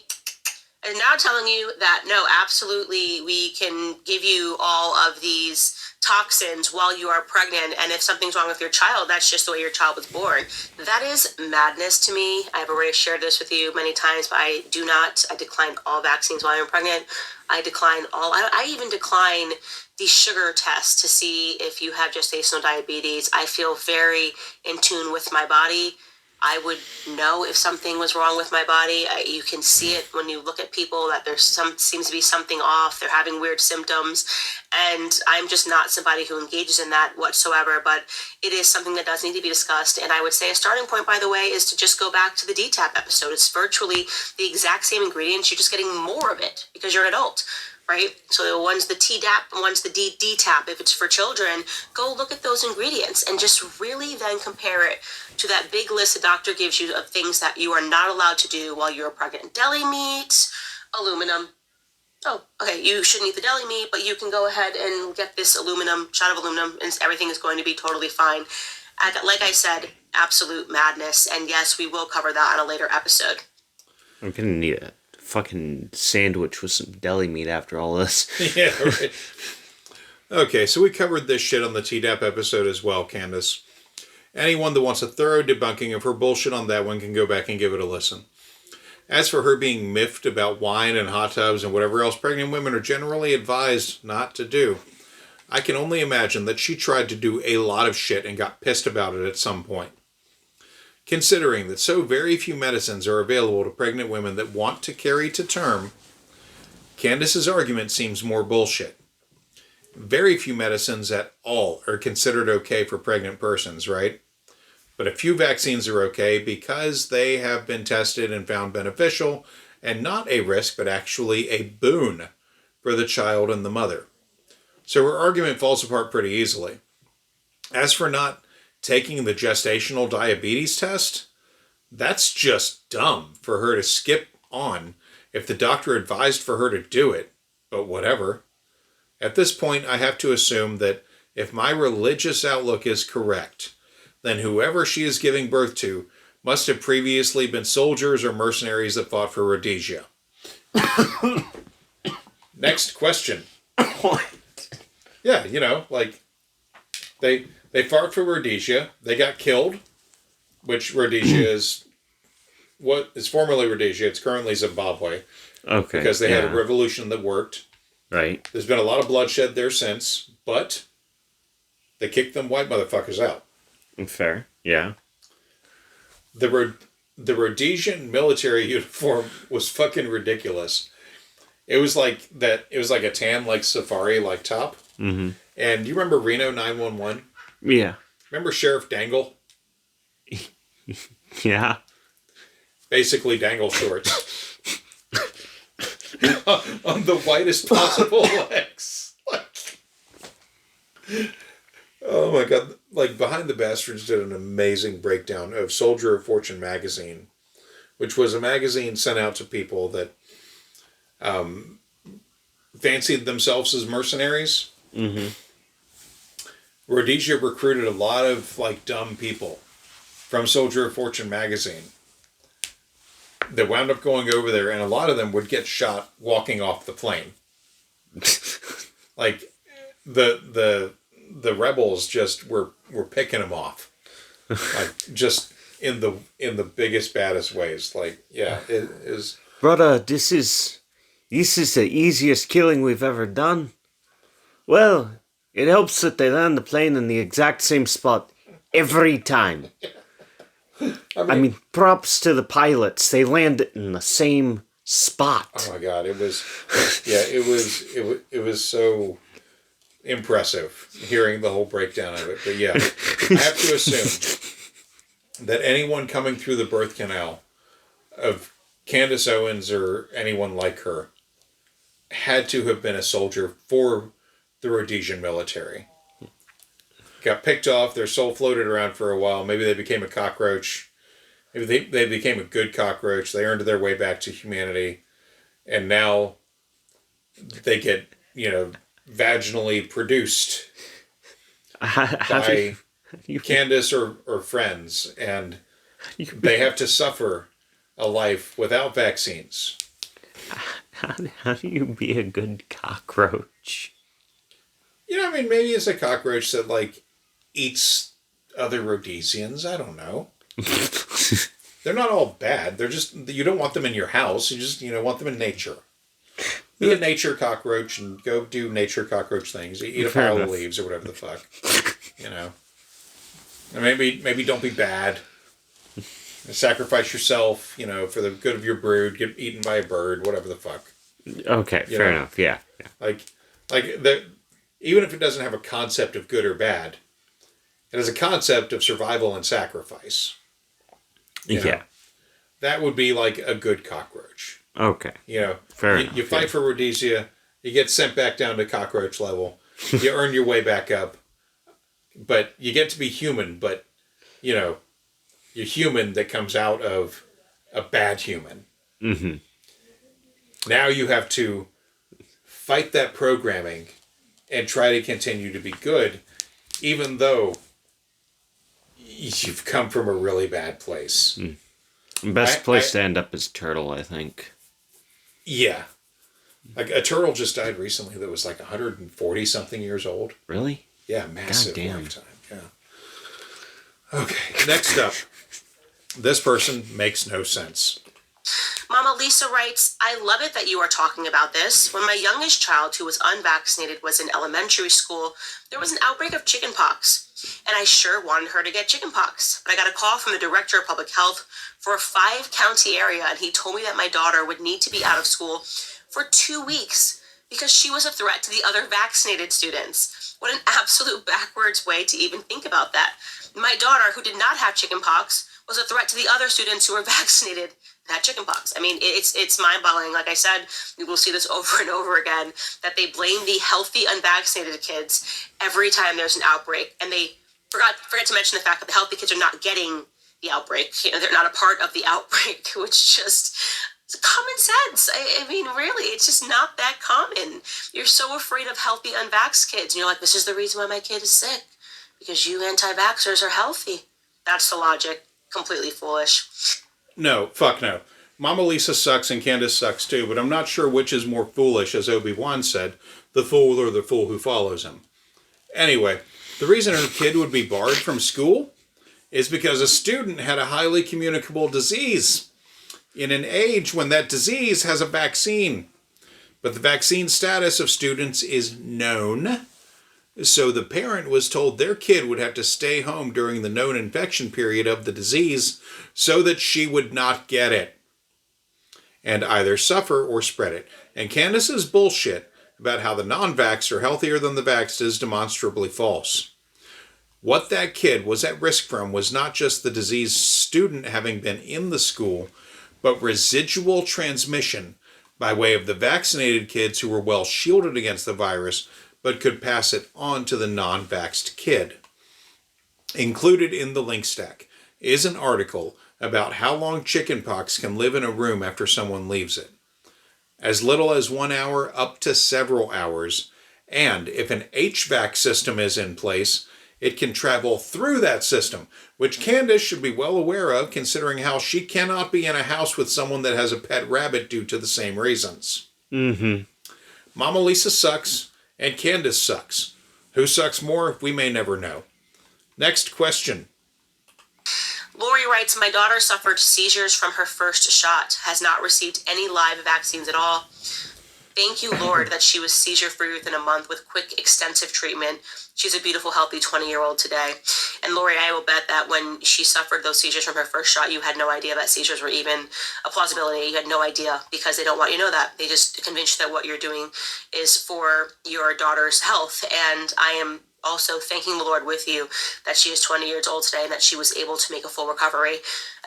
and now telling you that, no, absolutely, we can give you all of these toxins while you are pregnant, and if something's wrong with your child, that's just the way your child was born. That is madness to me. I've already shared this with you many times, but I decline all vaccines while I'm pregnant. I even decline the sugar test to see if you have gestational diabetes. I feel very in tune with my body. I would know if something was wrong with my body. You can see it when you look at people that seems to be something off. They're having weird symptoms, and I'm just not somebody who engages in that whatsoever. But it is something that does need to be discussed. And I would say a starting point, by the way, is to just go back to the DTaP episode. It's virtually the exact same ingredients. You're just getting more of it because you're an adult. Right? So one's the Tdap, one's the DTaP. If it's for children, go look at those ingredients and just really then compare it to that big list the doctor gives you of things that you are not allowed to do while you're pregnant. Deli meat, aluminum. Oh, okay, you shouldn't eat the deli meat, but you can go ahead and get this shot of aluminum, and everything is going to be totally fine. Like I said, absolute madness. And yes, we will cover that on a later episode. I'm gonna need a fucking sandwich with some deli meat after all this. Yeah, right. Okay, so we covered this shit on the Tdap episode as well, Candace. Anyone that wants a thorough debunking of her bullshit on that one can go back and give it a listen. As for her being miffed about wine and hot tubs and whatever else pregnant women are generally advised not to do, I can only imagine that she tried to do a lot of shit and got pissed about it at some point. Considering that so very few medicines are available to pregnant women that want to carry to term, Candace's argument seems more bullshit. Very few medicines at all are considered okay for pregnant persons, right? But a few vaccines are okay because they have been tested and found beneficial, and not a risk, but actually a boon for the child and the mother. So her argument falls apart pretty easily. As for not taking the gestational diabetes test, that's just dumb for her to skip on if the doctor advised for her to do it, but whatever. At this point, I have to assume that if my religious outlook is correct, then whoever she is giving birth to must have previously been soldiers or mercenaries that fought for Rhodesia. Next question. What? Yeah, they fought for Rhodesia. They got killed, which Rhodesia is what is formerly Rhodesia. It's currently Zimbabwe. Okay. Because they had a revolution that worked. Right. There's been a lot of bloodshed there since, but they kicked them white motherfuckers out. Fair. Yeah. The Rhodesian military uniform was fucking ridiculous. It was like that. It was like a tan, like safari, like top. Mm-hmm. And you remember Reno 911? Yeah. Remember Sheriff Dangle? Yeah. Basically, Dangle shorts. On the whitest possible legs. Oh my god. Like, Behind the Bastards did an amazing breakdown of Soldier of Fortune magazine, which was a magazine sent out to people that fancied themselves as mercenaries. Mm-hmm. Rhodesia recruited a lot of, like, dumb people from Soldier of Fortune magazine that wound up going over there, and a lot of them would get shot walking off the plane. Like, the rebels just were picking them off. Like, just in the biggest, baddest ways. Like, yeah, it is... Brother, this is the easiest killing we've ever done. Well, it helps that they land the plane in the exact same spot every time. I mean, props to the pilots. They landed in the same spot. Oh my God, it was so impressive hearing the whole breakdown of it. But yeah, I have to assume that anyone coming through the birth canal of Candace Owens or anyone like her had to have been a soldier for the Rhodesian military. Got picked off, their soul floated around for a while, maybe they became a cockroach, maybe they became a good cockroach, they earned their way back to humanity, and now they get, vaginally produced by Candace or friends, and they have to suffer a life without vaccines. How do you be a good cockroach? Maybe it's a cockroach that, eats other Rhodesians. I don't know. They're not all bad. They're just, you don't want them in your house. You just, want them in nature. Be a nature cockroach and go do nature cockroach things. Eat a pile of leaves or whatever the fuck. And maybe don't be bad. Sacrifice yourself, for the good of your brood. Get eaten by a bird, whatever the fuck. Okay, fair enough. Yeah. Even if it doesn't have a concept of good or bad, it has a concept of survival and sacrifice. Yeah. That would be like a good cockroach. Okay. Fair enough. You fight for Rhodesia, you get sent back down to cockroach level, you earn your way back up, but you get to be human, but, you're human that comes out of a bad human. Mm-hmm. Now you have to fight that programming and try to continue to be good, even though you've come from a really bad place. Best place to end up is turtle, I think. Yeah. A turtle just died recently that was 140 something years old. Really? Yeah, massive Goddamn. lifetime. Yeah. Okay, next up. This person makes no sense. Mama Lisa writes, I love it that you are talking about this. When my youngest child, who was unvaccinated, was in elementary school, there was an outbreak of chickenpox. And I sure wanted her to get chickenpox. But I got a call from the director of public health for a 5-county area, and he told me that my daughter would need to be out of school for 2 weeks because she was a threat to the other vaccinated students. What an absolute backwards way to even think about that. My daughter, who did not have chickenpox, was a threat to the other students who were vaccinated and had chickenpox. I mean, it's mind-boggling. Like I said, we will see this over and over again, that they blame the healthy, unvaccinated kids every time there's an outbreak. And they forgot to mention the fact that the healthy kids are not getting the outbreak. They're not a part of the outbreak, which just... it's common sense. I mean, really, it's just not that common. You're so afraid of healthy, unvaxxed kids. And you're like, this is the reason why my kid is sick. Because you anti-vaxxers are healthy. That's the logic. Completely foolish. No, fuck no. Mama Lisa sucks and Candace sucks too, but I'm not sure which is more foolish, as Obi-Wan said, the fool or the fool who follows him. Anyway, the reason her kid would be barred from school is because a student had a highly communicable disease in an age when that disease has a vaccine. But the vaccine status of students is known, so the parent was told their kid would have to stay home during the known infection period of the disease so that she would not get it and either suffer or spread it. And Candace's bullshit about how the non-vaxxed are healthier than the vaxxed is demonstrably false. What that kid was at risk from was not just the diseased student having been in the school, but residual transmission by way of the vaccinated kids who were well shielded against the virus, but could pass it on to the non-vaxxed kid. Included in the link stack is an article about how long chickenpox can live in a room after someone leaves it. As little as 1 hour up to several hours, and if an HVAC system is in place, it can travel through that system, which Candace should be well aware of, considering how she cannot be in a house with someone that has a pet rabbit due to the same reasons. Mm-hmm. Mama Lisa sucks, and Candace sucks. Who sucks more, we may never know. Next question. Lori writes, my daughter suffered seizures from her first shot, has not received any live vaccines at all. Thank you, Lord, that she was seizure-free within a month with quick, extensive treatment. She's a beautiful, healthy 20-year-old today. And Lori, I will bet that when she suffered those seizures from her first shot, you had no idea that seizures were even a plausibility. You had no idea, because they don't want you to know that. They just convince you that what you're doing is for your daughter's health. And I am also thanking the Lord with you that she is 20 years old today and that she was able to make a full recovery.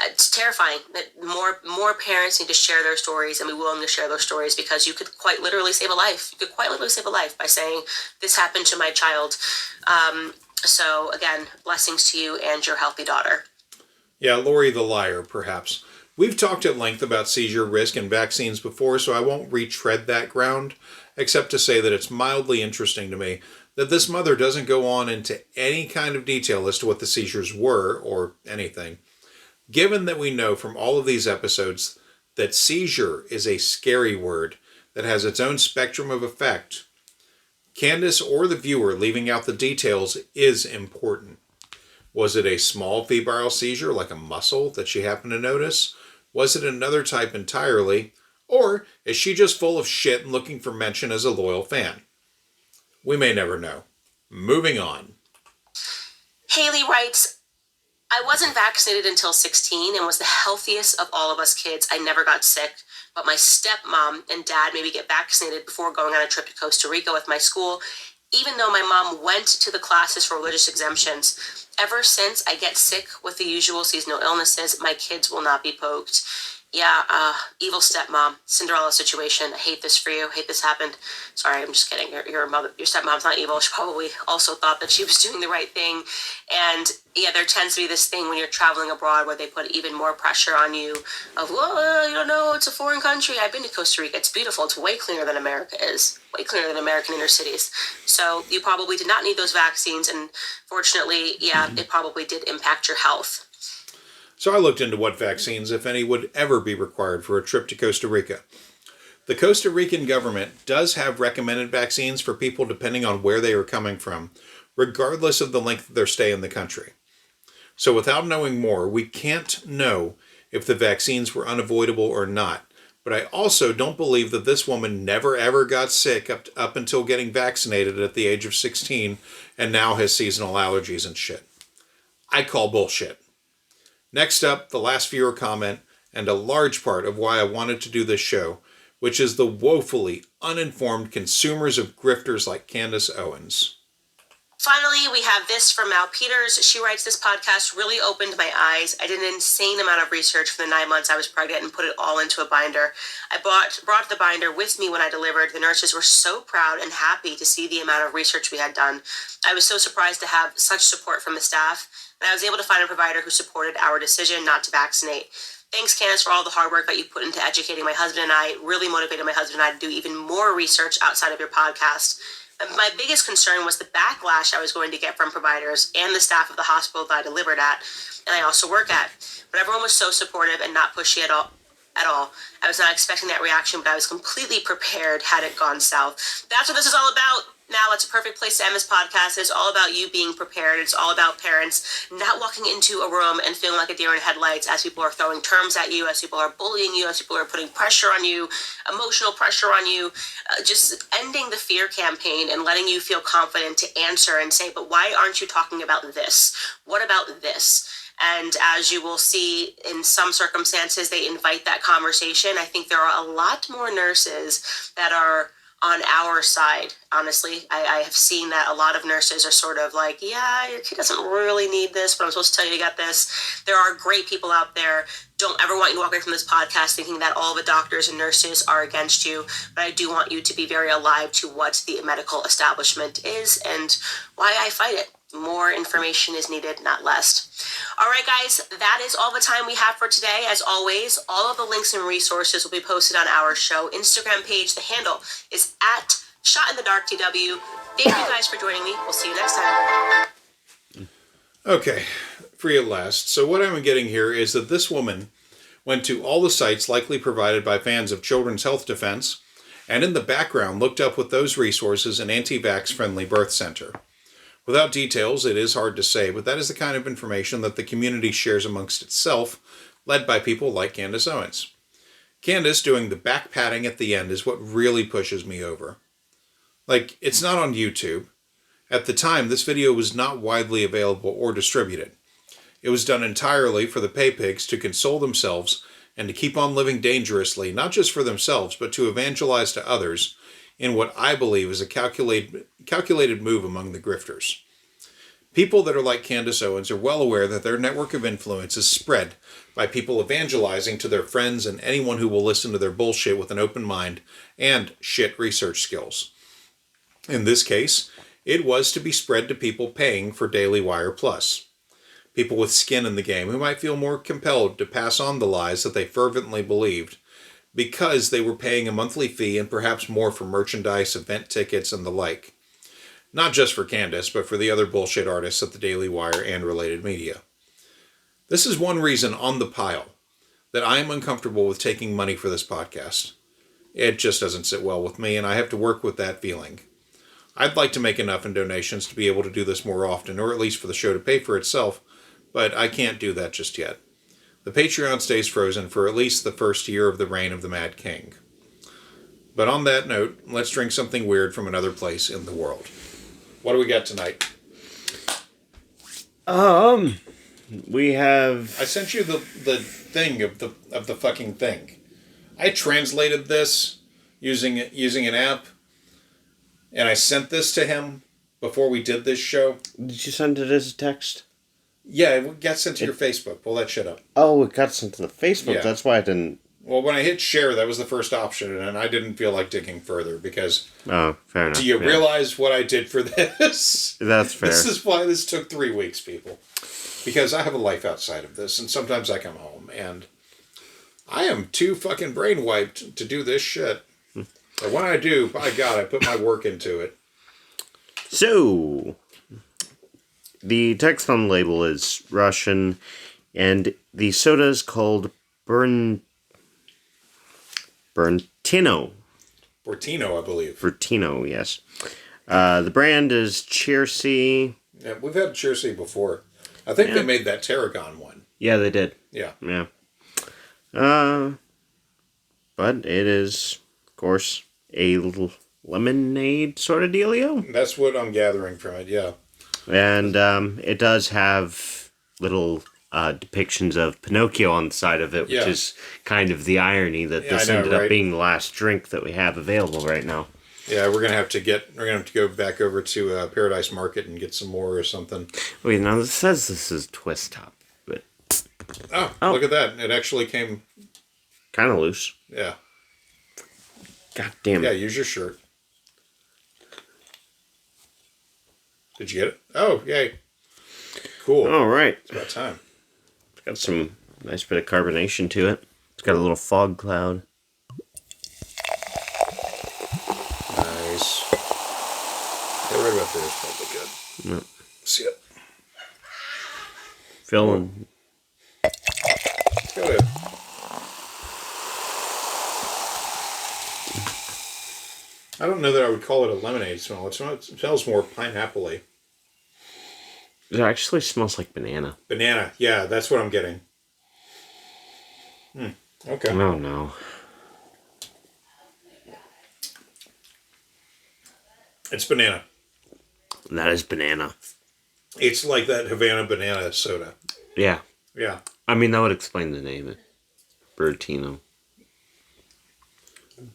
It's terrifying that more parents need to share their stories and be willing to share those stories, because you could quite literally save a life. You could quite literally save a life by saying, this happened to my child. So again, blessings to you and your healthy daughter. Yeah, Lori the liar, perhaps. We've talked at length about seizure risk and vaccines before, so I won't retread that ground, except to say that it's mildly interesting to me that this mother doesn't go on into any kind of detail as to what the seizures were, or anything. Given that we know from all of these episodes that seizure is a scary word that has its own spectrum of effect, Candace or the viewer leaving out the details is important. Was it a small febrile seizure like a muscle that she happened to notice? Was it another type entirely? Or is she just full of shit and looking for mention as a loyal fan? We may never know. Moving on. Haley writes, I wasn't vaccinated until 16 and was the healthiest of all of us kids. I never got sick, but my stepmom and dad made me get vaccinated before going on a trip to Costa Rica with my school, even though my mom went to the classes for religious exemptions. Ever since I get sick with the usual seasonal illnesses, my kids will not be poked. Yeah, evil stepmom, Cinderella situation. I hate this for you. I hate this happened. Sorry, I'm just kidding. Your stepmom's not evil. She probably also thought that she was doing the right thing. And yeah, there tends to be this thing when you're traveling abroad where they put even more pressure on you of, well, you don't know, it's a foreign country. I've been to Costa Rica. It's beautiful. It's way cleaner than America is. Way cleaner than American inner cities. So you probably did not need those vaccines. And fortunately, yeah, it probably did impact your health. So I looked into what vaccines, if any, would ever be required for a trip to Costa Rica. The Costa Rican government does have recommended vaccines for people depending on where they are coming from, regardless of the length of their stay in the country. So without knowing more, we can't know if the vaccines were unavoidable or not. But I also don't believe that this woman never ever got sick up until getting vaccinated at the age of 16 and now has seasonal allergies and shit. I call bullshit. Next up, the last viewer comment, and a large part of why I wanted to do this show, which is the woefully uninformed consumers of grifters like Candace Owens. Finally, we have this from Mal Peters. She writes, this podcast really opened my eyes. I did an insane amount of research for the 9 months I was pregnant and put it all into a binder. I brought the binder with me when I delivered. The nurses were so proud and happy to see the amount of research we had done. I was so surprised to have such support from the staff, and I was able to find a provider who supported our decision not to vaccinate. Thanks, Candace, for all the hard work that you put into educating my husband and I. It really motivated my husband and I to do even more research outside of your podcast. My biggest concern was the backlash I was going to get from providers and the staff of the hospital that I delivered at, and I also work at. But everyone was so supportive and not pushy at all. I was not expecting that reaction, but I was completely prepared had it gone south. That's what this is all about. Now, it's a perfect place to end this podcast. It's all about you being prepared. It's all about parents not walking into a room and feeling like a deer in headlights as people are throwing terms at you, as people are bullying you, as people are putting pressure on you, emotional pressure on you. Just ending the fear campaign and letting you feel confident to answer and say, but why aren't you talking about this? What about this? And as you will see, in some circumstances, they invite that conversation. I think there are a lot more nurses that are on our side, honestly. I have seen that a lot of nurses are sort of like, yeah, your kid doesn't really need this, but I'm supposed to tell you to get this. There are great people out there. Don't ever want you to walk away from this podcast thinking that all the doctors and nurses are against you, but I do want you to be very alive to what the medical establishment is and why I fight it. More information is needed, not less. All right, guys, that is all the time we have for today. As always, all of the links and resources will be posted on our show Instagram page. The handle is at ShotInTheDarkTW. Thank you guys for joining me. We'll see you next time. Okay, free at last. So what I'm getting here is that this woman went to all the sites likely provided by fans of Children's Health Defense, and in the background looked up with those resources an anti-vax friendly birth center. Without details, it is hard to say, but that is the kind of information that the community shares amongst itself, led by people like Candace Owens. Candace doing the back patting at the end is what really pushes me over. Like, it's not on YouTube. At the time, this video was not widely available or distributed. It was done entirely for the pay pigs to console themselves and to keep on living dangerously, not just for themselves, but to evangelize to others in what I believe is a calculated move among the grifters. People that are like Candace Owens are well aware that their network of influence is spread by people evangelizing to their friends and anyone who will listen to their bullshit with an open mind and shit research skills. In this case, it was to be spread to people paying for Daily Wire Plus. People with skin in the game who might feel more compelled to pass on the lies that they fervently believed because they were paying a monthly fee and perhaps more for merchandise, event tickets, and the like. Not just for Candace, but for the other bullshit artists at the Daily Wire and related media. This is one reason on the pile that I am uncomfortable with taking money for this podcast. It just doesn't sit well with me, and I have to work with that feeling. I'd like to make enough in donations to be able to do this more often, or at least for the show to pay for itself, but I can't do that just yet. The Patreon stays frozen for at least the first year of the reign of the Mad King. But on that note, let's drink something weird from another place in the world. What do we got tonight? We have... I sent you the thing of the fucking thing. I translated this using an app, and I sent this to him before we did this show. Did you send it as a text? Yeah, it got sent to your Facebook. Pull that shit up. Oh, it got sent to the Facebook. Yeah. That's why I didn't... Well, when I hit share, that was the first option, and I didn't feel like digging further, because... Oh, fair enough. Do you realize what I did for this? That's fair. This is why this took 3 weeks, people. Because I have a life outside of this, and sometimes I come home, and I am too fucking brain wiped to do this shit. And when I do, by God, I put my work into it. So... The text on the label is Russian, and the soda is called Bertino. Bertino, I believe. Bertino, yes. The brand is Cheersy. Yeah, we've had Cheersy before. I think they made that Tarragon one. Yeah, they did. Yeah. Yeah. But it is, of course, a little lemonade sort of dealio. That's what I'm gathering from it, yeah. And it does have little depictions of Pinocchio on the side of it, which is kind of the irony that this ended up being the last drink that we have available right now. Yeah, we're gonna have to go back over to Paradise Market and get some more or something. Wait, now this says this is twist top, but oh, look at that! It actually came kind of loose. Yeah. God damn it! Yeah, use your shirt. Did you get it? Oh, yay. Cool. All right. It's about time. It's got some nice bit of carbonation to it. It's got a little fog cloud. Nice. Yeah, right about there is probably good. Yep. See it. Feeling. Go ahead. I don't know that I would call it a lemonade smell. It smells more pineapple-y. It actually smells like banana. Banana. Yeah, that's what I'm getting. Okay. Oh, no. It's banana. That is banana. It's like that Havana banana soda. Yeah. Yeah. I mean, that would explain the name. Bertino.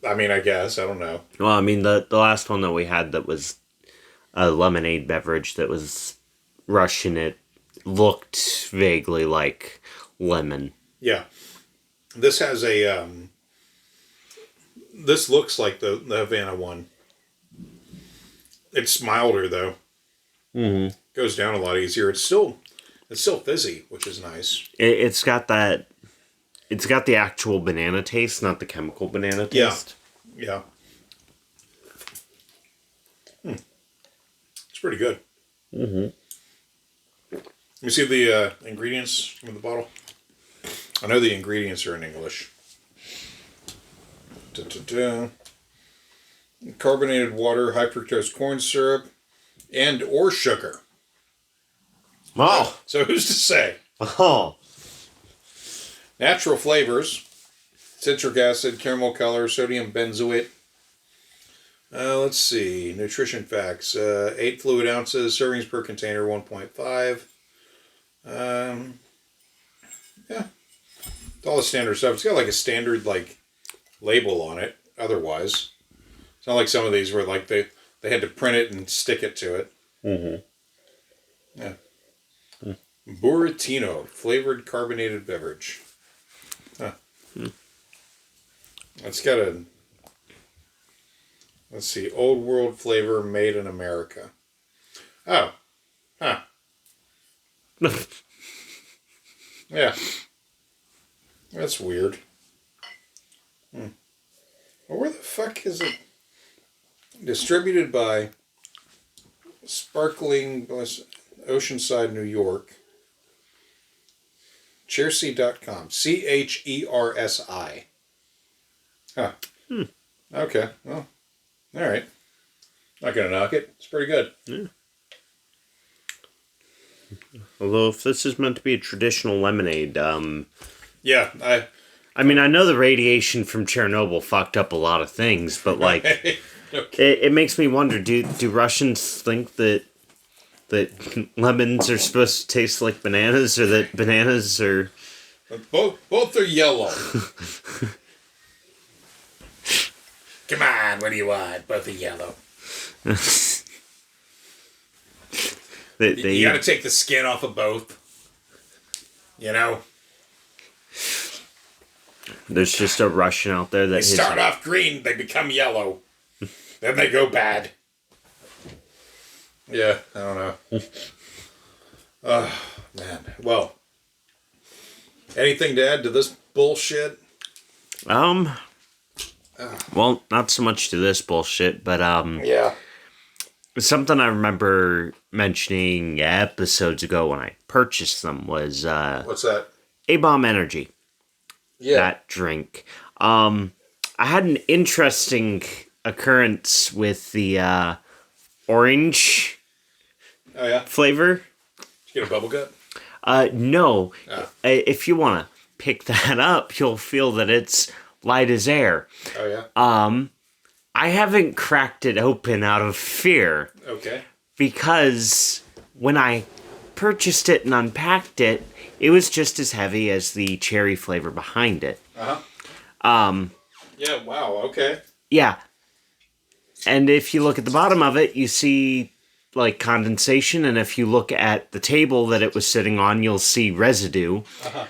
I mean, I guess. I don't know. Well, I mean, the last one that we had that was a lemonade beverage that was Russian, it looked vaguely like lemon. Yeah. This has a... this looks like the Havana one. It's milder, though. Mm-hmm. Goes down a lot easier. It's still fizzy, which is nice. It's got that... It's got the actual banana taste, not the chemical banana taste. Yeah. It's pretty good. Mm-hmm. Let me see the ingredients in the bottle. I know the ingredients are in English. Carbonated water, high fructose corn syrup, and or sugar. Oh. So who's to say? Oh. Natural flavors, citric acid, caramel color, sodium benzoate. Let's see. Nutrition facts. 8 fluid ounces, servings per container, 1.5. Yeah. It's all the standard stuff. It's got like a standard like label on it. Otherwise, it's not like some of these where like they had to print it and stick it to it. Mm-hmm. Yeah. Buratino, flavored carbonated beverage. Huh. It's got a, let's see, old world flavor made in America. Oh. Huh. Yeah. That's weird. Well, where the fuck is it? Distributed by Sparkling Oceanside, New York. Chersi.com. CHERSI. Huh. Okay. Well, all right. Not going to knock it. It's pretty good. Yeah. Although, if this is meant to be a traditional lemonade, yeah, I mean, I know the radiation from Chernobyl fucked up a lot of things, but like, okay. it makes me wonder: do Russians think that lemons are supposed to taste like bananas, or that bananas are both are yellow? Come on, what do you want? Both are yellow. You got to take the skin off of both. You know. There's just a Russian out there that they start off green, they become yellow, then they go bad. Yeah, I don't know. Oh, man. Well, anything to add to this bullshit? Well, not so much to this bullshit, but yeah. Something I remember mentioning episodes ago when I purchased them was what's that? A-Bomb Energy. Yeah. That drink. I had an interesting occurrence with the orange flavor. Did you get a bubble gut? No. Oh. If you want to pick that up, you'll feel that it's light as air. Oh, yeah? I haven't cracked it open out of fear. Okay. Because when I purchased it and unpacked it, it was just as heavy as the cherry flavor behind it. Uh-huh. Yeah, wow, okay. Yeah. And if you look at the bottom of it, you see, like, condensation, and if you look at the table that it was sitting on, you'll see residue. Uh-huh.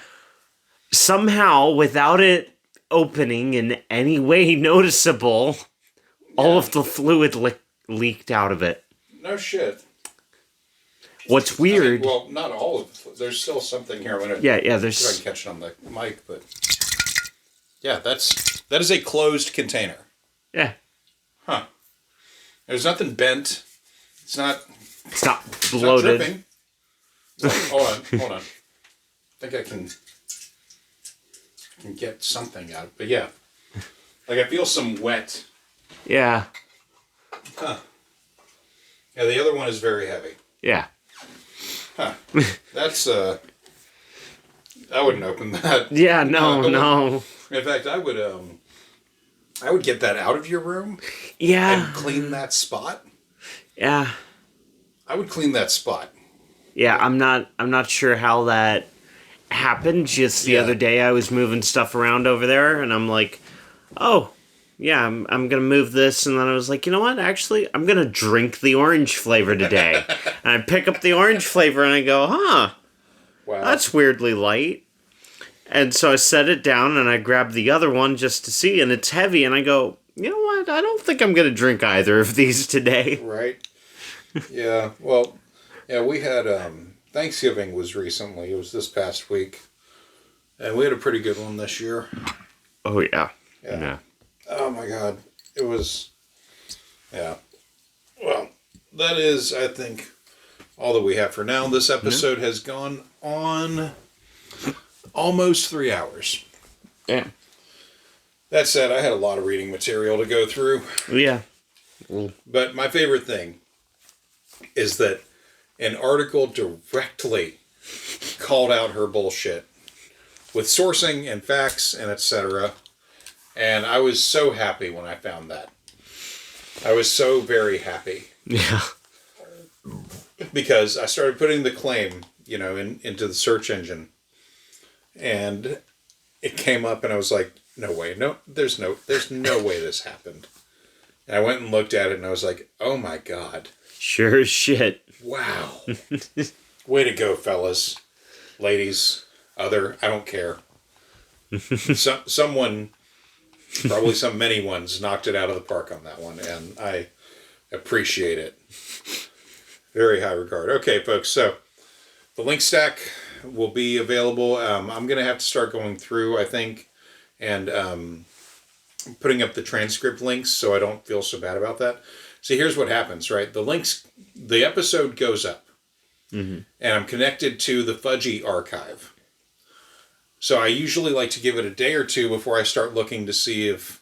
Somehow, without it opening in any way noticeable, all of the fluid leaked out of it. No shit. What's weird... I mean, well, not all of it. There's still something here. Yeah, there's... I can catch it on the mic, but... Yeah, that is a closed container. Yeah. Huh. There's nothing bent. It's not bloated. Not dripping. Hold on. I think I can get something out. But yeah. Like I feel some wet. Yeah. Huh. Yeah, the other one is very heavy. Yeah. Huh. That's I wouldn't open that. Yeah, no. In fact, I would get that out of your room. Yeah. And clean that spot. Yeah. I would clean that spot. Yeah, I'm not sure how that happened. Just the other day I was moving stuff around over there and I'm like, "Oh, yeah, I'm going to move this." And then I was like, "You know what? Actually, I'm going to drink the orange flavor today." And I pick up the orange flavor and I go, "Huh. Wow. That's weirdly light." And so I set it down and I grabbed the other one just to see, and it's heavy, and I go, "You know what? I don't think I'm going to drink either of these today." Right. Yeah. Well, yeah, we had Thanksgiving was recently. It was this past week. And we had a pretty good one this year. Oh, yeah. Yeah. Oh, my God. It was... Yeah. Well, that is, I think, all that we have for now. This episode has gone on almost 3 hours. Yeah. That said, I had a lot of reading material to go through. Yeah. But my favorite thing is that an article directly called out her bullshit with sourcing and facts and etc. And I was so happy when I found that. I was so very happy. Yeah. Because I started putting the claim, into the search engine. And it came up and I was like, no way. No, there's no way this happened. And I went and looked at it and I was like, oh my God. Sure as shit. Wow. Way to go, fellas. Ladies. I don't care. Someone, probably many ones, knocked it out of the park on that one. And I appreciate it. Very high regard. Okay, folks. So the link stack will be available. I'm going to have to start going through, I think, and putting up the transcript links so I don't feel so bad about that. See, here's what happens, right? The episode goes up, and I'm connected to the Fudgy archive. So I usually like to give it a day or two before I start looking to see if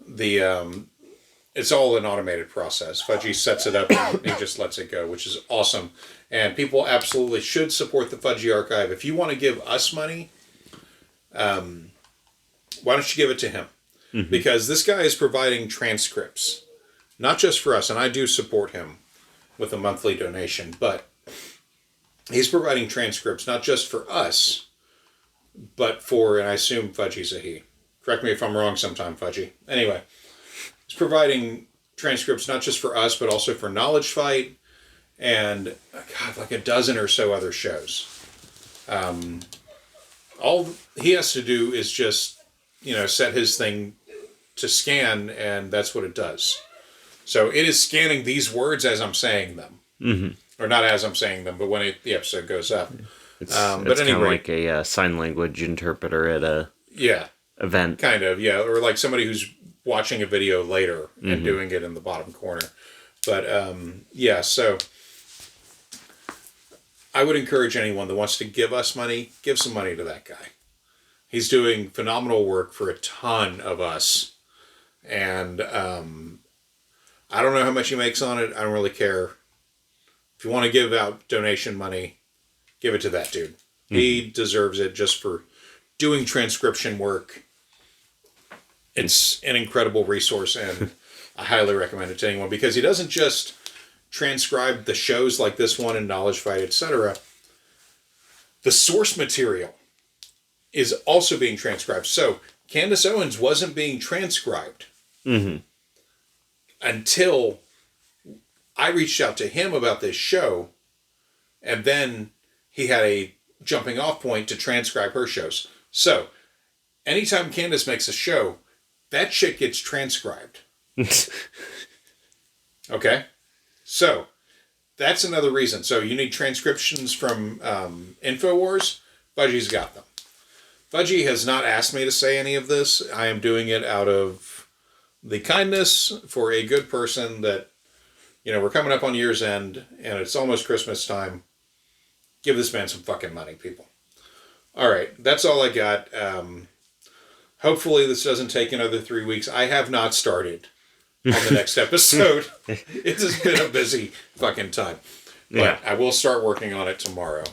it's all an automated process. Fudgy sets it up and he just lets it go, which is awesome. And people absolutely should support the Fudgy archive. If you want to give us money, why don't you give it to him? Mm-hmm. Because this guy is providing transcripts, not just for us, and I do support him with a monthly donation, but he's providing transcripts not just for us, but for, and I assume Fudgy's a he. Correct me if I'm wrong sometime, Fudgy. Anyway, he's providing transcripts not just for us, but also for Knowledge Fight and, God, like a dozen or so other shows. All he has to do is just, set his thing to scan, and that's what it does. So it is scanning these words as I'm saying them. Mm-hmm. Or not as I'm saying them, but when the episode goes up. It's kind of like a sign language interpreter at a event. Kind of, yeah. Or like somebody who's watching a video later and doing it in the bottom corner. But, so I would encourage anyone that wants to give us money, give some money to that guy. He's doing phenomenal work for a ton of us. And I don't know how much he makes on it. I don't really care. If you want to give out donation money, give it to that dude. He deserves it just for doing transcription work. It's an incredible resource, and I highly recommend it to anyone because he doesn't just transcribe the shows like this one and Knowledge Fight, etc. The source material is also being transcribed. So Candace Owens wasn't being transcribed until I reached out to him about this show, and then he had a jumping off point to transcribe her shows. So anytime Candace makes a show, that shit gets transcribed. Okay? So that's another reason. So you need transcriptions from InfoWars. Fudgy's got them. Fudgy has not asked me to say any of this. I am doing it out of the kindness for a good person that, we're coming up on year's end and it's almost Christmas time. Give this man some fucking money, people. All right. That's all I got. Hopefully this doesn't take another 3 weeks. I have not started on the next episode. It has been a busy fucking time. But I will start working on it tomorrow.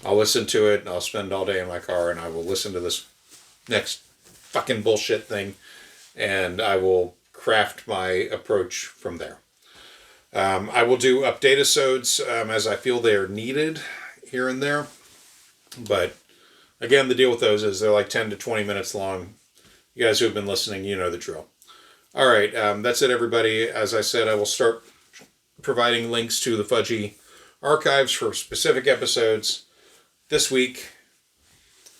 I'll listen to it and I'll spend all day in my car and I will listen to this next fucking bullshit thing and I will craft my approach from there. I will do update episodes as I feel they are needed here and there. But again, the deal with those is they're like 10 to 20 minutes long. You guys who have been listening, you know the drill. All right, that's it, everybody. As I said, I will start providing links to the Fudgy archives for specific episodes this week.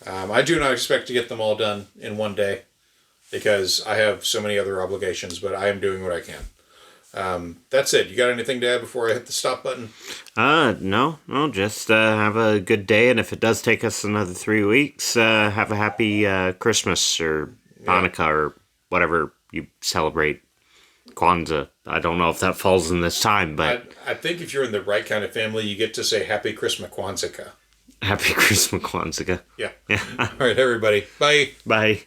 I do not expect to get them all done in one day because I have so many other obligations, but I am doing what I can. That's it. You got anything to add before I hit the stop button? No, just have a good day, and if it does take us another 3 weeks, have a happy Christmas or Hanukkah or whatever you celebrate. Kwanzaa. I don't know if that falls in this time, but I think if you're in the right kind of family, you get to say Happy Christmas Kwanzaa. Happy Christmas Kwanzaa. Yeah. All right, everybody. Bye. Bye.